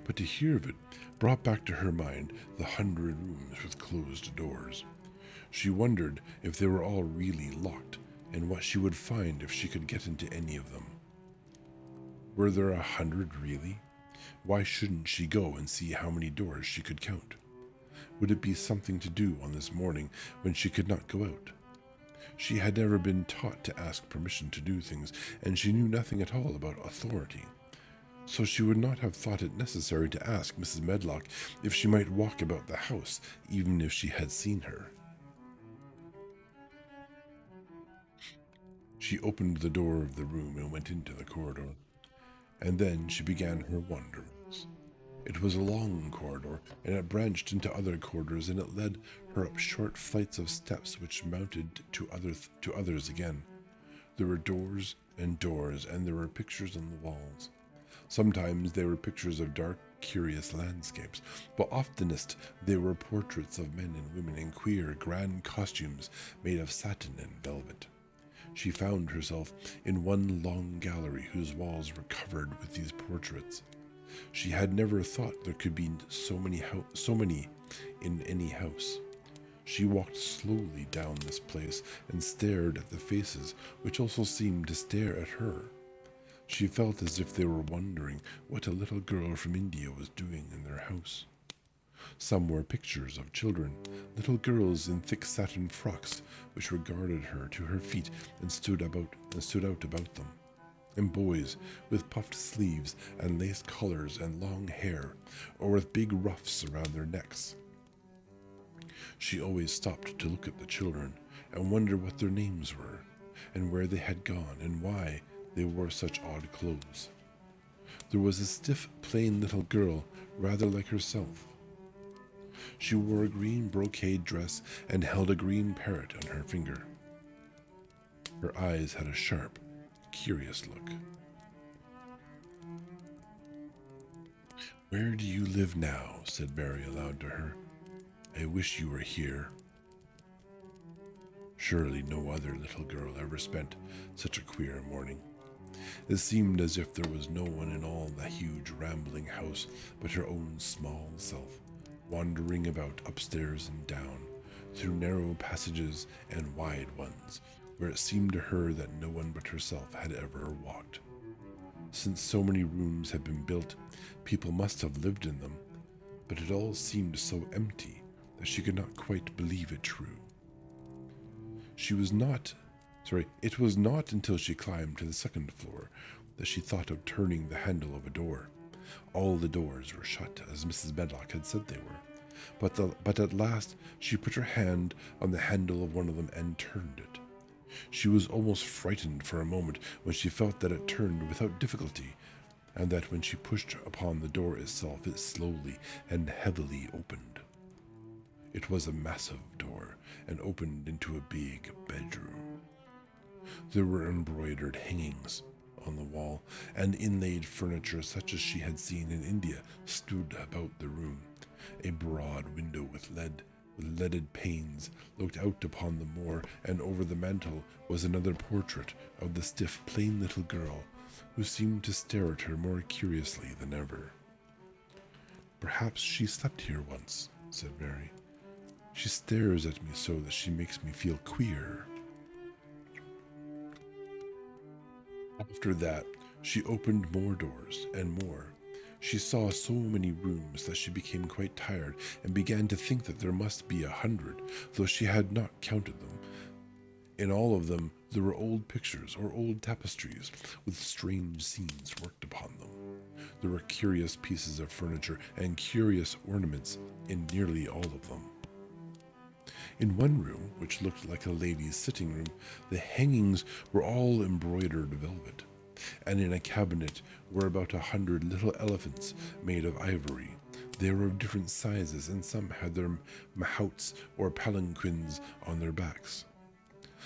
But to hear of it brought back to her mind the 100 rooms with closed doors. She wondered if they were all really locked and what she would find if she could get into any of them. Were there 100 really? Why shouldn't she go and see how many doors she could count? Would it be something to do on this morning when she could not go out? She had never been taught to ask permission to do things, and she knew nothing at all about authority. So she would not have thought it necessary to ask Mrs. Medlock if she might walk about the house, even if she had seen her. She opened the door of the room and went into the corridor, and then she began her wanderings. It was a long corridor, and it branched into other corridors, and it led her up short flights of steps which mounted to others again. There were doors, and there were pictures on the walls. Sometimes they were pictures of dark, curious landscapes, but oftenest they were portraits of men and women in queer, grand costumes made of satin and velvet. She found herself in one long gallery whose walls were covered with these portraits. She had never thought there could be so many in any house. She walked slowly down this place and stared at the faces, which also seemed to stare at her. She felt as if they were wondering what a little girl from India was doing in their house. Some were pictures of children, little girls in thick satin frocks, which regarded her to her feet and stood out about them, and boys with puffed sleeves and lace collars and long hair, or with big ruffs around their necks. She always stopped to look at the children and wonder what their names were, and where they had gone, and why they wore such odd clothes. There was a stiff, plain little girl, rather like herself. She wore a green brocade dress and held a green parrot on her finger. Her eyes had a sharp, curious look. "Where do you live now?" said Mary aloud to her. "I wish you were here." Surely no other little girl ever spent such a queer morning. It seemed as if there was no one in all the huge rambling house but her own small self, wandering about upstairs and down, through narrow passages and wide ones, where it seemed to her that no one but herself had ever walked. Since so many rooms had been built, people must have lived in them, but it all seemed so empty that she could not quite believe it true. It was not until she climbed to the second floor that she thought of turning the handle of a door. All the doors were shut, as Mrs. Medlock had said they were, but at last she put her hand on the handle of one of them and turned it. She was almost frightened for a moment when she felt that it turned without difficulty, and that when she pushed upon the door itself, it slowly and heavily opened. It was a massive door and opened into a big bedroom. There were embroidered hangings on the wall, and inlaid furniture such as she had seen in India stood about the room. A broad window with leaded panes looked out upon the moor, and over the mantel was another portrait of the stiff, plain little girl, who seemed to stare at her more curiously than ever. "Perhaps she slept here once," said Mary. "She stares at me so that she makes me feel queer." After that, she opened more doors and more. She saw so many rooms that she became quite tired and began to think that there must be 100, though she had not counted them. In all of them, there were old pictures or old tapestries with strange scenes worked upon them. There were curious pieces of furniture and curious ornaments in nearly all of them. In one room, which looked like a lady's sitting room, the hangings were all embroidered velvet, and in a cabinet were about 100 little elephants made of ivory. They were of different sizes, and some had their mahouts or palanquins on their backs.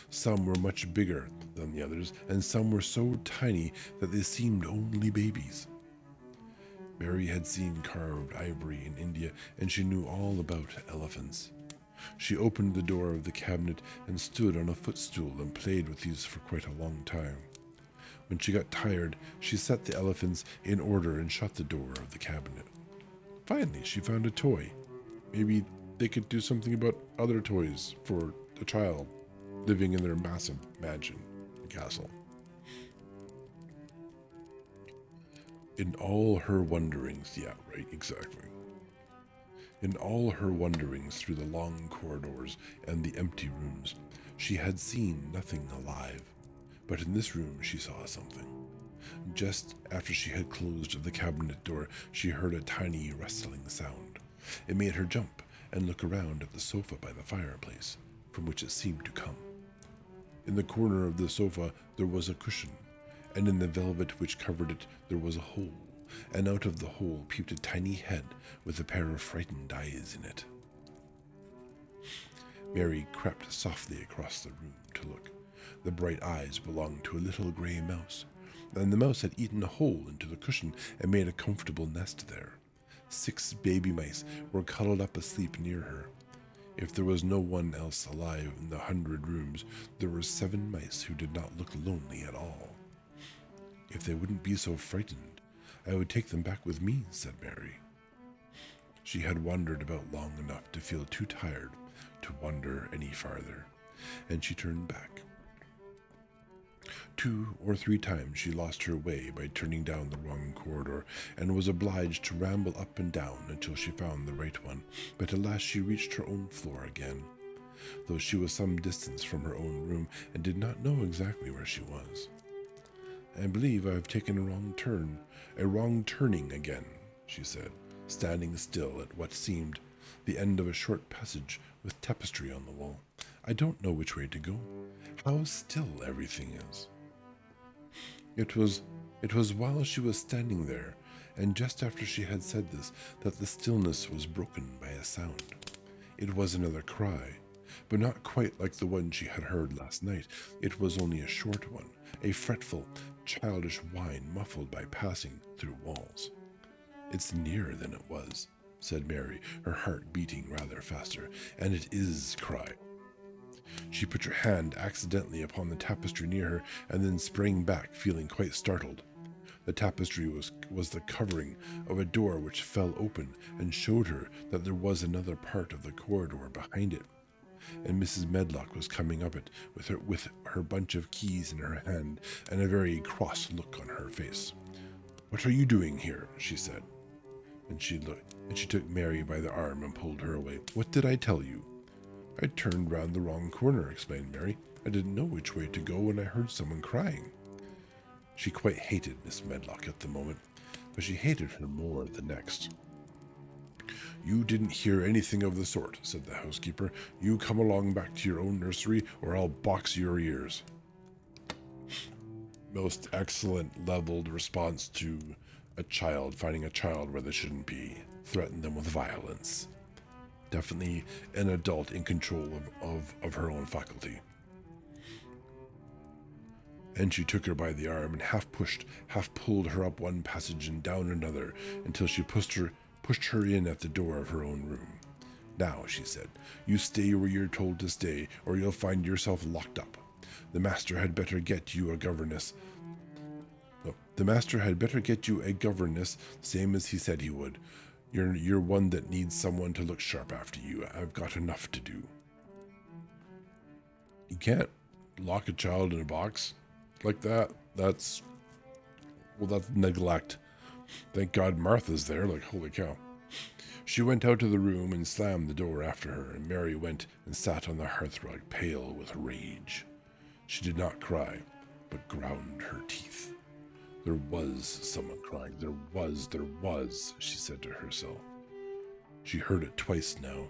Some were much bigger than the others, and some were so tiny that they seemed only babies. Mary had seen carved ivory in India, and she knew all about elephants. She opened the door of the cabinet and stood on a footstool and played with these for quite a long time. When she got tired, she set the elephants in order and shut the door of the cabinet. Finally, she found a toy. Maybe they could do something about other toys for a child living in their massive mansion, castle. In all her wanderings, yeah, right, exactly. In all her wanderings through the long corridors and the empty rooms, she had seen nothing alive. But in this room she saw something. Just after she had closed the cabinet door, she heard a tiny rustling sound. It made her jump and look around at the sofa by the fireplace, from which it seemed to come. In the corner of the sofa there was a cushion, and in the velvet which covered it there was a hole, and out of the hole peeped a tiny head with a pair of frightened eyes in it. Mary crept softly across the room to look. The bright eyes belonged to a little gray mouse, and the mouse had eaten a hole into the cushion and made a comfortable nest there. 6 baby mice were cuddled up asleep near her. If there was no one else alive in the 100 rooms, there were 7 mice who did not look lonely at all. "If they wouldn't be so frightened, I would take them back with me," said Mary. She had wandered about long enough to feel too tired to wander any farther, and she turned back. 2 or 3 times she lost her way by turning down the wrong corridor, and was obliged to ramble up and down until she found the right one, but at last she reached her own floor again, though she was some distance from her own room and did not know exactly where she was. "I believe I have taken a wrong turning again," she said, standing still at what seemed the end of a short passage with tapestry on the wall. I don't know which way to go. How still everything is. It was while she was standing there, and just after she had said this, that the stillness was broken by a sound. It was another cry, but not quite like the one she had heard last night. It was only a short one, a fretful, childish whine muffled by passing through walls. It's nearer than it was, said Mary, her heart beating rather faster, and it is cry. She put her hand accidentally upon the tapestry near her, and then sprang back, feeling quite startled. The tapestry was the covering of a door which fell open and showed her that there was another part of the corridor behind it, and Mrs. Medlock was coming up it with her bunch of keys in her hand and a very cross look on her face. "What are you doing here?" she said. And she took Mary by the arm and pulled her away. "What did I tell you?" "I turned round the wrong corner," explained Mary. "I didn't know which way to go when I heard someone crying." She quite hated Miss Medlock at the moment, but she hated her more the next. "You didn't hear anything of the sort," said the housekeeper. "You come along back to your own nursery, or I'll box your ears." Most excellent leveled response to a child, finding a child where they shouldn't be. Threaten them with violence. Definitely an adult in control of her own faculty. And she took her by the arm and half pulled her up one passage and down another until she pushed her in at the door of her own room. "Now," she said, "you stay where you're told to stay, or you'll find yourself locked up. The master had better get you a governess. The master had better get you a governess, same as he said he would. You're one that needs someone to look sharp after you. I've got enough to do." You can't lock a child in a box like that. That's neglect. Thank God Martha's there, like, holy cow. She went out of the room and slammed the door after her, and Mary went and sat on the hearthrug, pale with rage. She did not cry, but ground her teeth. There was someone crying. There was, she said to herself. She heard it twice now,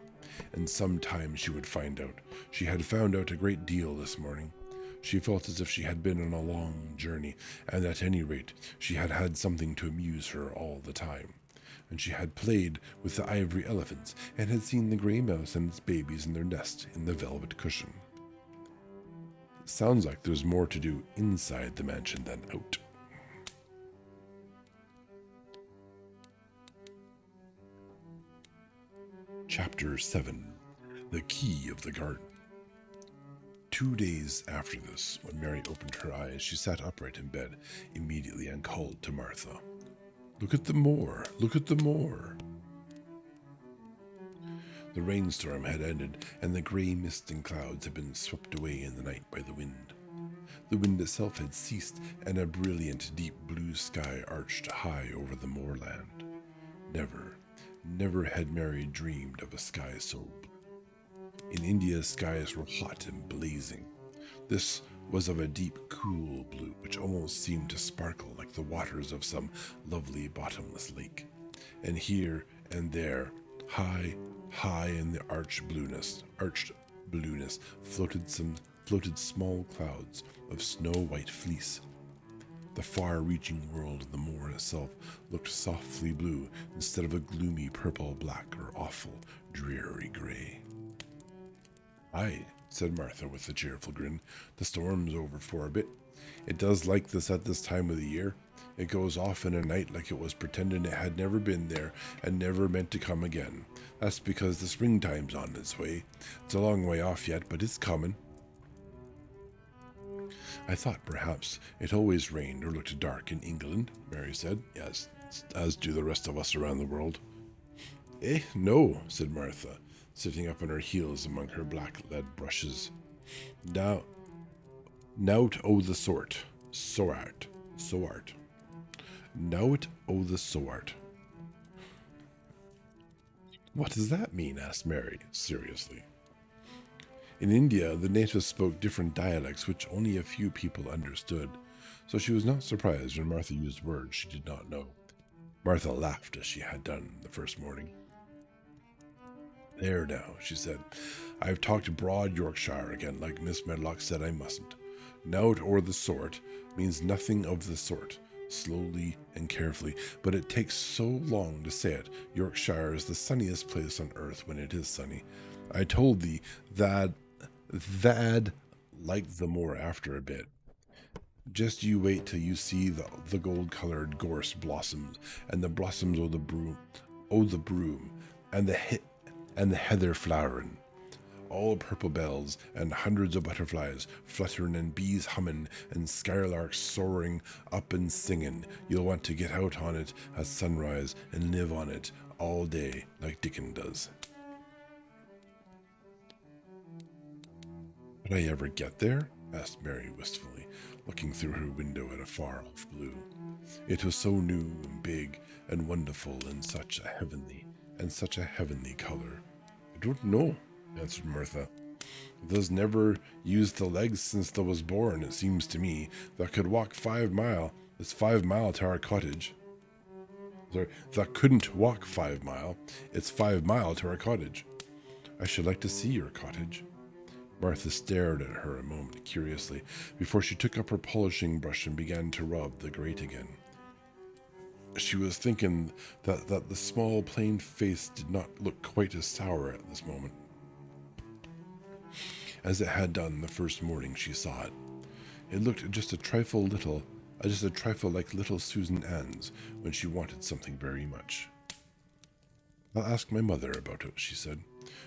and sometime she would find out. She had found out a great deal this morning. She felt as if she had been on a long journey, and at any rate she had had something to amuse her all the time. And she had played with the ivory elephants, and had seen the gray mouse and its babies in their nest in the velvet cushion. It sounds like there's more to do inside the mansion than out. Chapter 7. The Key of the Garden. 2 days after this, when Mary opened her eyes, she sat upright in bed immediately and called to Martha. "Look at the moor! Look at the moor!" The rainstorm had ended, and the grey mist and clouds had been swept away in the night by the wind. The wind itself had ceased, and a brilliant deep blue sky arched high over the moorland. Never had Mary dreamed of a sky so blue. In India, skies were hot and blazing. This was of a deep, cool blue, which almost seemed to sparkle like the waters of some lovely bottomless lake. And here and there, high in the arched blueness, floated small clouds of snow-white fleece. The far-reaching world of the moor itself looked softly blue instead of a gloomy purple-black or awful, dreary gray. "Aye," said Martha with a cheerful grin. "The storm's over for a bit. It does like this at this time of the year. It goes off in a night like it was pretending it had never been there and never meant to come again. That's because the springtime's on its way. It's a long way off yet, but it's coming." "I thought perhaps it always rained or looked dark in England," Mary said. "Yes, as do the rest of us around the world." No," said Martha, sitting up on her heels among her black lead brushes. Nowt o' the sort. Soart. Nowt o' the sort." "What does that mean?" asked Mary, seriously. In India, the natives spoke different dialects which only a few people understood, so she was not surprised when Martha used words she did not know. Martha laughed as she had done the first morning. There now, she said. I've talked broad Yorkshire again, like Miss Medlock said I mustn't. Nowt or the sort means nothing of the sort, slowly and carefully, but it takes so long to say it. Yorkshire is the sunniest place on earth when it is sunny. I told thee that tha'd like the moor after a bit. Just you wait till you see the gold-colored gorse blossoms, and the blossoms o' the broom, and the heather flowering, all purple bells, and hundreds of butterflies fluttering, and bees humming, and skylarks soaring up and singing. You'll want to get out on it at sunrise and live on it all day like Dickon does. Would I ever get there? Asked Mary wistfully, looking through her window at a far-off blue. It was so new and big and wonderful, and such a heavenly color. I don't know, answered Martha. Thou's never used the legs since thou was born, it seems to me. Thou could walk 5 mile. It's 5 mile to our cottage. Sorry, thou couldn't walk 5 mile. It's 5 mile to our cottage. I should like to see your cottage. Martha stared at her a moment curiously before she took up her polishing brush and began to rub the grate again. She was thinking that the small, plain face did not look quite as sour at this moment as it had done the first morning she saw it. It looked just a trifle like little Susan Ann's when she wanted something very much. I'll ask my mother about it, she said.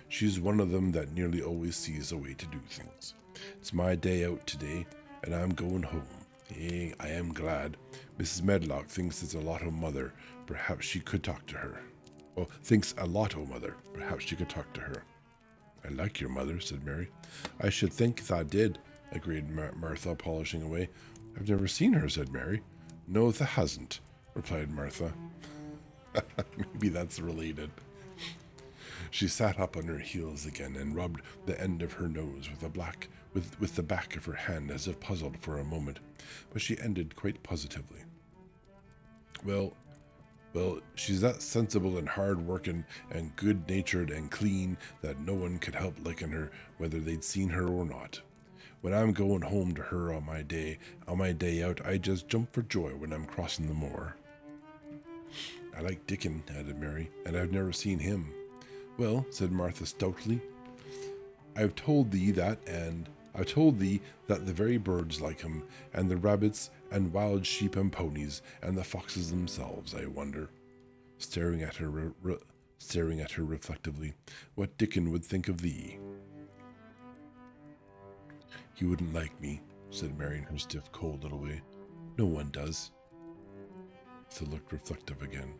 She's one of them that nearly always sees a way to do things. It's my day out today, and I'm going home. I am glad. Mrs. Medlock thinks it's a lot o' mother. Perhaps she could talk to her. Oh, thinks a lot o' mother. Perhaps she could talk to her. I like your mother, said Mary. I should think tha did, agreed Martha, polishing away. I've never seen her, said Mary. No, tha hasn't, replied Martha. Maybe that's related. She sat up on her heels again and rubbed the end of her nose with the back of her hand as if puzzled for a moment, but she ended quite positively. Well, she's that sensible and hard-working and good-natured and clean that no one could help liking her whether they'd seen her or not. When I'm going home to her on my day out, I just jump for joy when I'm crossing the moor. I like Dickon, added Mary, and I've never seen him. Well, said Martha stoutly, I've told thee that the very birds like him, and the rabbits and wild sheep and ponies, and the foxes themselves. I wonder, staring at her reflectively, what Dickon would think of thee. He wouldn't like me, said Mary in her stiff, cold little way. No one does. Martha looked reflective again.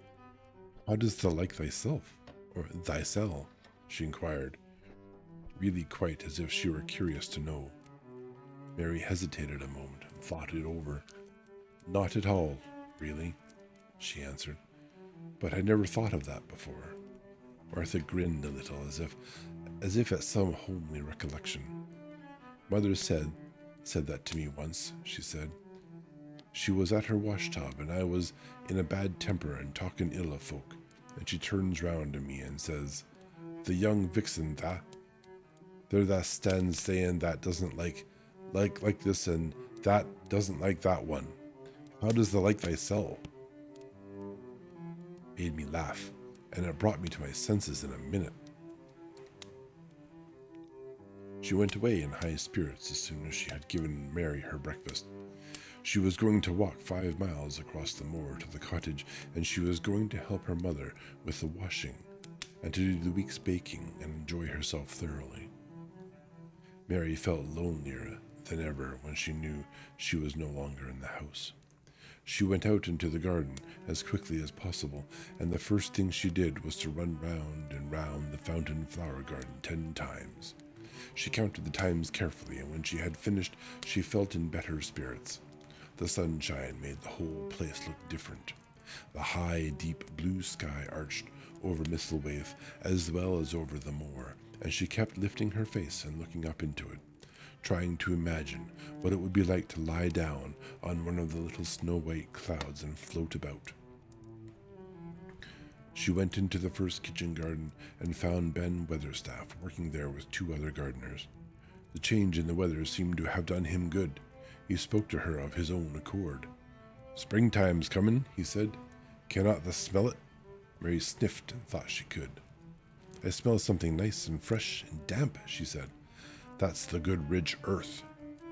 How dost thou like thyself? Or thyself? She inquired, really quite as if she were curious to know. Mary hesitated a moment and thought it over. Not at all, really, she answered. But I never thought of that before. Martha grinned a little, as if at some homely recollection. Mother said that to me once, she said. She was at her washtub, and I was in a bad temper and talking ill of folk, and she turns round to me and says, the young vixen there that stands saying that doesn't like this, and that doesn't like that one. How does the like thyself? Made me laugh, and it brought me to my senses in a minute. She went away in high spirits as soon as she had given Mary her breakfast. She was going to walk 5 miles across the moor to the cottage, and she was going to help her mother with the washing, and to do the week's baking and enjoy herself thoroughly. Mary felt lonelier than ever when she knew she was no longer in the house. She went out into the garden as quickly as possible, and the first thing she did was to run round and round the fountain flower garden 10 times. She counted the times carefully, and when she had finished, she felt in better spirits. The sunshine made the whole place look different. The high, deep blue sky arched over Misselwaith as well as over the moor, and she kept lifting her face and looking up into it, trying to imagine what it would be like to lie down on one of the little snow-white clouds and float about. She went into the first kitchen garden and found Ben Weatherstaff working there with 2 other gardeners. The change in the weather seemed to have done him good. He spoke to her of his own accord. "Springtime's comin'," he said. "Cannot thou smell it?" Mary sniffed and thought she could. "I smell something nice and fresh and damp," she said. "That's the good rich earth."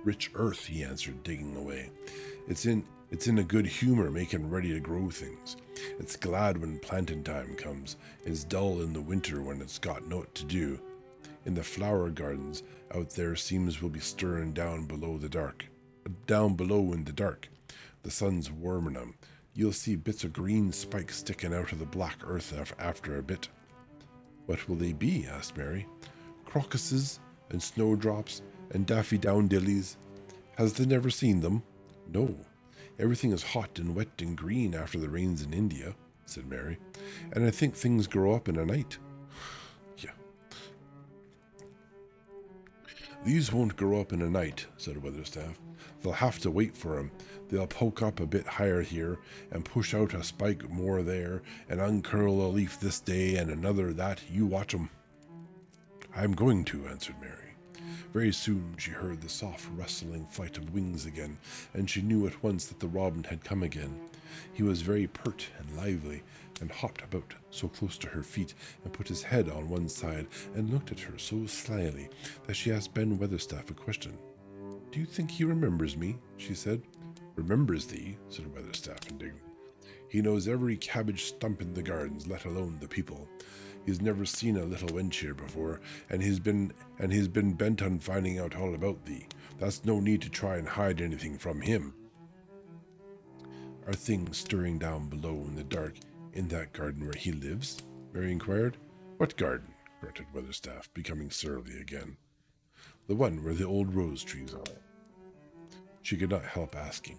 "Rich earth," he answered, digging away. It's in a good humor making ready to grow things. It's glad when planting time comes. It's dull in the winter when it's got naught to do. In the flower gardens out there seems will be stirring down below in the dark. The sun's warming 'em. You'll see bits of green spikes sticking out of the black earth after a bit." "What will they be?" asked Mary. "Crocuses and snowdrops and daffodillies. Has thee never seen them?" "No. Everything is hot and wet and green after the rains in India," said Mary. "And I think things grow up in a night." "Yeah." "These won't grow up in a night," said Weatherstaff. "They'll have to wait for 'em. They'll poke up a bit higher here, and push out a spike more there, and uncurl a leaf this day and another that. You watch 'em." "I'm going to," answered Mary. Very soon she heard the soft rustling flight of wings again, and she knew at once that the robin had come again. He was very pert and lively, and hopped about so close to her feet, and put his head on one side, and looked at her so slyly that she asked Ben Weatherstaff a question. "Do you think he remembers me?" she said. "Remembers thee?" said Weatherstaff indignantly. "He knows every cabbage stump in the gardens, let alone the people. He's never seen a little wench here before, and he's been bent on finding out all about thee. That's no need to try and hide anything from him." "Are things stirring down below in the dark in that garden where he lives?" Mary inquired. "What garden?" grunted Weatherstaff, becoming surly again. "The one where the old rose trees are." She could not help asking,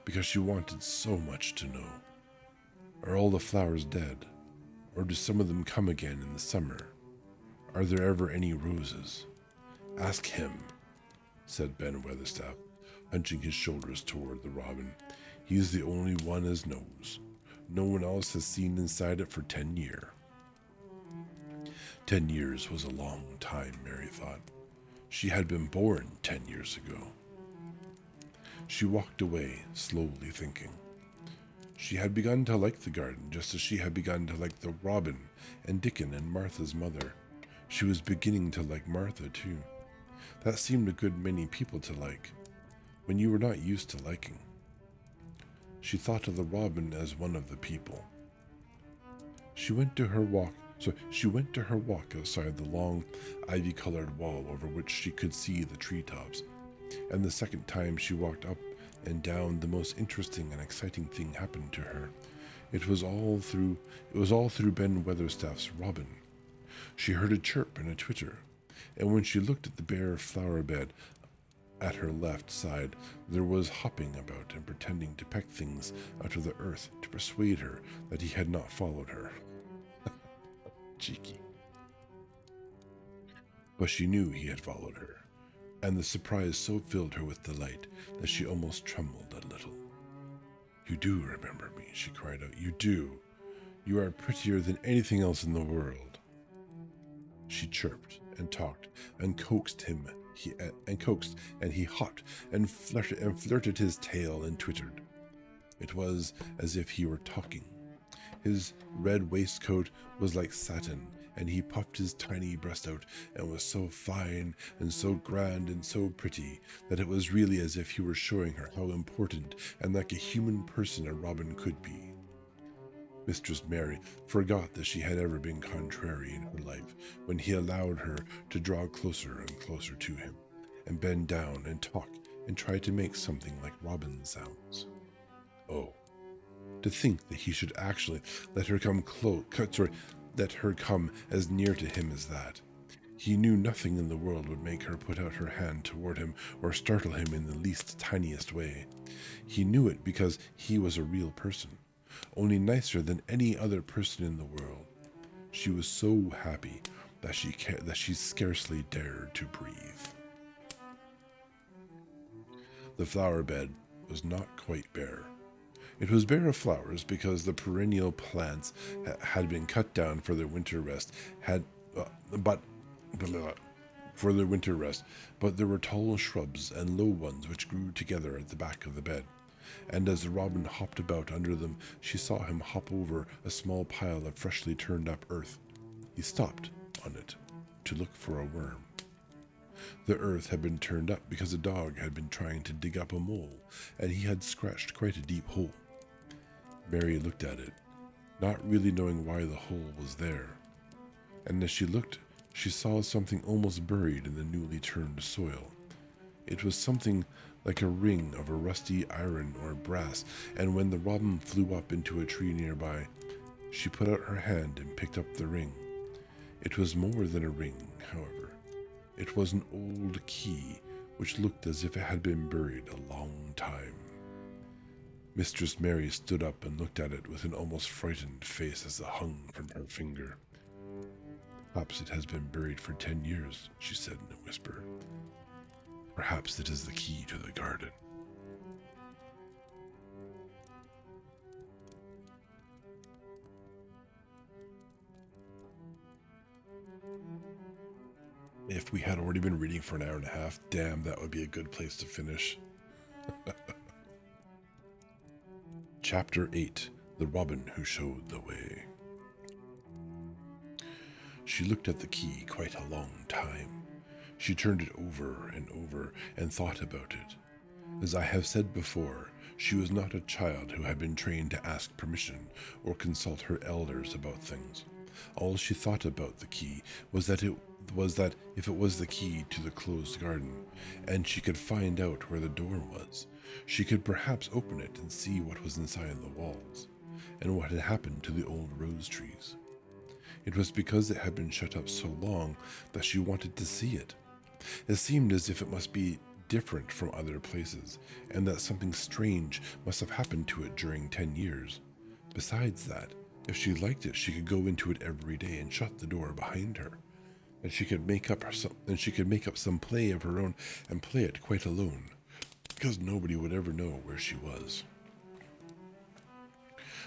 because she wanted so much to know. "Are all the flowers dead? Or do some of them come again in the summer? Are there ever any roses?" "Ask him," said Ben Weatherstaff, hunching his shoulders toward the robin. "He's the only one as knows. No one else has seen inside it for 10 years. 10 years was a long time, Mary thought. She had been born 10 years ago. She walked away, slowly thinking. She had begun to like the garden, just as she had begun to like the robin and Dickon and Martha's mother. She was beginning to like Martha, too. That seemed a good many people to like, when you were not used to liking. She thought of the robin as one of the people. She went to her walk outside the long, ivy-colored wall over which she could see the treetops, and the second time she walked up and down, the most interesting and exciting thing happened to her. It was all through Ben Weatherstaff's robin. She heard a chirp and a twitter, and when she looked at the bare flower bed at her left side, there was hopping about and pretending to peck things out of the earth to persuade her that he had not followed her. Cheeky. But she knew he had followed her, and the surprise so filled her with delight that she almost trembled a little. "You do remember me," she cried out. "You do. You are prettier than anything else in the world." She chirped and talked and coaxed him. And he hopped and flirted his tail and twittered. It was as if he were talking. His red waistcoat was like satin, and he puffed his tiny breast out and was so fine and so grand and so pretty that it was really as if he were showing her how important and like a human person a robin could be. Mistress Mary forgot that she had ever been contrary in her life when he allowed her to draw closer and closer to him, and bend down and talk and try to make something like robin sounds. Oh, to think that he should actually let her come as near to him as that. He knew nothing in the world would make her put out her hand toward him or startle him in the least tiniest way. He knew it because he was a real person, only nicer than any other person in the world. She was so happy that she scarcely dared to breathe. The flower bed was not quite bare. It was bare of flowers because the perennial plants had been cut down for their winter rest. But for their winter rest, but there were tall shrubs and low ones which grew together at the back of the bed. And as the robin hopped about under them, she saw him hop over a small pile of freshly turned up earth. He stopped on it to look for a worm. The earth had been turned up because a dog had been trying to dig up a mole, and he had scratched quite a deep hole. Mary looked at it, not really knowing why the hole was there. And as she looked, she saw something almost buried in the newly turned soil. It was something like a ring of a rusty iron or brass, and when the robin flew up into a tree nearby, she put out her hand and picked up the ring. It was more than a ring, however. It was an old key, which looked as if it had been buried a long time. Mistress Mary stood up and looked at it with an almost frightened face as it hung from her finger. Perhaps it has been buried for 10 years, she said in a whisper. Perhaps it is the key to the garden. If we had already been reading for an hour and a half, damn, that would be a good place to finish. Chapter 8, The Robin Who Showed the Way. She looked at the key quite a long time. She turned it over and thought about it. As I have said before, she was not a child who had been trained to ask permission or consult her elders about things. All she thought about the key was that if it was the key to the closed garden, and she could find out where the door was, she could perhaps open it and see what was inside the walls, and what had happened to the old rose trees. It was because it had been shut up so long that she wanted to see it. It seemed as if it must be different from other places, and that something strange must have happened to it during 10 years. Besides that, if she liked it, she could go into it every day and shut the door behind her, and she could make up some play of her own and play it quite alone, because nobody would ever know where she was,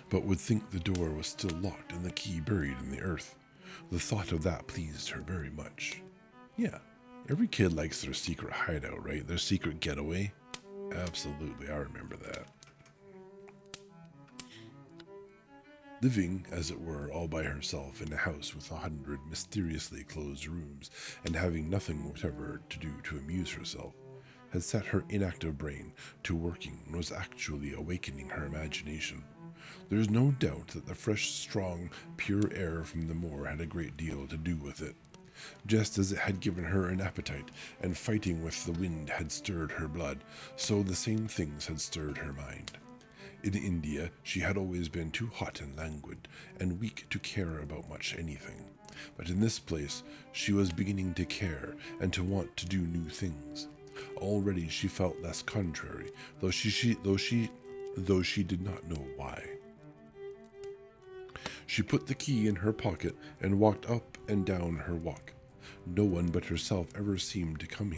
but would think the door was still locked and the key buried in the earth. The thought of that pleased her very much. Yeah, every kid likes their secret hideout, right? Their secret getaway. Absolutely, I remember that. Living, as it were, all by herself in a house with 100 mysteriously closed rooms, and having nothing whatever to do to amuse herself, had set her inactive brain to working and was actually awakening her imagination. There is no doubt that the fresh, strong, pure air from the moor had a great deal to do with it. Just as it had given her an appetite, and fighting with the wind had stirred her blood, so the same things had stirred her mind. In India, she had always been too hot and languid, and weak to care about much anything. But in this place, she was beginning to care, and to want to do new things. Already she felt less contrary, though she did not know why. She put the key in her pocket and walked up and down her walk. No one but herself ever seemed to come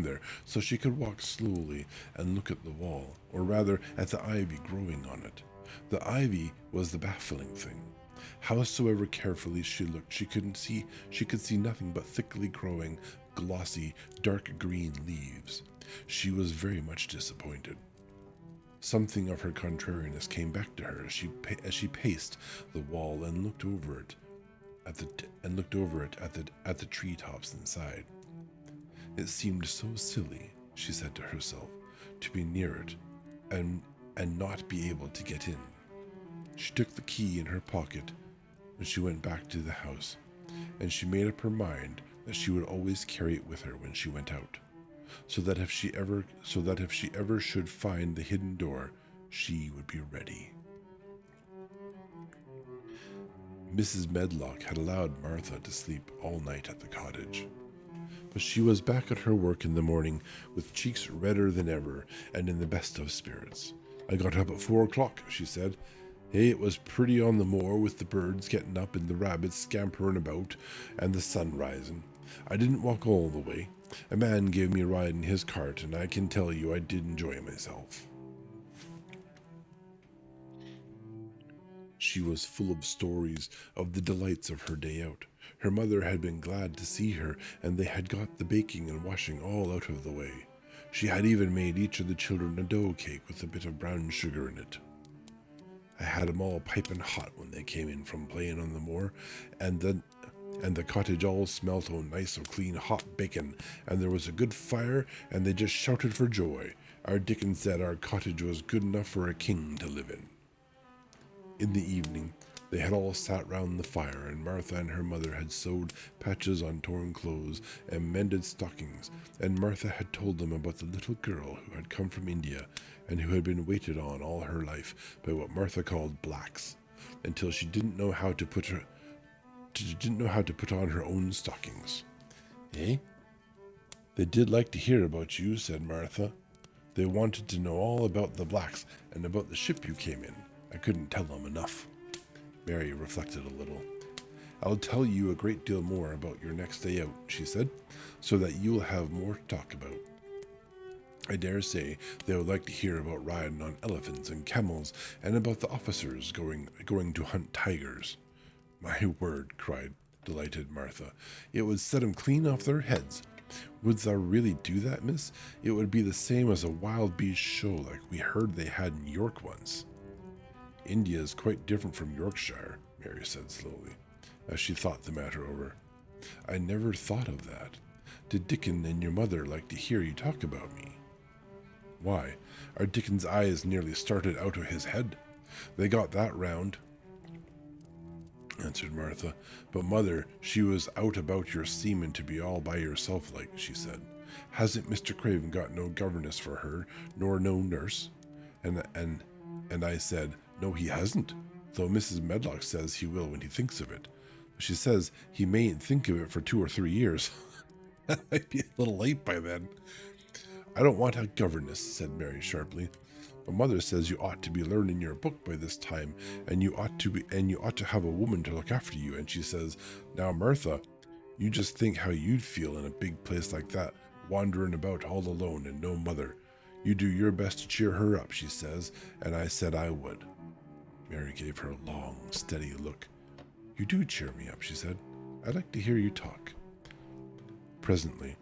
there, so she could walk slowly and look at the wall, or rather at the ivy growing on it. The ivy was the baffling thing. Howsoever carefully she looked, she could see nothing but thickly growing, glossy, dark green leaves. She was very much disappointed. Something of her contrariness came back to her as she paced the wall and looked over it at the treetops inside. It seemed so silly, she said to herself, to be near it and not be able to get in. She took the key in her pocket and she went back to the house, and she made up her mind that she would always carry it with her when she went out, so that if she ever should find the hidden door, she would be ready. Mrs. Medlock had allowed Martha to sleep all night at the cottage, but she was back at her work in the morning with cheeks redder than ever and in the best of spirits. I got up at 4 o'clock, she said. Hey, it was pretty on the moor with the birds getting up and the rabbits scampering about and the sun rising. I didn't walk all the way. A man gave me a ride in his cart, and I can tell you I did enjoy myself. she was full of stories of the delights of her day out. Her mother had been glad to see her, and they had got the baking and washing all out of the way. She had even made each of the children a dough cake with a bit of brown sugar in it. I had 'em all piping hot when they came in from playing on the moor, and the cottage all smelt o' nice o' clean hot bacon, and there was a good fire, and they just shouted for joy. Our Dickon said our cottage was good enough for a king to live in. In the evening, they had all sat round the fire, and Martha and her mother had sewed patches on torn clothes and mended stockings, and Martha had told them about the little girl who had come from India and who had been waited on all her life by what Martha called blacks, until she didn't know how to put on her own stockings. Eh? They did like to hear about you, said Martha. They wanted to know all about the blacks and about the ship you came in. I couldn't tell them enough. Mary reflected a little. I'll tell you a great deal more about your next day out, she said, so that you'll have more to talk about. I dare say they would like to hear about riding on elephants and camels, and about the officers going to hunt tigers. My word, cried delighted Martha. It would set 'em clean off their heads. Would thou really do that, miss? It would be the same as a wild beast show like we heard they had in York once. India is quite different from Yorkshire, Mary said slowly, as she thought the matter over. I never thought of that. Did Dickon and your mother like to hear you talk about me? Why, our Dickon's eyes nearly started out of his head. They got that round, answered Martha. But mother, she was out about your seeming to be all by yourself like, she said. Hasn't Mr. Craven got no governess for her, nor no nurse? And I said, no, he hasn't, though Mrs. Medlock says he will when he thinks of it. She says he mayn't think of it for 2 or 3 years. That might be a little late by then. I don't want a governess, said Mary sharply. But mother says you ought to be learning your book by this time, and you ought to have a woman to look after you. And she says, now Martha, you just think how you'd feel in a big place like that, wandering about all alone and no mother. You do your best to cheer her up, she says, and I said I would. Mary gave her a long, steady look. You do cheer me up, she said. I'd like to hear you talk. Presently,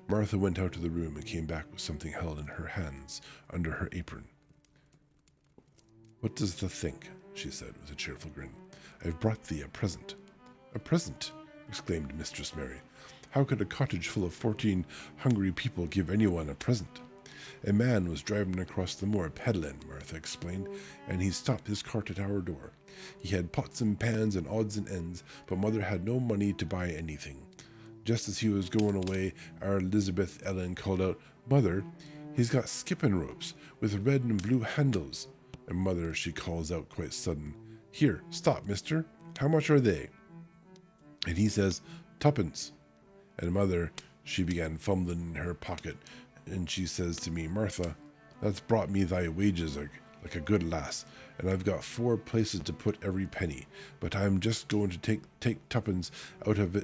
Martha went out of the room and came back with something held in her hands under her apron. What does thou think? She said with a cheerful grin. I've brought thee a present. A present? Exclaimed Mistress Mary. How could a cottage full of 14 hungry people give anyone a present? A man was driving across the moor peddling, Martha explained, and he stopped his cart at our door. He had pots and pans and odds and ends, but mother had no money to buy anything. Just as he was going away, our Elizabeth Ellen called out, Mother, he's got skipping ropes with red and blue handles. And mother, she calls out quite sudden, Here, stop, mister. How much are they? And he says, 2pence. And mother, she began fumbling in her pocket, and she says to me, Martha, that's brought me thy wages like a good lass, and I've got 4 places to put every penny, but I'm just going to take 2pence out of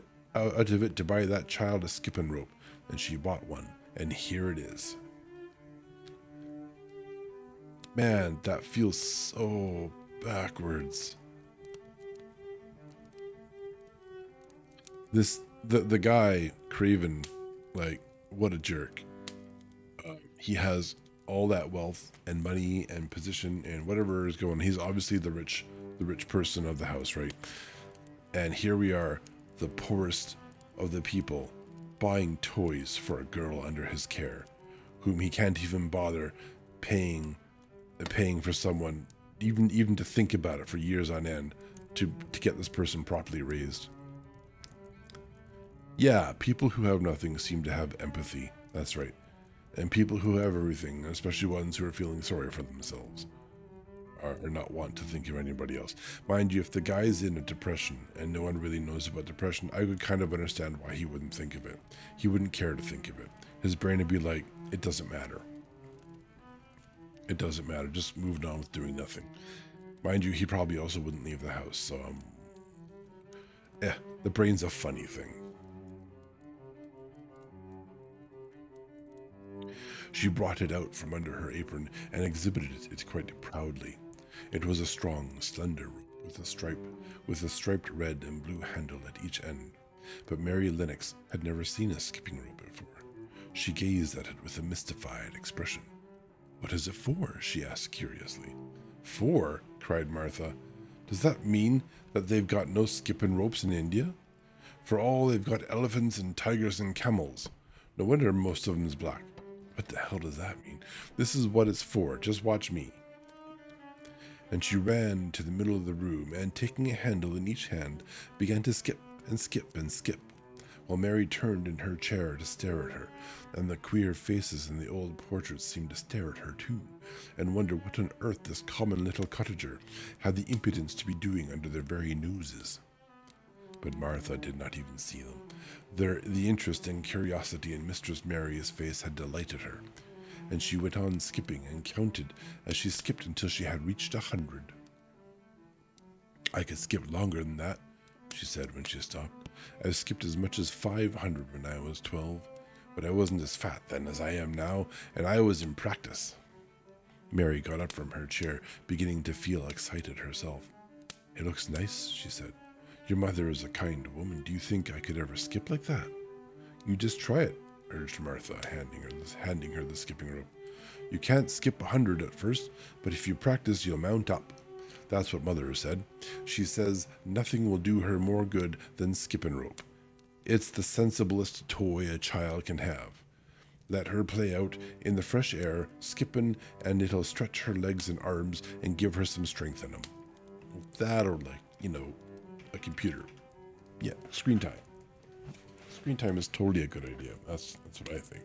it to buy that child a skipping rope. And she bought one, and here it is. Man, that feels so backwards. The guy, Craven, like, what a jerk. He has all that wealth and money and position and whatever is going. He's obviously the rich person of the house, right? And here we are, the poorest of the people, buying toys for a girl under his care, whom he can't even bother paying for someone, even to think about it for years on end, to get this person properly raised. Yeah, people who have nothing seem to have empathy. That's right. And people who have everything, especially ones who are feeling sorry for themselves, are not want to think of anybody else. Mind you, if the guy's in a depression and no one really knows about depression, I would kind of understand why he wouldn't think of it. He wouldn't care to think of it. His brain would be like, it doesn't matter. It doesn't matter. Just moved on with doing nothing. Mind you, he probably also wouldn't leave the house. So, the brain's a funny thing. She brought it out from under her apron and exhibited it quite proudly. It was a strong, slender rope with a striped red and blue handle at each end. But Mary Lennox had never seen a skipping rope before. She gazed at it with a mystified expression. "What is it for?" she asked curiously. "For?" cried Martha. "Does that mean that they've got no skipping ropes in India? For all they've got elephants and tigers and camels. No wonder most of them's black. What the hell does that mean? This is what it's for. Just watch me." And she ran to the middle of the room and, taking a handle in each hand, began to skip and skip and skip, while Mary turned in her chair to stare at her, and the queer faces in the old portraits seemed to stare at her too, and wonder what on earth this common little cottager had the impudence to be doing under their very noses. But Martha did not even see them. The interest and curiosity in Mistress Mary's face had delighted her, and she went on skipping and counted as she skipped until she had reached 100. "I could skip longer than that," she said when she stopped. "I've skipped as much as 500 when I was 12, but I wasn't as fat then as I am now, and I was in practice." Mary got up from her chair, beginning to feel excited herself. "It looks nice," she said. "Your mother is a kind woman. Do you think I could ever skip like that?" "You just try it," urged Martha, handing her the skipping rope. "You can't skip 100 at first, but if you practice, you'll mount up. That's what Mother said. She says nothing will do her more good than skipping rope. It's the sensiblest toy a child can have. Let her play out in the fresh air, skipping, and it'll stretch her legs and arms and give her some strength in them. That or a computer. Yeah, screen time. Screen time is totally a good idea. That's what I think.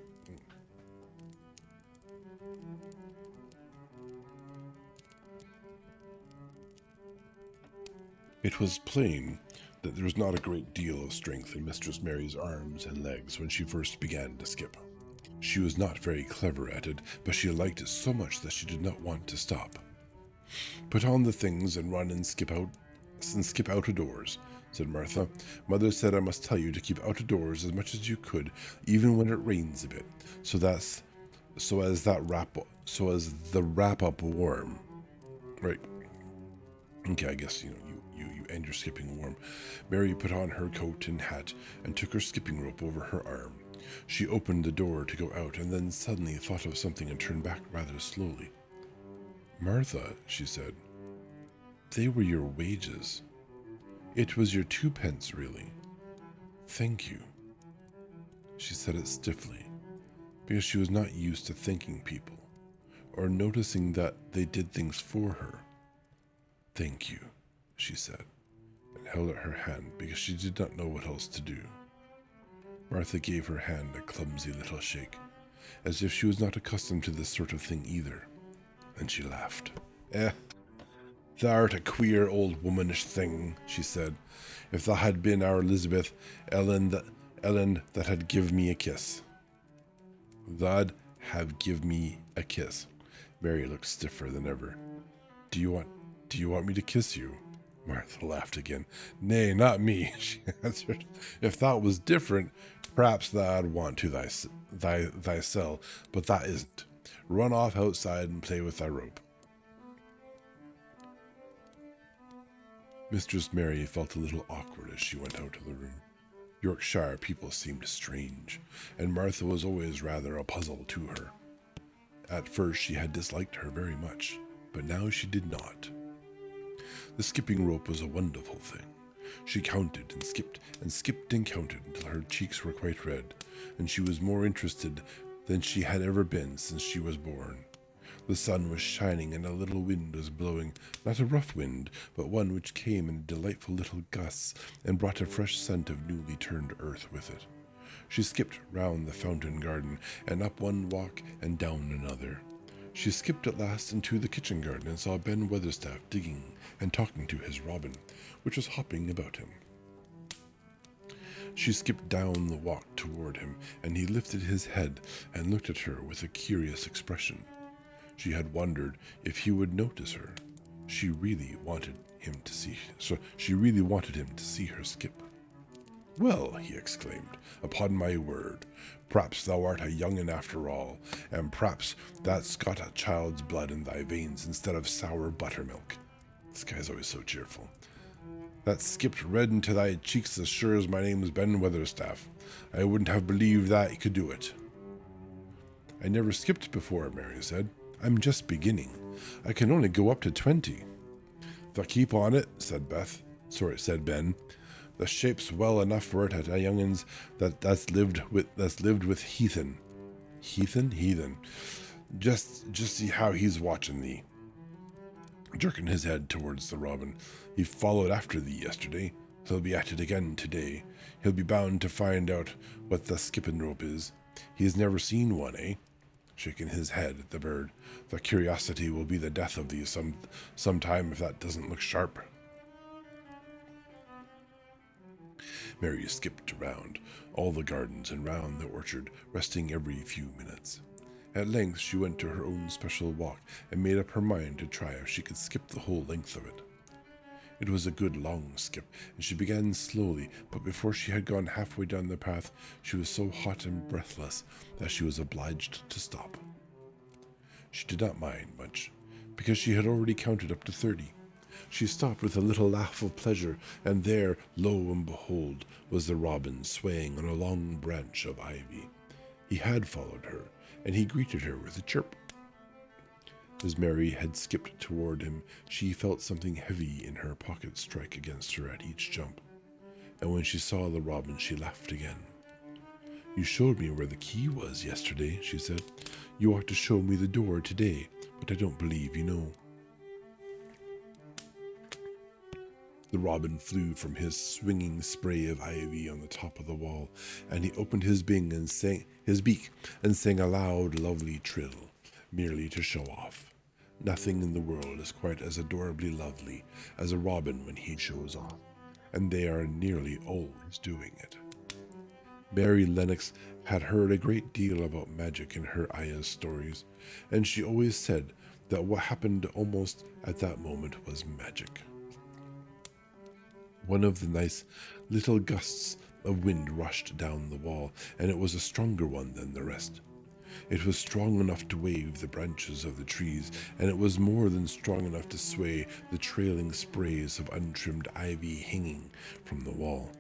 It was plain that there was not a great deal of strength in Mistress Mary's arms and legs when she first began to skip. She was not very clever at it, but she liked it so much that she did not want to stop. "Put on the things and run and skip out of doors," said Martha. "Mother said I must tell you to keep out of doors as much as you could, even when it rains a bit, so as the wrap up warm." Right. Okay, I guess you end your skipping warm. Mary put on her coat and hat and took her skipping rope over her arm. She opened the door to go out and then suddenly thought of something and turned back rather slowly. "Martha," she said, "they were your wages. It was your 2 pence, really. Thank you." She said it stiffly, because she was not used to thanking people, or noticing that they did things for her. "Thank you," she said, and held out her hand because she did not know what else to do. Martha gave her hand a clumsy little shake, as if she was not accustomed to this sort of thing either, and she laughed. Thou'rt a queer old womanish thing," she said. "If thou had been our Elizabeth, Ellen that had give me a kiss." "Thou'd have give me a kiss." Mary looked stiffer than ever. Do you want me to kiss you?" Martha laughed again. "Nay, not me," she answered. "If that was different, perhaps thou'd want to thysel, but that isn't. Run off outside and play with thy rope." Mistress Mary felt a little awkward as she went out of the room. Yorkshire people seemed strange, and Martha was always rather a puzzle to her. At first she had disliked her very much, but now she did not. The skipping rope was a wonderful thing. She counted and skipped and counted until her cheeks were quite red, and she was more interested than she had ever been since she was born. The sun was shining and a little wind was blowing, not a rough wind, but one which came in delightful little gusts and brought a fresh scent of newly turned earth with it. She skipped round the fountain garden and up one walk and down another. She skipped at last into the kitchen garden and saw Ben Weatherstaff digging and talking to his robin, which was hopping about him. She skipped down the walk toward him, and he lifted his head and looked at her with a curious expression. She had wondered if he would notice her. She really wanted him to see her skip. "Well," he exclaimed, "upon my word, p'raps thou art a young 'un after all, and p'raps that's got a child's blood in thy veins instead of sour buttermilk. This guy's always so cheerful. That skipped red into thy cheeks as sure as my name's Ben Weatherstaff. I wouldn't have believed that he could do it. I never skipped before, Mary said. I'm just beginning. I can only go up to 20. "Thou keep on it," said said Ben. "The shape's well enough for it at a young'un's that's lived with heathen. Heathen. Just see how he's watching thee." Jerking his head towards the robin. "He followed after thee yesterday. He'll be at it again today. He'll be bound to find out what the skipping rope is. He has never seen one, eh?" Shaking his head at the bird. "The curiosity will be the death of thee sometime if that doesn't look sharp." Mary skipped around all the gardens and round the orchard, resting every few minutes. At length she went to her own special walk and made up her mind to try if she could skip the whole length of it. It was a good long skip, and she began slowly, but before she had gone halfway down the path, she was so hot and breathless that she was obliged to stop. She did not mind much, because she had already counted up to 30. She stopped with a little laugh of pleasure, and there, lo and behold, was the robin swaying on a long branch of ivy. He had followed her, and he greeted her with a chirp. As Mary had skipped toward him, she felt something heavy in her pocket strike against her at each jump, and when she saw the robin, she laughed again. "You showed me where the key was yesterday," she said. "You ought to show me the door today, but I don't believe you know." The robin flew from his swinging spray of ivy on the top of the wall, and he opened his beak and sang a loud, lovely trill, merely to show off. Nothing in the world is quite as adorably lovely as a robin when he shows off, and they are nearly always doing it. Mary Lennox had heard a great deal about magic in her Aya's stories, and she always said that what happened almost at that moment was magic. One of the nice little gusts of wind rushed down the wall, and it was a stronger one than the rest. It was strong enough to wave the branches of the trees, and it was more than strong enough to sway the trailing sprays of untrimmed ivy hanging from the wall.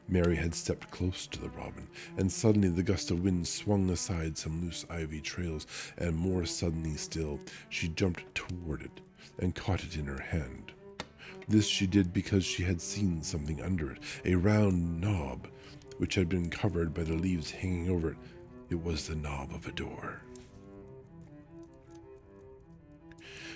Mary had stepped close to the robin, and suddenly the gust of wind swung aside some loose ivy trails, and more suddenly still, she jumped toward it and caught it in her hand. This she did because she had seen something under it, a round knob, which had been covered by the leaves hanging over it. It was the knob of a door.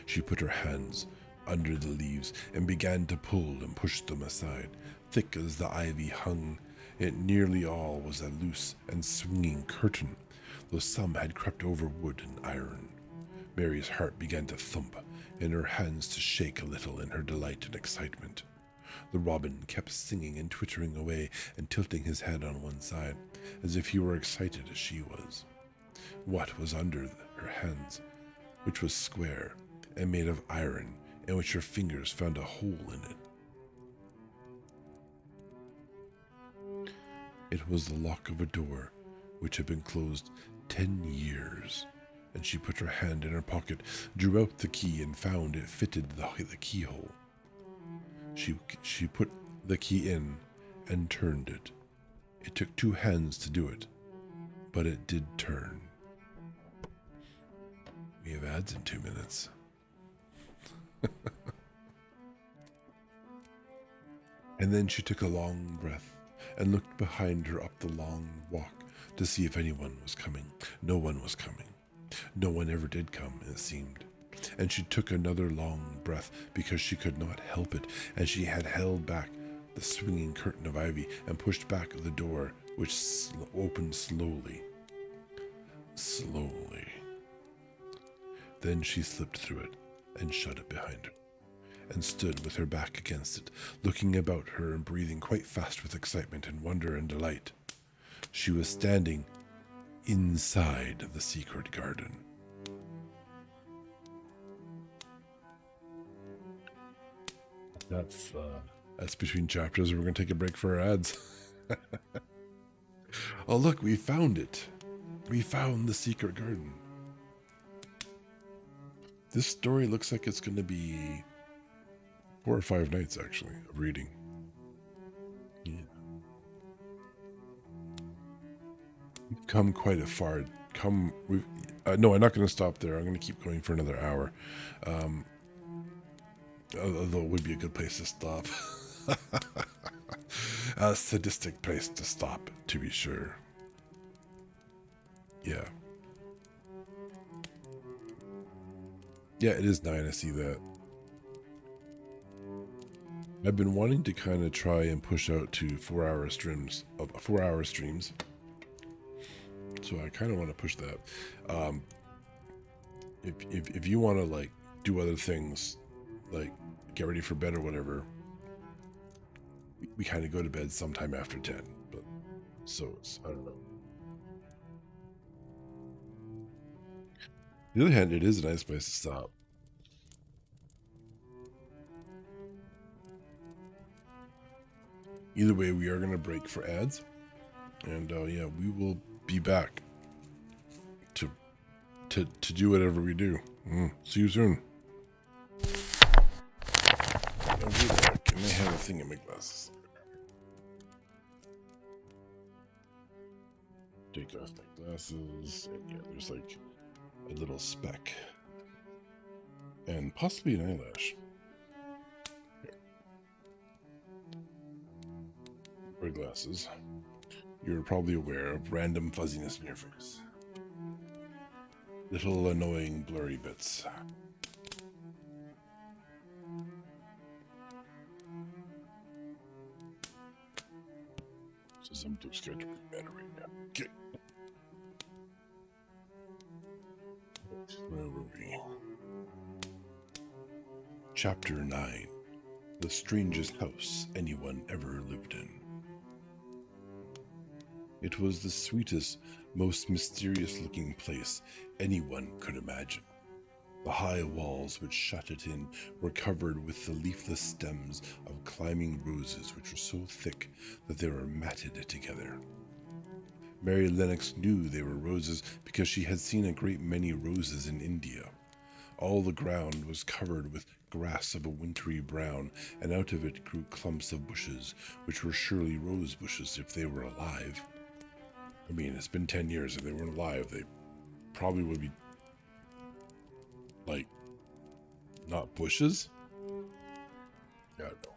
She put her hands under the leaves and began to pull and push them aside. Thick as the ivy hung, it nearly all was a loose and swinging curtain, though some had crept over wood and iron. Mary's heart began to thump, and her hands to shake a little in her delight and excitement. The robin kept singing and twittering away and tilting his head on one side, as if he were excited as she was. What was under her hands, which was square and made of iron, and which her fingers found a hole in it? It was the lock of a door, which had been closed 10 years, and she put her hand in her pocket, drew out the key, and found it fitted the keyhole. She put the key in and turned it. It took 2 hands to do it, but it did turn. We have ads in 2 minutes. And then she took a long breath and looked behind her up the long walk to see if anyone was coming. No one was coming. No one ever did come, it seemed. And she took another long breath because she could not help it, and she had held back the swinging curtain of ivy and pushed back the door, which opened slowly. Slowly. Then she slipped through it and shut it behind her, and stood with her back against it, looking about her and breathing quite fast with excitement and wonder and delight. She was standing inside the secret garden. That's between chapters. We're going to take a break for our ads. Oh, look, we found it. We found the secret garden. This story looks like it's going to be 4 or 5 nights, actually, of reading. Yeah. We've come quite a far. No, I'm not going to stop there. I'm going to keep going for another hour. Although it would be a good place to stop. A sadistic place to stop, to be sure. Yeah. Yeah, it is 9. I see that. I've been wanting to kind of try and push out to 4-hour streams. 4-hour streams. So I kind of want to push that. If you want to like do other things, like get ready for bed or whatever, we kind of go to bed sometime after 10. But so it's, I don't know. On the other hand, it is a nice place to stop. Either way, we are going to break for ads, and yeah, we will be back to do whatever we do. See you soon. Okay, there. Can I have a thing in my glasses? Take off my glasses, and yeah, there's like a little speck, and possibly an eyelash. Wear glasses. You're probably aware of random fuzziness in your face. Little annoying blurry bits. So something scared to be better right now. Okay. Where were we? Chapter 9. The strangest house anyone ever lived in. It was the sweetest, most mysterious-looking place anyone could imagine. The high walls which shut it in were covered with the leafless stems of climbing roses which were so thick that they were matted together. Mary Lennox knew they were roses because she had seen a great many roses in India. All the ground was covered with grass of a wintry brown, and out of it grew clumps of bushes, which were surely rose bushes if they were alive. I mean, it's been 10 years. If they weren't alive, they probably would be, like, not bushes? I don't know.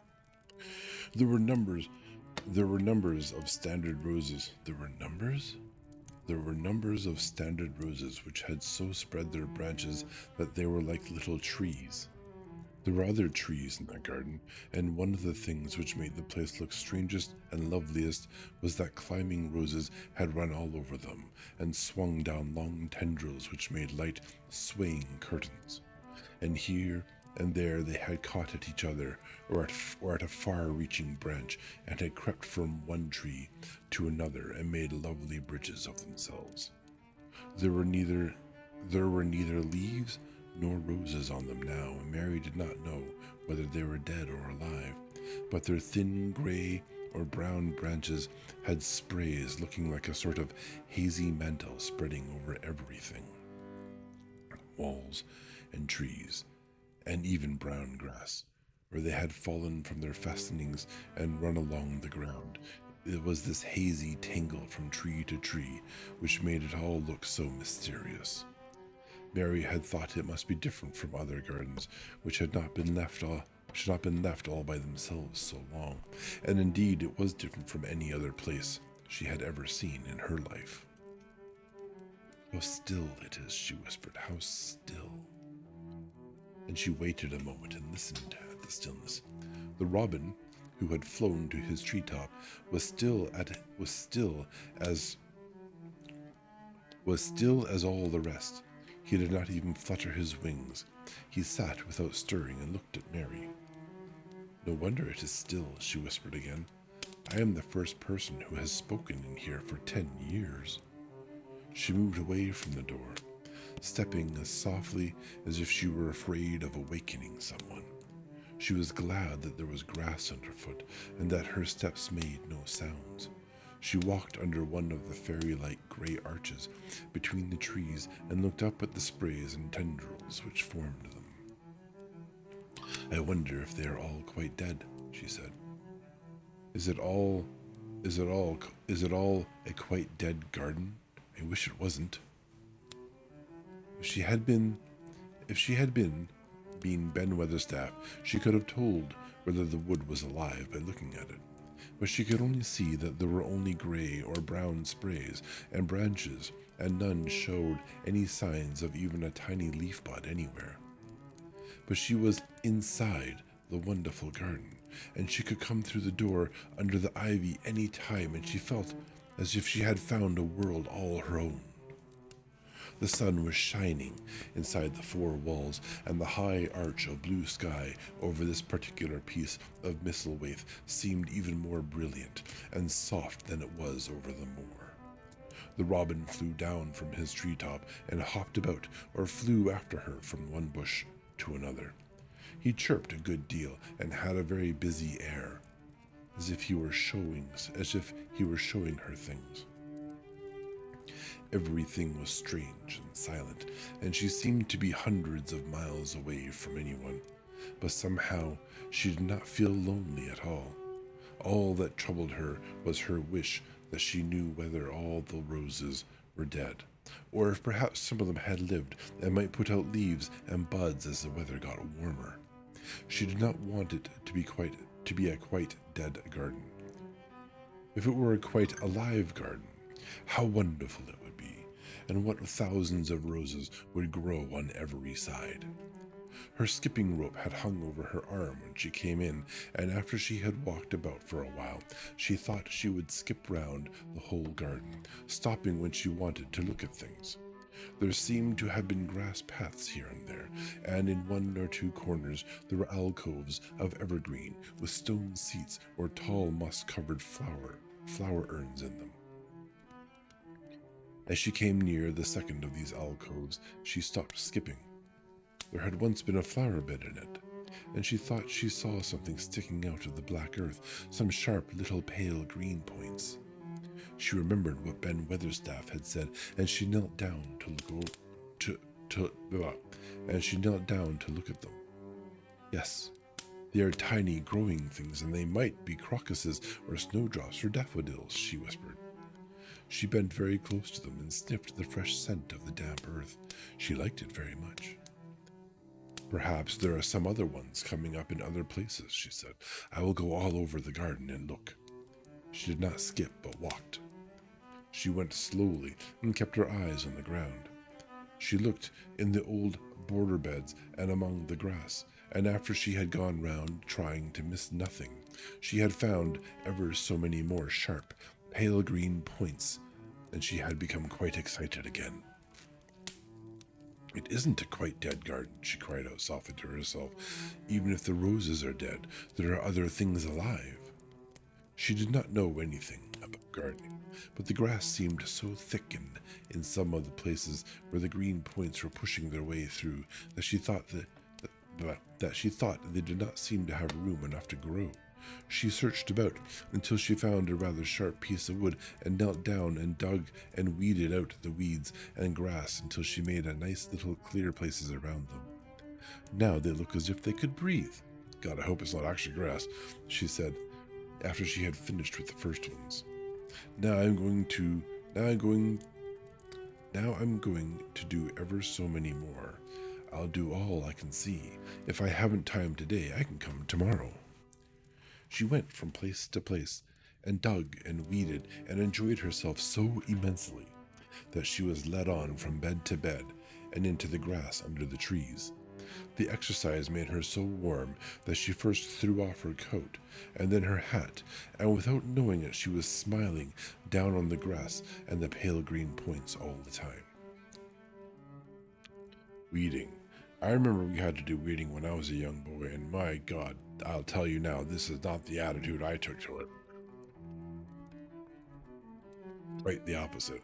There were numbers of standard roses. There were numbers of standard roses which had so spread their branches that they were like little trees. There were other trees in that garden, and one of the things which made the place look strangest and loveliest was that climbing roses had run all over them, and swung down long tendrils which made light, swaying curtains. And here and there they had caught at each other, or at a far-reaching branch, and had crept from one tree to another and made lovely bridges of themselves. There were neither leaves nor roses on them now, and Mary did not know whether they were dead or alive, but their thin gray or brown branches had sprays looking like a sort of hazy mantle spreading over everything. Walls and trees, and even brown grass, where they had fallen from their fastenings and run along the ground. It was this hazy tangle from tree to tree which made it all look so mysterious. Mary had thought it must be different from other gardens, which had not been left all by themselves so long, and indeed it was different from any other place she had ever seen in her life. "How still it is," she whispered, "how still." And she waited a moment and listened at the stillness. The robin, who had flown to his treetop, was still as all the rest. He did not even flutter his wings. He sat without stirring and looked at Mary. "No wonder it is still," she whispered again. "I am the first person who has spoken in here for 10 years. She moved away from the door, stepping as softly as if she were afraid of awakening someone. She was glad that there was grass underfoot and that her steps made no sounds. She walked under one of the fairy-like gray arches between the trees and looked up at the sprays and tendrils which formed them. I wonder if they are all quite dead, she said. Is it all a quite dead garden? I wish it wasn't. If she had been being Ben Weatherstaff, she could have told whether the wood was alive by looking at it. But she could only see that there were only gray or brown sprays and branches, and none showed any signs of even a tiny leaf bud anywhere. But she was inside the wonderful garden, and she could come through the door under the ivy any time, and she felt as if she had found a world all her own. The sun was shining inside the four walls, and the high arch of blue sky over this particular piece of Misselwaith seemed even more brilliant and soft than it was over the moor. The robin flew down from his treetop and hopped about, or flew after her from one bush to another. He chirped a good deal and had a very busy air, as if he were showing her things. Everything was strange and silent, and she seemed to be hundreds of miles away from anyone, but somehow she did not feel lonely at all. All that troubled her was her wish that she knew whether all the roses were dead, or if perhaps some of them had lived and might put out leaves and buds as the weather got warmer. She did not want it to be a quite dead garden. If it were a quite alive garden, how wonderful it would be, and what thousands of roses would grow on every side. Her skipping rope had hung over her arm when she came in, and after she had walked about for a while, she thought she would skip round the whole garden, stopping when she wanted to look at things. There seemed to have been grass paths here and there, and in one or two corners there were alcoves of evergreen with stone seats or tall moss-covered flower urns in them. As she came near the second of these alcoves, she stopped skipping. There had once been a flower bed in it, and she thought she saw something sticking out of the black earth, some sharp little pale green points. She remembered what Ben Weatherstaff had said, and she knelt down to look at them. Yes, they are tiny growing things, and they might be crocuses or snowdrops or daffodils, she whispered. She bent very close to them and sniffed the fresh scent of the damp earth. She liked it very much. Perhaps there are some other ones coming up in other places, she said. I will go all over the garden and look. She did not skip, but walked. She went slowly and kept her eyes on the ground. She looked in the old border beds and among the grass, and after she had gone round trying to miss nothing, she had found ever so many more sharp, pale green points, and she had become quite excited again. It isn't a quite dead garden, she cried out softly to herself. Even if the roses are dead, there are other things alive. She did not know anything about gardening, but the grass seemed so thickened in some of the places where the green points were pushing their way through that she thought they did not seem to have room enough to grow. She searched about until she found a rather sharp piece of wood and knelt down and dug and weeded out the weeds and grass until she made a nice little clear places around them. Now they look as if they could breathe. God, I hope it's not actually grass, she said, after she had finished with the first ones. Now I'm going to do ever so many more. I'll do all I can see. If I haven't time today, I can come tomorrow. She went from place to place and dug and weeded and enjoyed herself so immensely that she was led on from bed to bed and into the grass under the trees. The exercise made her so warm that she first threw off her coat and then her hat, and without knowing it, she was smiling down on the grass and the pale green points all the time. Weeding. I remember we had to do weeding when I was a young boy, and my God, I'll tell you now, this is not the attitude I took to it. Quite the opposite.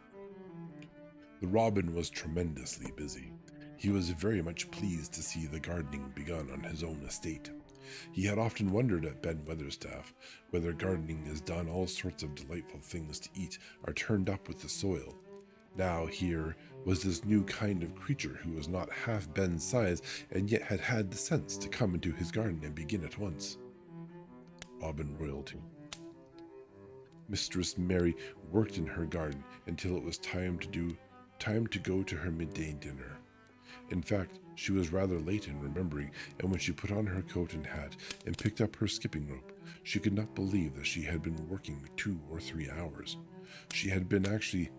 The robin was tremendously busy. He was very much pleased to see the gardening begun on his own estate. He had often wondered at Ben Weatherstaff whether gardening is done all sorts of delightful things to eat are turned up with the soil. Now here was this new kind of creature who was not half Ben's size and yet had had the sense to come into his garden and begin at once. Auburn royalty. Mistress Mary worked in her garden until it was time to go to her midday dinner. In fact, she was rather late in remembering, and when she put on her coat and hat and picked up her skipping rope, she could not believe that she had been working 2 or 3 hours. She had been actually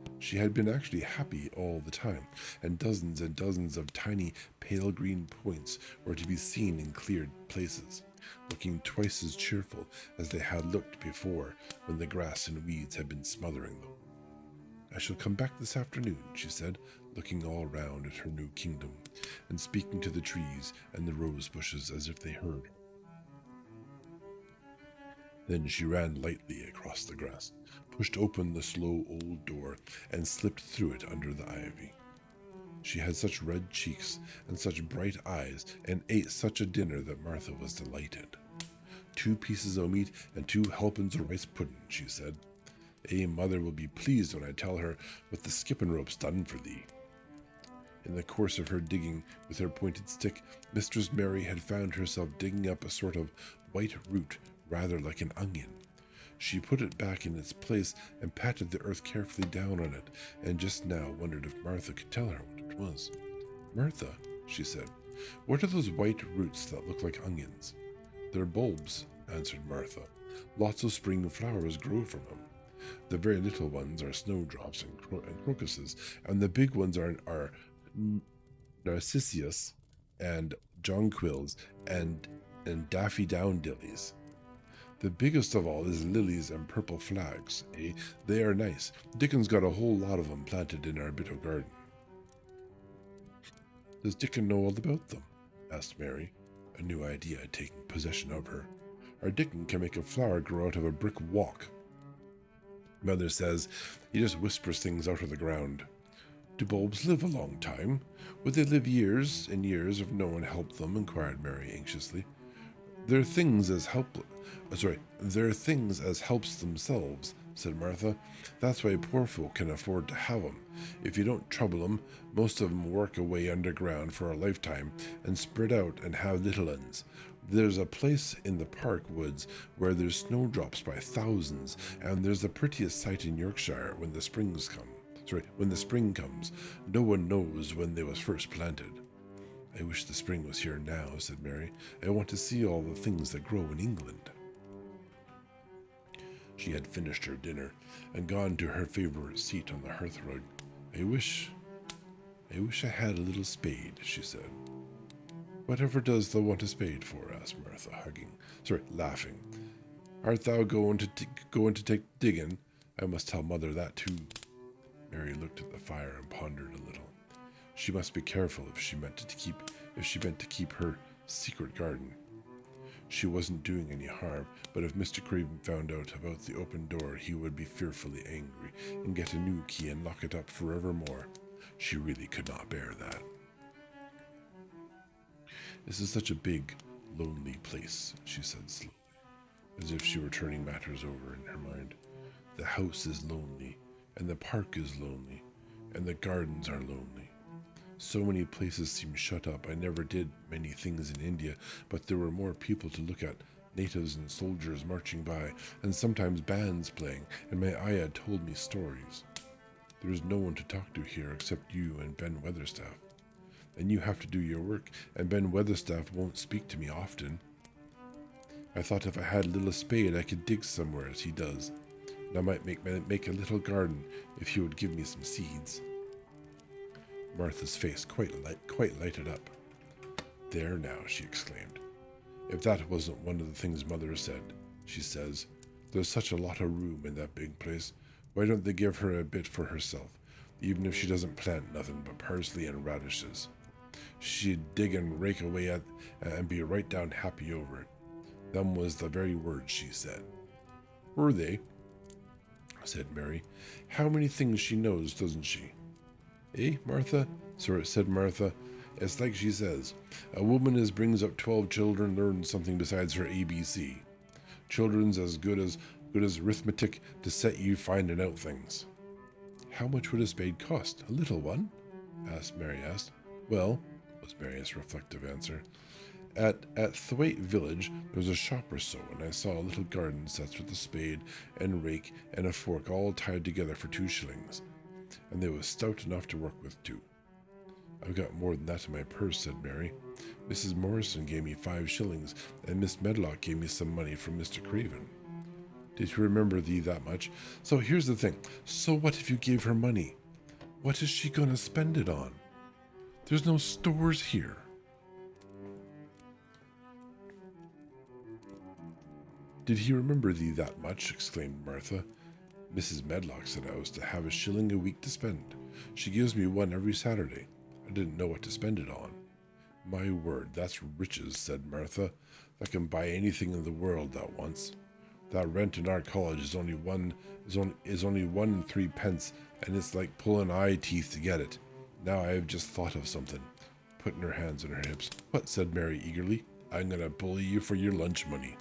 happy all the time, and dozens of tiny pale green points were to be seen in cleared places, looking twice as cheerful as they had looked before when the grass and weeds had been smothering them. I shall come back this afternoon, she said, looking all round at her new kingdom, and speaking to the trees and the rose bushes as if they heard her. Then she ran lightly across the grass, pushed open the slow old door, and slipped through it under the ivy. She had such red cheeks and such bright eyes, and ate such a dinner that Martha was delighted. 2 pieces of meat and 2 helpings of rice pudding, she said. Mother will be pleased when I tell her what the skipping rope's done for thee. In the course of her digging with her pointed stick, Mistress Mary had found herself digging up a sort of white root rather like an onion. She put it back in its place and patted the earth carefully down on it, and just now wondered if Martha could tell her what it was. Martha, she said, what are those white roots that look like onions? They're bulbs, answered Martha. Lots of spring flowers grow from them. The very little ones are snowdrops and crocuses, and the big ones are narcissus and jonquils and daffodillies. The biggest of all is lilies and purple flags, eh? They are nice. Dickon's got a whole lot of them planted in our bit of garden. Does Dickon know all about them? Asked Mary, a new idea taking possession of her. Our Dickon can make a flower grow out of a brick walk. Mother says he just whispers things out of the ground. Do bulbs live a long time? Would they live years and years if no one helped them? Inquired Mary anxiously. They're things as helps themselves, said Martha. That's why poor folk can afford to have them. If you don't trouble them, most of them work away underground for a lifetime and spread out and have little uns. There's a place in the park woods where there's snowdrops by thousands, and there's the prettiest sight in Yorkshire when the spring comes. No one knows when they was first planted. I wish the spring was here now, said Mary. I want to see all the things that grow in England. She had finished her dinner and gone to her favorite seat on the hearthrug. I wish I had a little spade, she said. Whatever does thou want a spade for? Asked Martha, laughing. Art thou going to take digging? I must tell Mother that too. Mary looked at the fire and pondered a little. She must be careful if she meant to keep her secret garden. She wasn't doing any harm, but if Mr. Craven found out about the open door, he would be fearfully angry and get a new key and lock it up forevermore. She really could not bear that. This is such a big, lonely place, she said slowly, as if she were turning matters over in her mind. The house is lonely, and the park is lonely, and the gardens are lonely. So many places seem shut up. I never did many things in India, but there were more people to look at, natives and soldiers marching by, and sometimes bands playing, and my ayah told me stories. There is no one to talk to here except you and Ben Weatherstaff. And you have to do your work, and Ben Weatherstaff won't speak to me often. I thought if I had a little spade I could dig somewhere as he does, and I might make a little garden if he would give me some seeds. Martha's face quite lighted up. There now, she exclaimed. If that wasn't one of the things Mother said. She says, there's such a lot of room in that big place. Why don't they give her a bit for herself, even if she doesn't plant nothing but parsley and radishes? She'd dig and rake away at and be right down happy over it. Them was the very words she said. Were they? Said Mary. How many things she knows, doesn't she? Eh, Martha? Said Martha. It's like she says, a woman as brings up 12 children learns something besides her ABC. Children's as good as arithmetic to set you finding out things. How much would a spade cost? A little one? Mary asked. Well, was Mary's reflective answer, at Thwaite Village there was a shop or so, and I saw a little garden set with a spade and rake and a fork all tied together for 2 shillings, and they was stout enough to work with too. I've got more than that in my purse, said Mary. Mrs. Morrison gave me 5 shillings, and Miss Medlock gave me some money from Mr. Craven. Did you remember thee that much? So here's the thing. So what if you gave her money? What is she going to spend it on? There's no stores here. Did he remember thee that much? Exclaimed Martha. Mrs. Medlock said I was to have 1 shilling a week to spend. She gives me 1 every Saturday. I didn't know what to spend it on. My word, that's riches, said Martha. That can buy anything in the world that once. That rent in our college is only 1 and 3 pence, and it's like pulling eye teeth to get it. Now I have just thought of something. Putting her hands on her hips. What? Said Mary eagerly. I'm going to bully you for your lunch money.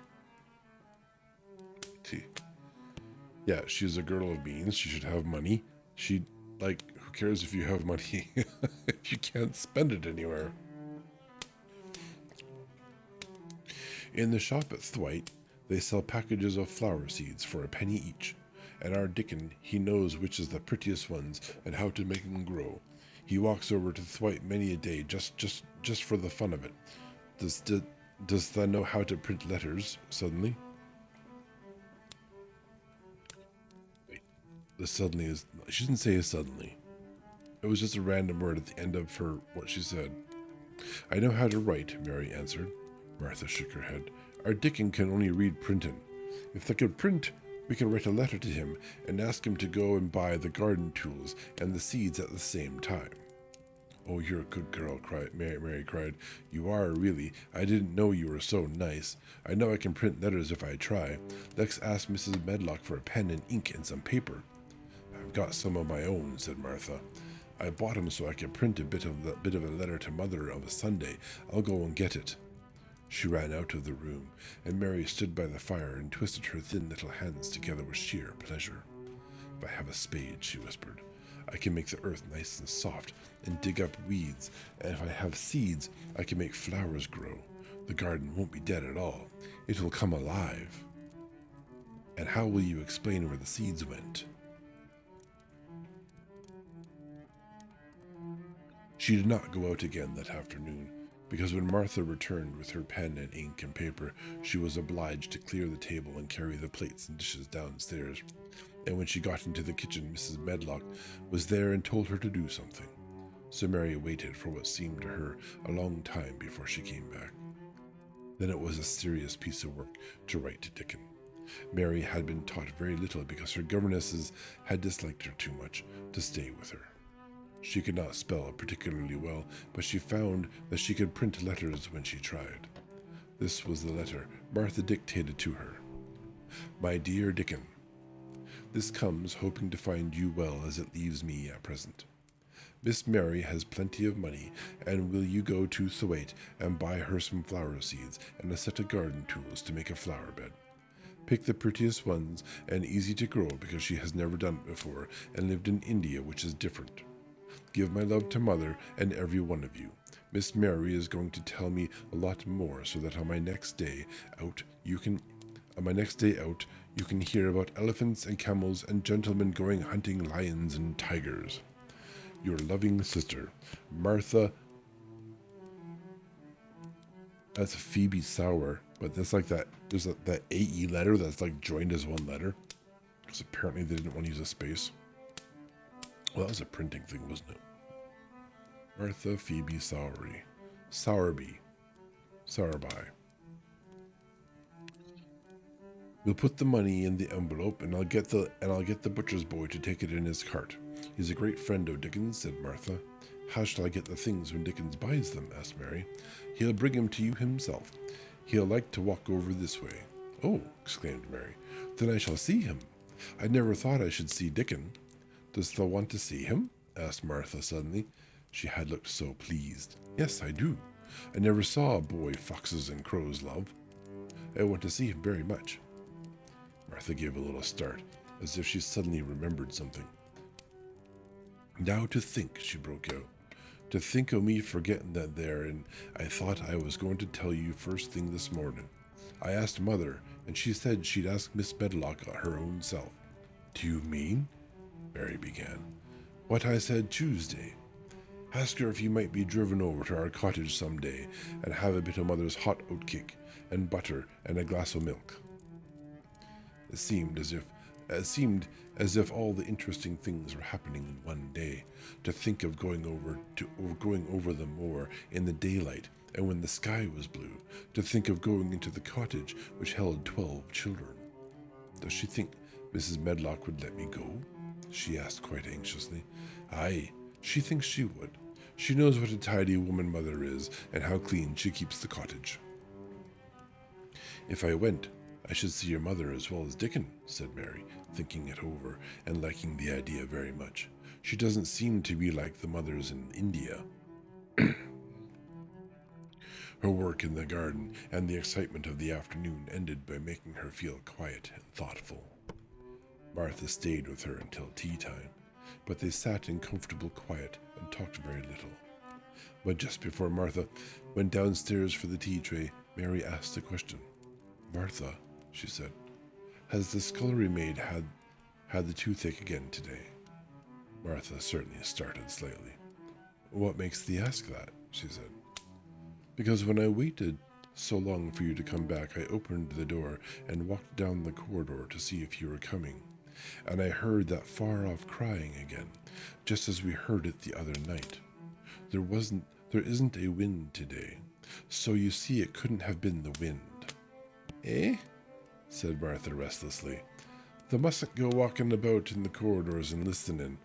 Yeah, she's a girl of means. She should have money. Who cares if you have money if you can't spend it anywhere? In the shop at Thwaite, they sell packages of flower seeds for 1 penny each. And our Dickon, he knows which is the prettiest ones and how to make them grow. He walks over to Thwaite many a day just for the fun of it. Does thou know how to print letters? Suddenly. The suddenly is, she didn't say suddenly. It was just a random word at the end of what she said. I know how to write, Mary answered. Martha shook her head. Our Dickon can only read printin'. If they could print, we can write a letter to him and ask him to go and buy the garden tools and the seeds at the same time. Oh, you're a good girl, Mary cried. You are, really. I didn't know you were so nice. I know I can print letters if I try. Let's ask Mrs. Medlock for a pen and ink and some paper. I've got some of my own, said Martha. I bought 'em so I could print a bit of a letter to Mother of a Sunday. I'll go and get it. She ran out of the room, and Mary stood by the fire and twisted her thin little hands together with sheer pleasure. If I have a spade, she whispered, I can make the earth nice and soft and dig up weeds, and if I have seeds, I can make flowers grow. The garden won't be dead at all. It will come alive. And how will you explain where the seeds went? She did not go out again that afternoon, because when Martha returned with her pen and ink and paper, she was obliged to clear the table and carry the plates and dishes downstairs. And when she got into the kitchen, Mrs. Medlock was there and told her to do something. So Mary waited for what seemed to her a long time before she came back. Then it was a serious piece of work to write to Dickon. Mary had been taught very little because her governesses had disliked her too much to stay with her. She could not spell particularly well, but she found that she could print letters when she tried. This was the letter Martha dictated to her. My dear Dickon, this comes hoping to find you well as it leaves me at present. Miss Mary has plenty of money, and will you go to Thwaite and buy her some flower seeds and a set of garden tools to make a flower bed. Pick the prettiest ones and easy to grow because she has never done it before and lived in India, which is different. Give my love to Mother and every one of you. Miss Mary is going to tell me a lot more so that on my next day out you can hear about elephants and camels and gentlemen going hunting lions and tigers. Your loving sister, Martha. That's Phoebe Sauer, but that's like that. There's that AE letter that's like joined as one letter, because apparently they didn't want to use a space. Well, that was a printing thing, wasn't it? Martha Phoebe Sowerby. Sowerby. We'll put the money in the envelope, and I'll get the butcher's boy to take it in his cart. He's a great friend of Dickens, said Martha. How shall I get the things when Dickens buys them? Asked Mary. He'll bring them to you himself. He'll like to walk over this way. Oh, exclaimed Mary. Then I shall see him. I never thought I should see Dickon. Dost thou want to see him? Asked Martha suddenly. She had looked so pleased. Yes, I do. I never saw a boy foxes and crows love. I want to see him very much. Martha gave a little start, as if she suddenly remembered something. Now to think, she broke out. To think of me forgetting that there, and I thought I was going to tell you first thing this morning. I asked Mother, and she said she'd ask Miss Medlock her own self. Do you mean? Mary began. What I said Tuesday. Ask her if you might be driven over to our cottage some day and have a bit of Mother's hot oat cake and butter and a glass of milk. It seemed as if all the interesting things were happening in one day. To think of going over the moor in the daylight and when the sky was blue. To think of going into the cottage which held 12 children. Does she think Mrs. Medlock would let me go? She asked quite anxiously. Aye, she thinks she would. She knows what a tidy woman Mother is and how clean she keeps the cottage. If I went, I should see your mother as well as Dickon, said Mary, thinking it over and liking the idea very much. She doesn't seem to be like the mothers in India. Her work in the garden and the excitement of the afternoon ended by making her feel quiet and thoughtful. Martha stayed with her until tea time, but they sat in comfortable quiet and talked very little. But just before Martha went downstairs for the tea tray, Mary asked a question. Martha, she said, has the scullery maid had the toothache again today? Martha certainly started slightly. What makes thee ask that? She said. Because when I waited so long for you to come back, I opened the door and walked down the corridor to see if you were coming. And I heard that far-off crying again, just as we heard it the other night. There isn't a wind today, so you see it couldn't have been the wind. Eh? Said Martha restlessly. Thou mustn't go walking about in the corridors and listening.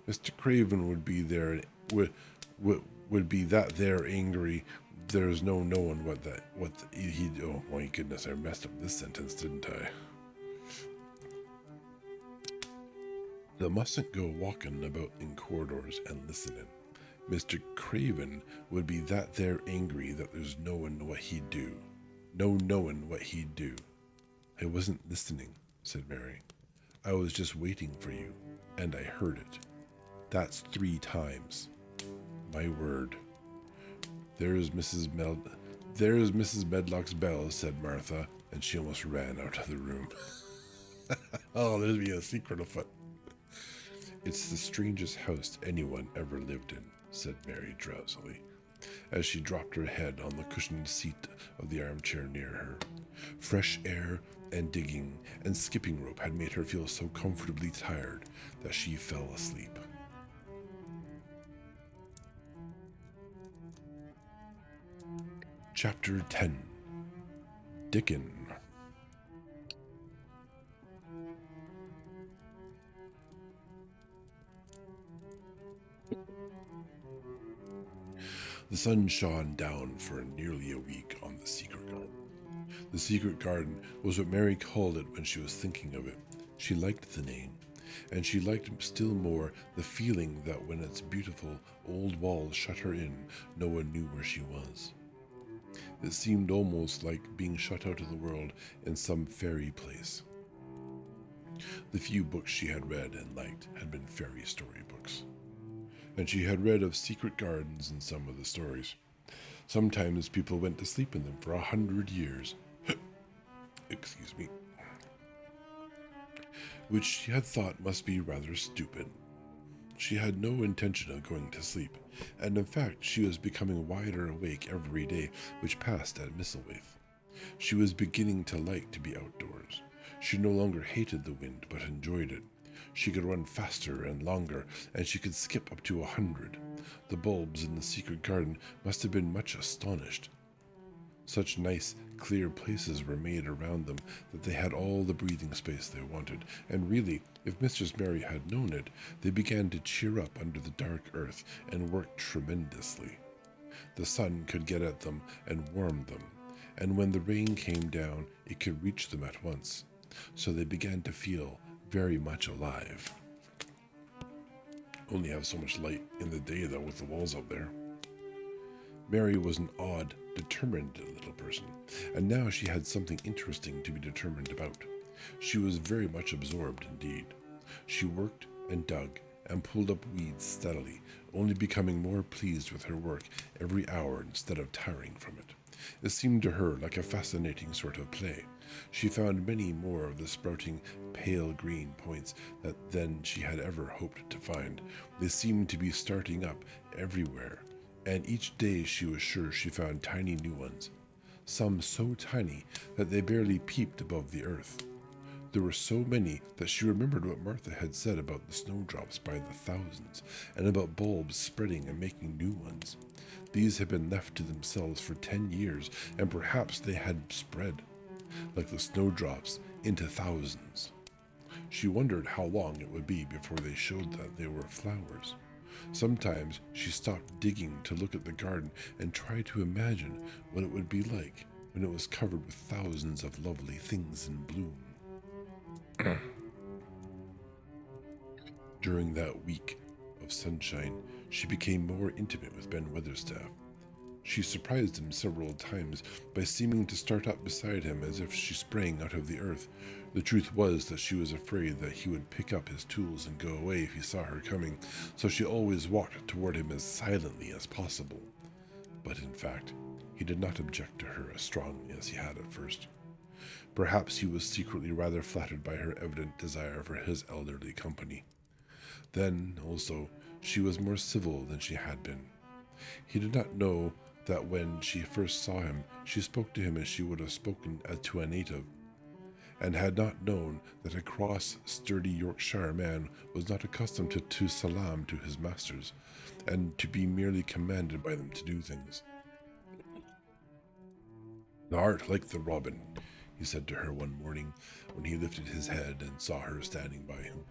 Mr. Craven would be there, would be that there angry. There's no knowing what he. Oh my goodness! I messed up this sentence, didn't I? Thou mustn't go walking about in corridors and listening. Mr. Craven would be that there angry that there's knowing what he'd do. No knowing what he'd do. I wasn't listening, said Mary. I was just waiting for you, and I heard it. That's 3 times. My word. There's Mrs. Medlock's bell, said Martha, and she almost ran out of the room. Oh, there's me a secret afoot. It's the strangest house anyone ever lived in, said Mary drowsily, as she dropped her head on the cushioned seat of the armchair near her. Fresh air and digging and skipping rope had made her feel so comfortably tired that she fell asleep. Chapter 10. Dickon. The sun shone down for nearly a week on the secret garden. The secret garden was what Mary called it when she was thinking of it. She liked the name, and she liked still more the feeling that when its beautiful old walls shut her in, no one knew where she was. It seemed almost like being shut out of the world in some fairy place. The few books she had read and liked had been fairy story books, and she had read of secret gardens in some of the stories. Sometimes people went to sleep in them for 100 years. Excuse me. Which she had thought must be rather stupid. She had no intention of going to sleep, and in fact she was becoming wider awake every day which passed at Misselthwaite. She was beginning to like to be outdoors. She no longer hated the wind, but enjoyed it. She could run faster and longer, and she could skip up to 100. The bulbs in the secret garden must have been much astonished. Such nice, clear places were made around them that they had all the breathing space they wanted, and really, if Mistress Mary had known it, they began to cheer up under the dark earth and worked tremendously. The sun could get at them and warm them, and when the rain came down, it could reach them at once. So they began to feel very much alive. Only have so much light in the day, though, with the walls up there. Mary was an odd, determined little person, and now she had something interesting to be determined about. She was very much absorbed indeed. She worked and dug and pulled up weeds steadily, only becoming more pleased with her work every hour instead of tiring from it. It seemed to her like a fascinating sort of play. She found many more of the sprouting pale green points than she had ever hoped to find. They seemed to be starting up everywhere, and each day she was sure she found tiny new ones, some so tiny that they barely peeped above the earth. There were so many that she remembered what Martha had said about the snowdrops by the thousands, and about bulbs spreading and making new ones. These had been left to themselves for 10 years, and perhaps they had spread, like the snowdrops, into thousands. She wondered how long it would be before they showed that they were flowers. Sometimes she stopped digging to look at the garden and try to imagine what it would be like when it was covered with thousands of lovely things in bloom. During that week of sunshine, she became more intimate with Ben Weatherstaff. She surprised him several times by seeming to start up beside him as if she sprang out of the earth. The truth was that she was afraid that he would pick up his tools and go away if he saw her coming, so she always walked toward him as silently as possible. But in fact, he did not object to her as strongly as he had at first. Perhaps he was secretly rather flattered by her evident desire for his elderly company. Then, also, she was more civil than she had been. He did not know that when she first saw him, she spoke to him as she would have spoken to a native, and had not known that a cross, sturdy Yorkshire man was not accustomed to salam to his masters, and to be merely commanded by them to do things. "Thou art like the robin," he said to her one morning when he lifted his head and saw her standing by him.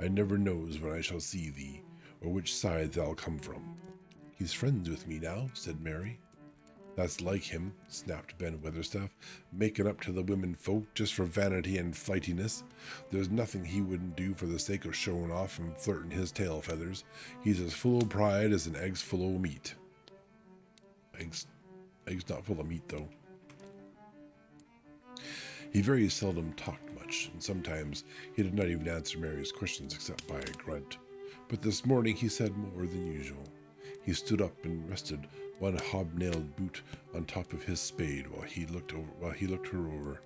"I never knows when I shall see thee, or which side thou'll come from." "He's friends with me now," said Mary. "That's like him," snapped Ben Weatherstaff, "making up to the women folk just for vanity and flightiness. There's nothing he wouldn't do for the sake of showing off and flirting his tail feathers. He's as full of pride as an egg's full of meat." Eggs not full of meat, though. He very seldom talked much, and sometimes he did not even answer Mary's questions except by a grunt. But this morning he said more than usual. He stood up and rested one hobnailed boot on top of his spade while he looked her over.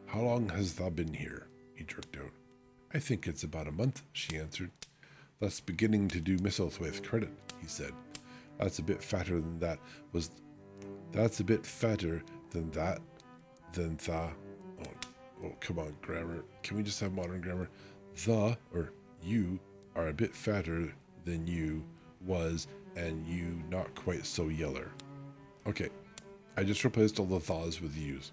"How long has thou been here?" he jerked out. "I think it's about a month," she answered. "That's beginning to do Misselthwaite credit," he said. That's a bit fatter than that was. That's a bit fatter than that. Than tha. Oh, come on, grammar. Can we just have modern grammar? You are a bit fatter than you was, and you not quite so yeller. Okay, I just replaced all the thas with yous.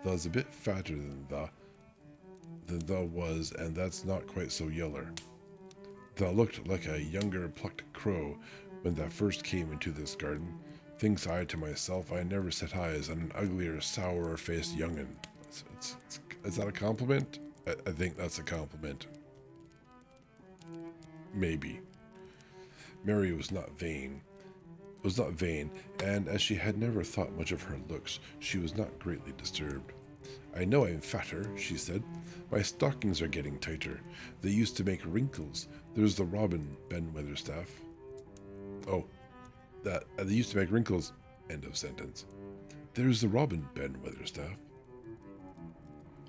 Tha's a bit fatter than the was, and that's not quite so yeller. Thou looked like a younger plucked crow when thou first came into this garden. Thinks I to myself, I never set eyes on an uglier, sourer-faced young'un. Is that a compliment? I think that's a compliment. Maybe. Mary was not vain, and as she had never thought much of her looks, she was not greatly disturbed. "I know I'm fatter," she said. "My stockings are getting tighter. They used to make wrinkles. There's the robin, Ben Weatherstaff." Oh, they used to make wrinkles. End of sentence. "There's the robin, Ben Weatherstaff."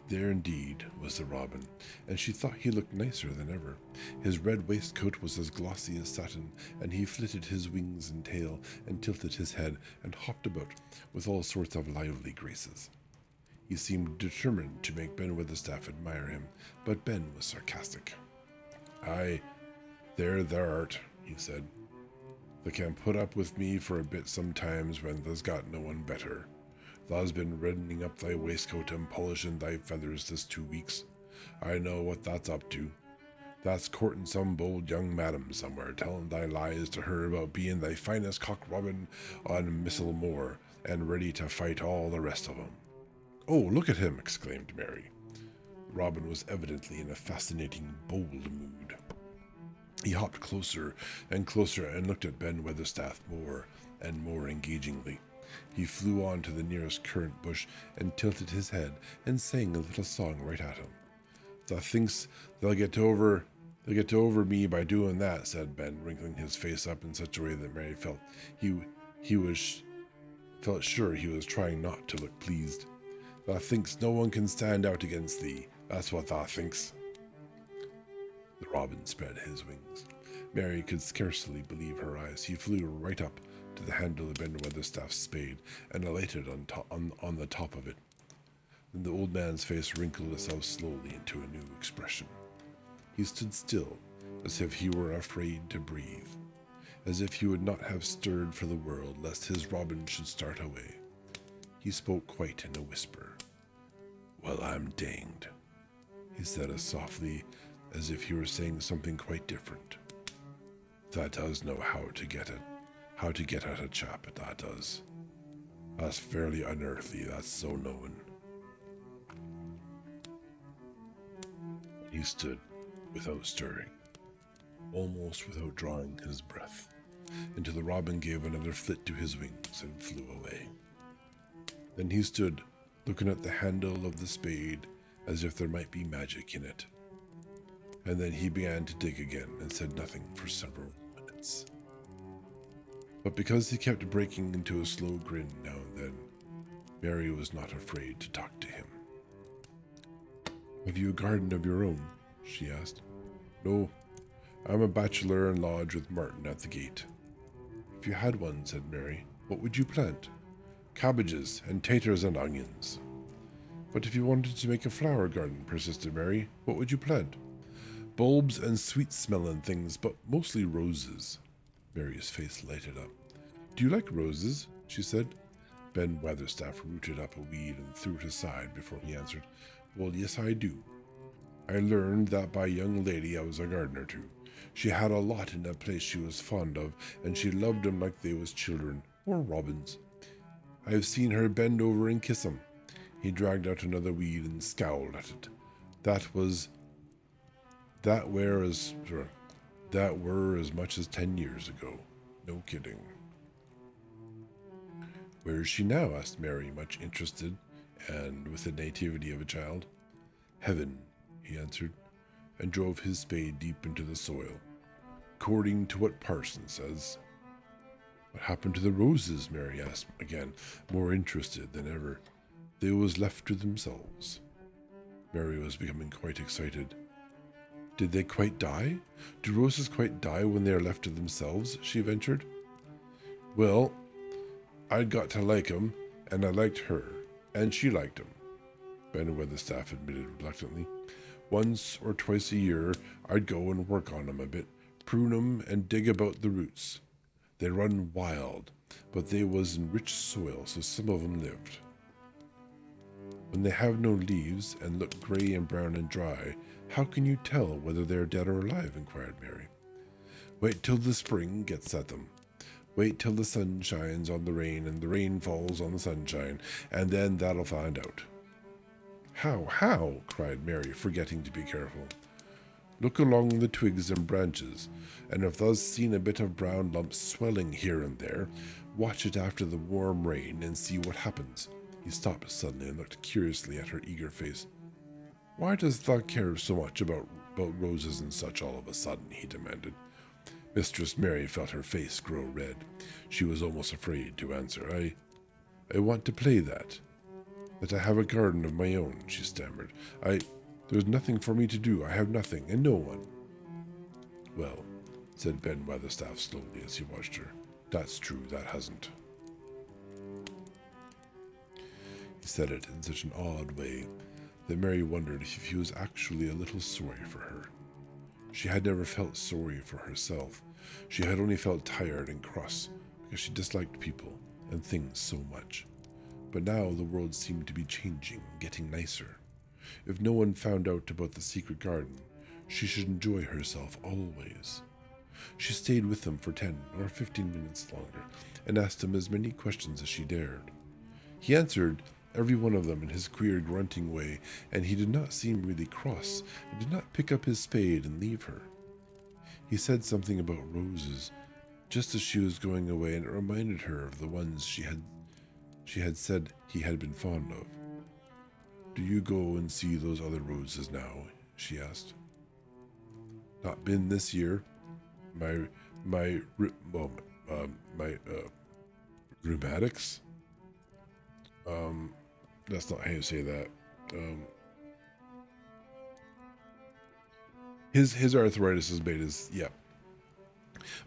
There indeed was the robin, and she thought he looked nicer than ever. His red waistcoat was as glossy as satin, and he flitted his wings and tail, and tilted his head, and hopped about with all sorts of lively graces. He seemed determined to make Ben Weatherstaff admire him, but Ben was sarcastic. "Aye, there thou art," he said. "Thou can put up with me for a bit sometimes when thou's got no one better. Thou's been reddening up thy waistcoat and polishing thy feathers this 2 weeks. I know what that's up to. That's courting some bold young madam somewhere, telling thy lies to her about being thy finest cock robin on Missel Moor, and ready to fight all the rest of 'em." "Oh, look at him!" exclaimed Mary. Robin was evidently in a fascinating, bold mood. He hopped closer and closer and looked at Ben Weatherstaff more and more engagingly. He flew on to the nearest currant bush and tilted his head and sang a little song right at him. "Thou thinks they'll get over They'll get over me by doing that, said Ben, wrinkling his face up in such a way that Mary felt he was felt sure he was trying not to look pleased. Thou thinks no one can stand out against thee. That's what thou thinks. The robin spread his wings. Mary could scarcely believe her eyes. He flew right up to the handle of Ben Weatherstaff's spade and alighted on the top of it. Then the old man's face wrinkled itself slowly into a new expression. He stood still, as if he were afraid to breathe, as if he would not have stirred for the world lest his robin should start away. He spoke quite in a whisper. Well, I'm danged, he said as softly as if he were saying something quite different. That does know how to get at a chap, that does. That's fairly unearthly, that's so knowing. He stood without stirring, almost without drawing his breath, until the robin gave another flit to his wings and flew away. Then he stood, looking at the handle of the spade as if there might be magic in it. And then he began to dig again and said nothing for several minutes. But because he kept breaking into a slow grin now and then, Mary was not afraid to talk to him. Have you a garden of your own? She asked. No, I'm a bachelor and lodge with Martin at the gate. If you had one, said Mary, what would you plant? Cabbages and taters and onions. But if you wanted to make a flower garden, persisted Mary, what would you plant? Bulbs and sweet-smelling things, but mostly roses. Mary's face lighted up. Do you like roses? She said. Ben Weatherstaff rooted up a weed and threw it aside before he answered. Well, yes, I do. I learned that by a young lady I was a gardener to. She had a lot in that place she was fond of, and she loved 'em like they was children, or robins. I've seen her bend over and kiss 'em. He dragged out another weed and scowled at it. That were as much as 10 years ago. No kidding. Where is she now? Asked Mary, much interested, and with the nativity of a child. Heaven, he answered, and drove his spade deep into the soil, according to what Parson says. What happened to the roses? Mary asked again, more interested than ever. They was left to themselves. Mary was becoming quite excited. Did they quite die? Do roses quite die when they are left to themselves? She ventured. Well, I'd got to like 'em, and I liked her, and she liked 'em, Ben Weatherstaff admitted reluctantly. Once or twice a year, I'd go and work on 'em a bit, prune 'em and dig about the roots. They run wild, but they was in rich soil, so some of 'em lived. When they have no leaves and look gray and brown and dry, how can you tell whether they are dead or alive? Inquired Mary. Wait till the spring gets at them. Wait till the sun shines on the rain and the rain falls on the sunshine, and then that'll find out. How? Cried Mary, forgetting to be careful. Look along the twigs and branches, and if thou's seen a bit of brown lumps swelling here and there, watch it after the warm rain and see what happens. He stopped suddenly and looked curiously at her eager face. Why does thou care so much about roses and such all of a sudden? He demanded. Mistress Mary felt her face grow red. She was almost afraid to answer. I want to play that I have a garden of my own, she stammered. There's nothing for me to do. I have nothing, and no one. Well, said Ben Weatherstaff slowly as he watched her, that's true, that hasn't. He said it in such an odd way that Mary wondered if he was actually a little sorry for her. She had never felt sorry for herself. She had only felt tired and cross because she disliked people and things so much. But now the world seemed to be changing, getting nicer. If no one found out about the secret garden, she should enjoy herself always. She stayed with him for 10 or 15 minutes longer and asked him as many questions as she dared. He answered every one of them in his queer grunting way, and he did not seem really cross, and did not pick up his spade and leave her. He said something about roses, just as she was going away, and it reminded her of the ones she had said he had been fond of. Do you go and see those other roses now? She asked. Not been this year. My my well, my rheumatics. That's not how you say that. Um, his arthritis has made his yeah.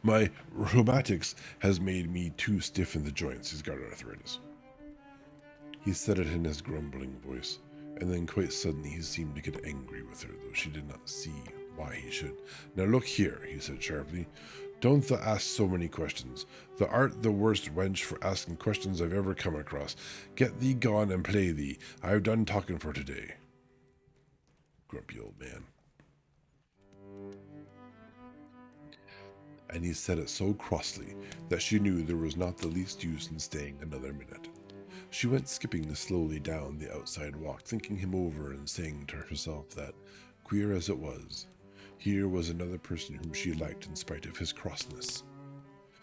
My rheumatics has made me too stiff in the joints. He's got arthritis. He said it in his grumbling voice, and then quite suddenly he seemed to get angry with her, though she did not see why he should. Now look here, he said sharply. Don't thou ask so many questions. Thou art the worst wench for asking questions I've ever come across. Get thee gone and play thee. I've done talking for today. Grumpy old man. And he said it so crossly that she knew there was not the least use in staying another minute. She went skipping slowly down the outside walk, thinking him over and saying to herself that, queer as it was, here was another person whom she liked in spite of his crossness.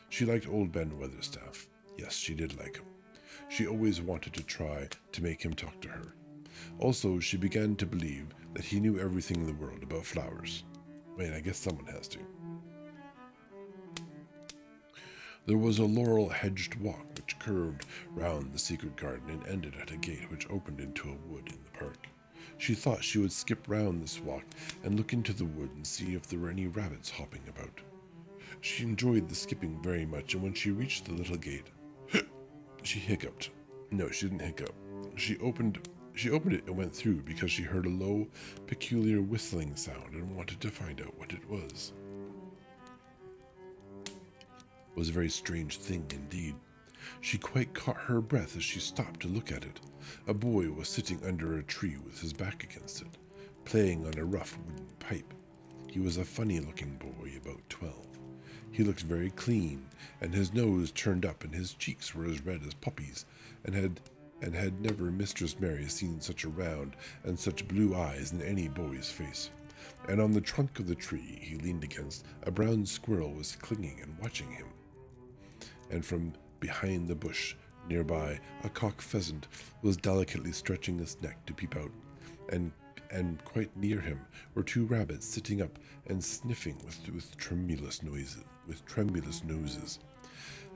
She liked old Ben Weatherstaff. Yes, she did like him. She always wanted to try to make him talk to her. Also, she began to believe that he knew everything in the world about flowers. Wait, I guess someone has to. There was a laurel-hedged walk which curved round the secret garden and ended at a gate which opened into a wood in the park. She thought she would skip round this walk and look into the wood and see if there were any rabbits hopping about. She enjoyed the skipping very much, and when she reached the little gate, she hiccuped. No, she didn't hiccup. She opened it and went through because she heard a low, peculiar whistling sound and wanted to find out what it was. It was a very strange thing indeed. She quite caught her breath as she stopped to look at it. A boy was sitting under a tree with his back against it, playing on a rough wooden pipe. He was a funny-looking boy, about 12. He looked very clean, and his nose turned up, and his cheeks were as red as poppies, and had never Mistress Mary seen such a round and such blue eyes in any boy's face. And on the trunk of the tree he leaned against, a brown squirrel was clinging and watching him. And from behind the bush nearby, a cock pheasant was delicately stretching its neck to peep out, and quite near him were two rabbits sitting up and sniffing with tremulous noses.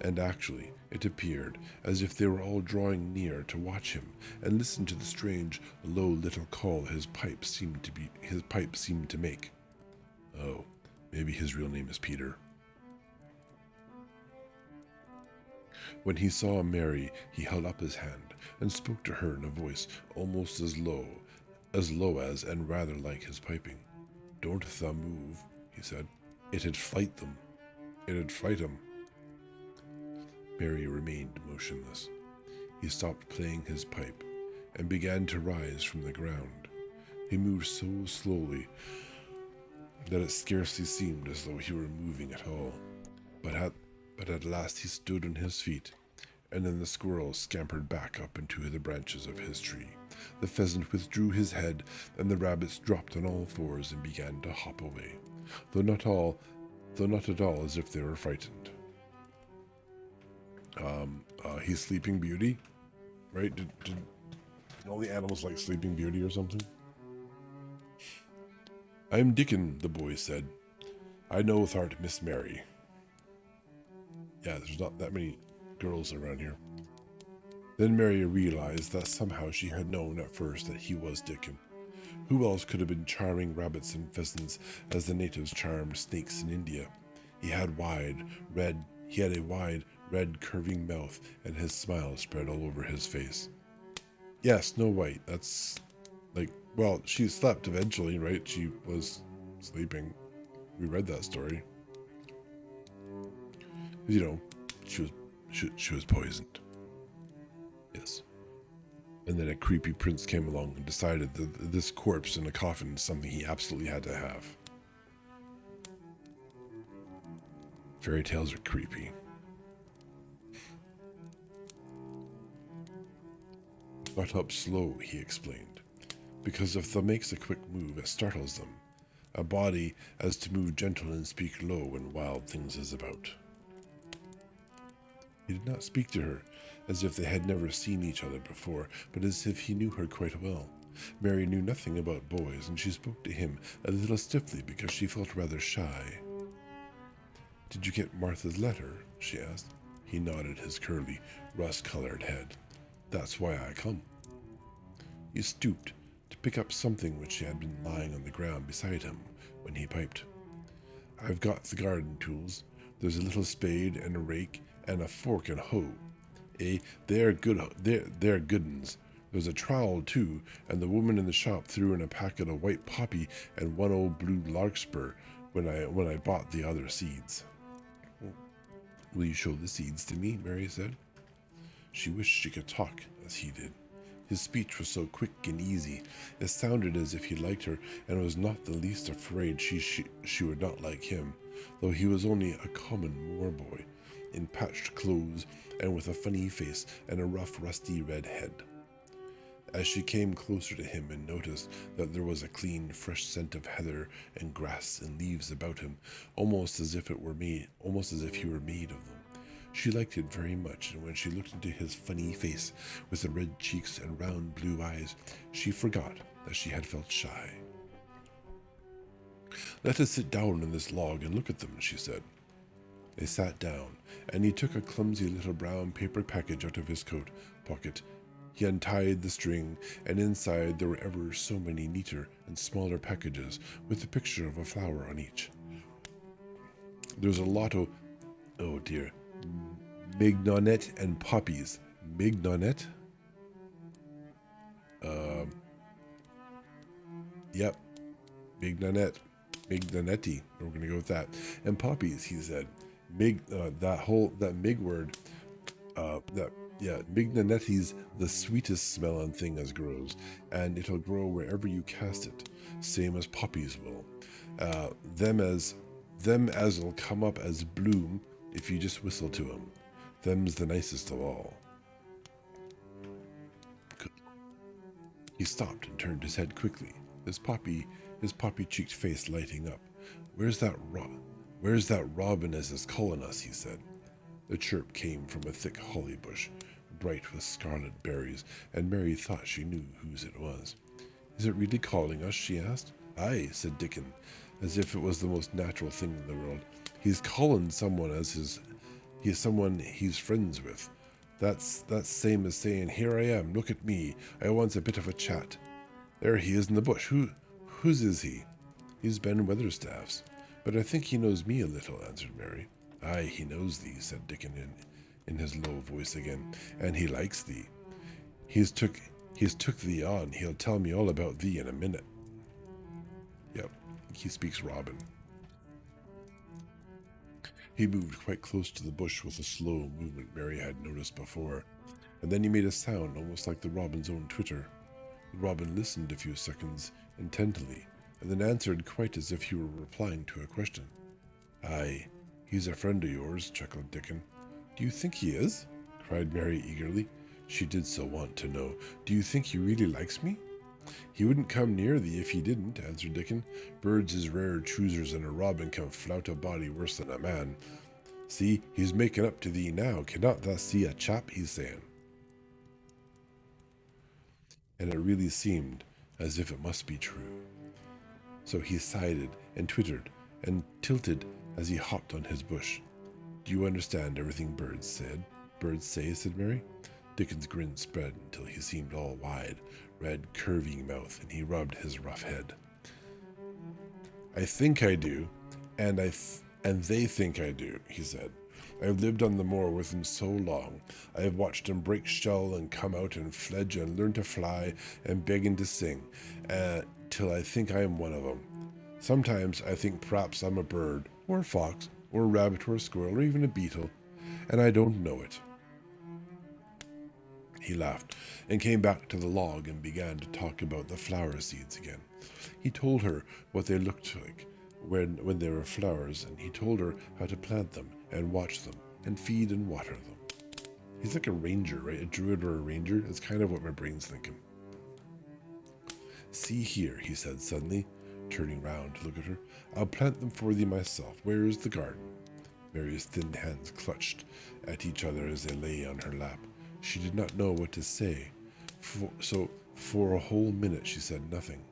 And actually, it appeared as if they were all drawing near to watch him and listen to the strange, low little call his pipe seemed to make. Oh, maybe his real name is Peter. When he saw Mary, he held up his hand and spoke to her in a voice almost as low as and rather like his piping. Don't thou move, he said. It'd fright them. It'd fright him. Mary remained motionless. He stopped playing his pipe and began to rise from the ground. He moved so slowly that it scarcely seemed as though he were moving at all. But at last he stood on his feet, and then the squirrel scampered back up into the branches of his tree. The pheasant withdrew his head, and the rabbits dropped on all fours and began to hop away, though not at all as if they were frightened. He's Sleeping Beauty, right? Did all the animals like Sleeping Beauty or something? I'm Dickon, the boy said. I know thou'rt Miss Mary. Yeah, there's not that many girls around here. Then Mary realized that somehow she had known at first that he was Dickon. Who else could have been charming rabbits and pheasants as the natives charmed snakes in India? He had a wide, red, curving mouth, and his smile spread all over his face. Yeah, Snow White, that's well, she slept eventually, right? She was sleeping. We read that story. You know, she was poisoned. Yes. And then a creepy prince came along and decided that this corpse in a coffin is something he absolutely had to have. Fairy tales are creepy. Got up slow, he explained, because if thou makes a quick move, it startles them. A body as to move gentle and speak low when wild things is about. He did not speak to her as if they had never seen each other before, but as if he knew her quite well. Mary knew nothing about boys, and she spoke to him a little stiffly because she felt rather shy. "Did you get Martha's letter?" she asked. He nodded his curly, rust-colored head. "That's why I come." He stooped to pick up something which had been lying on the ground beside him when he piped. "I've got the garden tools. There's a little spade and a rake and a fork and hoe. They're good uns. There's a trowel too, and the woman in the shop threw in a packet of white poppy and one old blue larkspur when I bought the other seeds." "Will you show the seeds to me?" Mary said. She wished she could talk as he did. His speech was so quick and easy. It sounded as if he liked her and was not the least afraid she would not like him, though he was only a common moor boy, in patched clothes and with a funny face and a rough, rusty red head. As she came closer to him and noticed that there was a clean, fresh scent of heather and grass and leaves about him, almost as if he were made of them, she liked it very much, and when she looked into his funny face with the red cheeks and round blue eyes, she forgot that she had felt shy. "Let us sit down on this log and look at them," she said. They sat down, and he took a clumsy little brown paper package out of his coat pocket. He untied the string, and inside there were ever so many neater and smaller packages with the picture of a flower on each. "There's a lot of, oh dear, mignonette and poppies." Mignonette? Yep. Mignonette. Mignonetti. We're going to go with that. And poppies, he said. That mig word, mignonetti's the sweetest smelling thing as grows, and it'll grow wherever you cast it, same as poppies will. Them as'll come up as bloom if you just whistle to 'em. Them's the nicest of all. He stopped and turned his head quickly, his poppy-cheeked face lighting up. Where's that robin as is calling us?" he said. The chirp came from a thick holly bush, bright with scarlet berries, and Mary thought she knew whose it was. "Is it really calling us?" she asked. "Aye," said Dickon, as if it was the most natural thing in the world. "He's calling someone he's friends with. That's same as saying, 'Here I am, look at me, I wants a bit of a chat.' There he is in the bush. Whose is he?" "He's Ben Weatherstaff's, but I think he knows me a little," answered Mary. "Aye, he knows thee," said Dickon in his low voice again, "and he likes thee. He's took thee on. He'll tell me all about thee in a minute." Yep, he speaks Robin. He moved quite close to the bush with a slow movement Mary had noticed before, and then he made a sound almost like the robin's own twitter. The robin listened a few seconds intently, and then answered quite as if he were replying to a question. "Aye, he's a friend of yours," chuckled Dickon. "Do you think he is?" cried Mary eagerly. She did so want to know. "Do you think he really likes me?" "He wouldn't come near thee if he didn't," answered Dickon. "Birds is rarer choosers, and a robin can flout a body worse than a man. See, he's making up to thee now. Cannot thou see a chap, he's saying?" And it really seemed as if it must be true. So he sighed and twittered and tilted as he hopped on his bush. "Do you understand everything birds say?" said Mary. Dickon's grin spread until he seemed all wide, red, curving mouth, and he rubbed his rough head. "I think I do, and they think I do," he said. "I've lived on the moor with 'em so long. I have watched 'em break shell and come out and fledge and learn to fly and begin to sing, till I think I am one of 'em. Sometimes I think p'raps I'm a bird, or a fox, or a rabbit, or a squirrel, or even a beetle, and I don't know it." He laughed and came back to the log and began to talk about the flower seeds again. He told her what they looked like when they were flowers, and he told her how to plant them and watch them and feed and water them. He's like a ranger, right? A druid or a ranger. That's kind of what my brain's thinking. "See here," he said suddenly, turning round to look at her. "I'll plant them for thee myself. Where is the garden?" Mary's thin hands clutched at each other as they lay on her lap. She did not know what to say, so For a whole minute she said nothing.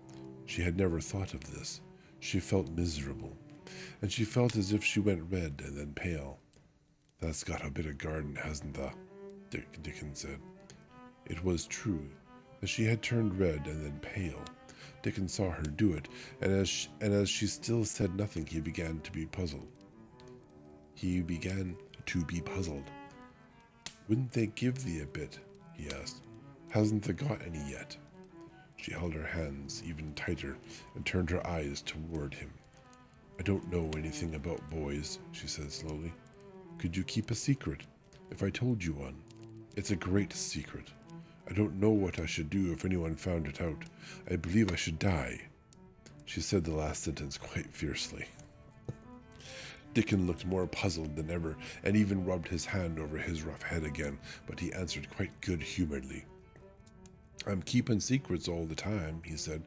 She had never thought of this. She felt miserable, and she felt as if she went red and then pale. That's got a bit of garden, hasn't the? Dickens said. It was true that she had turned red and then pale. Dickens saw her do it, and as she still said nothing, he began to be puzzled. Wouldn't they give thee a bit? He asked. Hasn't thee got any yet? She held her hands even tighter and turned her eyes toward him. I don't know anything about boys, she said slowly. Could you keep a secret if I told you one? It's a great secret. I don't know what I should do if anyone found it out. I believe I should die. She said the last sentence quite fiercely. Dickon looked more puzzled than ever, and even rubbed his hand over his rough head again, but he answered quite good-humoredly. I'm keeping secrets all the time, he said.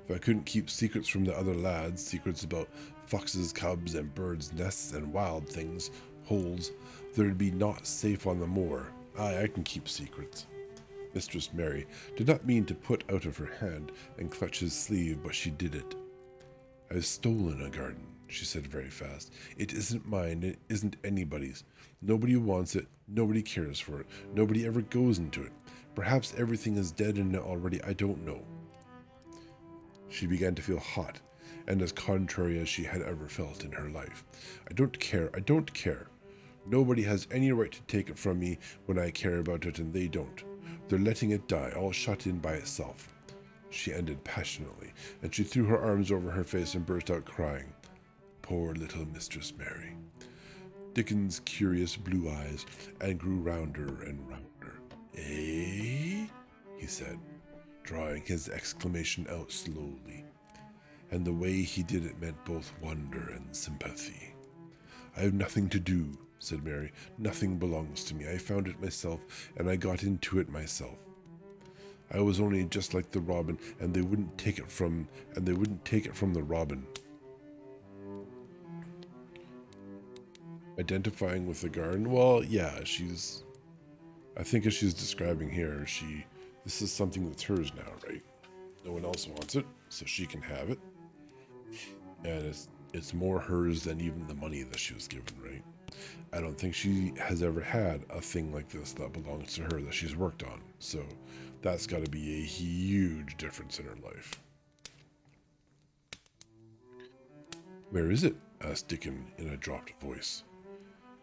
If I couldn't keep secrets from the other lads, secrets about foxes, cubs, and birds' nests, and wild things, holes, there'd be naught safe on the moor. Aye, I can keep secrets. Mistress Mary did not mean to put out of her hand and clutch his sleeve, but she did it. I've stolen a garden, she said very fast. It isn't mine, it isn't anybody's. Nobody wants it, nobody cares for it, nobody ever goes into it. Perhaps everything is dead in it already, I don't know. She began to feel hot, and as contrary as she had ever felt in her life. I don't care. Nobody has any right to take it from me when I care about it, and they don't. They're letting it die, all shut in by itself. She ended passionately, and she threw her arms over her face and burst out crying. Poor little Mistress Mary. Dickens's curious blue eyes grew rounder and rounder. Eh? He said, drawing his exclamation out slowly, and the way he did it meant both wonder and sympathy. I have nothing to do, said Mary. Nothing belongs to me. I found it myself, and I got into it myself. I was only just like the robin, and they wouldn't take it from the robin. Identifying with the garden? Well, yeah, I think as she's describing here, this is something that's hers now, right? No one else wants it, so she can have it. And it's more hers than even the money that she was given, right? I don't think she has ever had a thing like this that belongs to her that she's worked on. So that's got to be a huge difference in her life. Where is it? Asked Dickon in a dropped voice.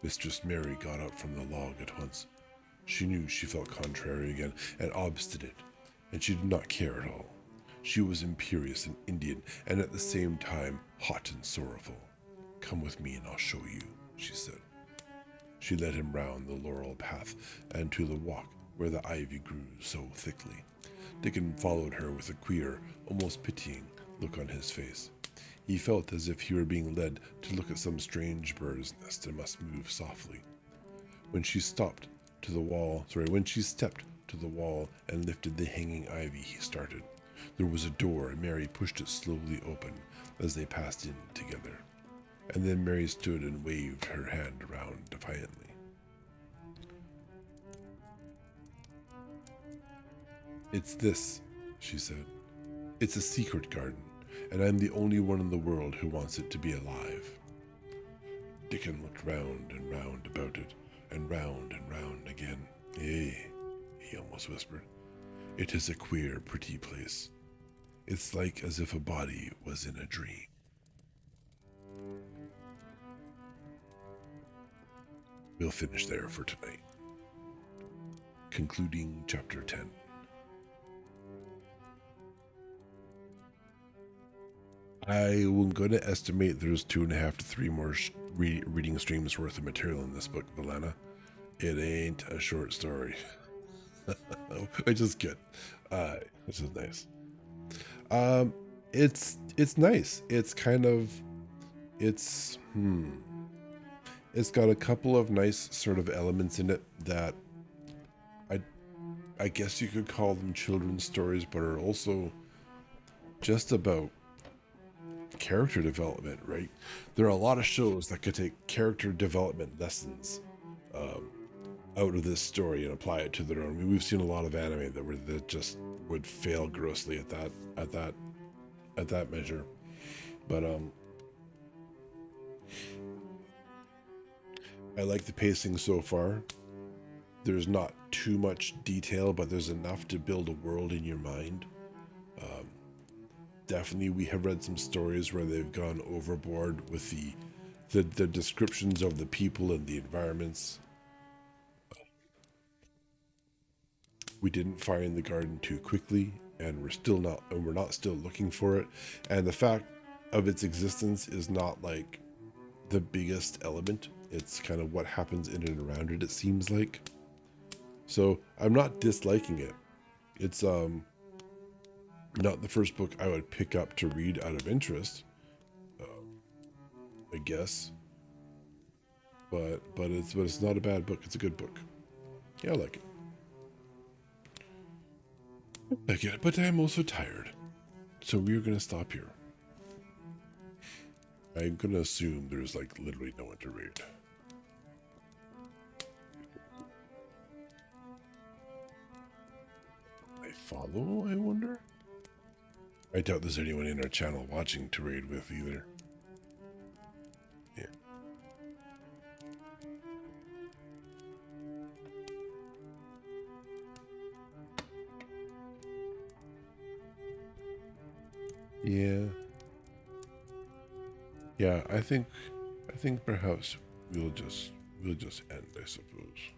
Mistress Mary got up from the log at once. She knew she felt contrary again and obstinate, and she did not care at all. She was imperious and Indian, and at the same time hot and sorrowful. Come with me and I'll show you, she said. She led him round the laurel path and to the walk where the ivy grew so thickly. Dickon followed her with a queer, almost pitying look on his face. He felt as if he were being led to look at some strange bird's nest and must move softly. When she stepped to the wall and lifted the hanging ivy, he started. There was a door, and Mary pushed it slowly open as they passed in together. And then Mary stood and waved her hand around defiantly. It's this, she said. It's a secret garden, and I'm the only one in the world who wants it to be alive. Dickon looked round and round about it, and round again. Eh, he almost whispered. It is a queer, pretty place. It's like as if a body was in a dream. We'll finish there for tonight. Concluding chapter 10. I'm going to estimate there's 2.5 to 3 more reading streams worth of material in this book, Valana. It ain't a short story. Which is good. Which is nice. It's nice. It's kind of, it's got a couple of nice sort of elements in it that I guess you could call them children's stories, but are also just about character development, right? There are a lot of shows that could take character development lessons out of this story and apply it to their own. I mean, we've seen a lot of anime that just would fail grossly at that measure. But I like the pacing so far. There's not too much detail, but there's enough to build a world in your mind. Definitely, we have read some stories where they've gone overboard with the descriptions of the people and the environments. We didn't find the garden too quickly, and we're not still looking for it. And the fact of its existence is not like the biggest element. It's kind of what happens in and around it, it seems like. So I'm not disliking it. It's not the first book I would pick up to read out of interest, I guess. But it's not a bad book. It's a good book. Yeah, I like it. I get it, but I'm also tired. So we're gonna stop here. I'm gonna assume there's like literally no one to read. I follow, I wonder? I doubt there's anyone in our channel watching to raid with either. Yeah. Yeah. Yeah, I think perhaps we'll just end, I suppose.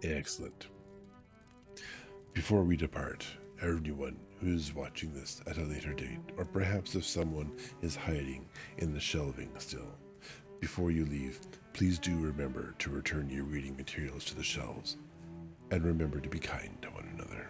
Excellent. Before we depart, everyone who's watching this at a later date, or perhaps if someone is hiding in the shelving still, before you leave, please do remember to return your reading materials to the shelves, and remember to be kind to one another.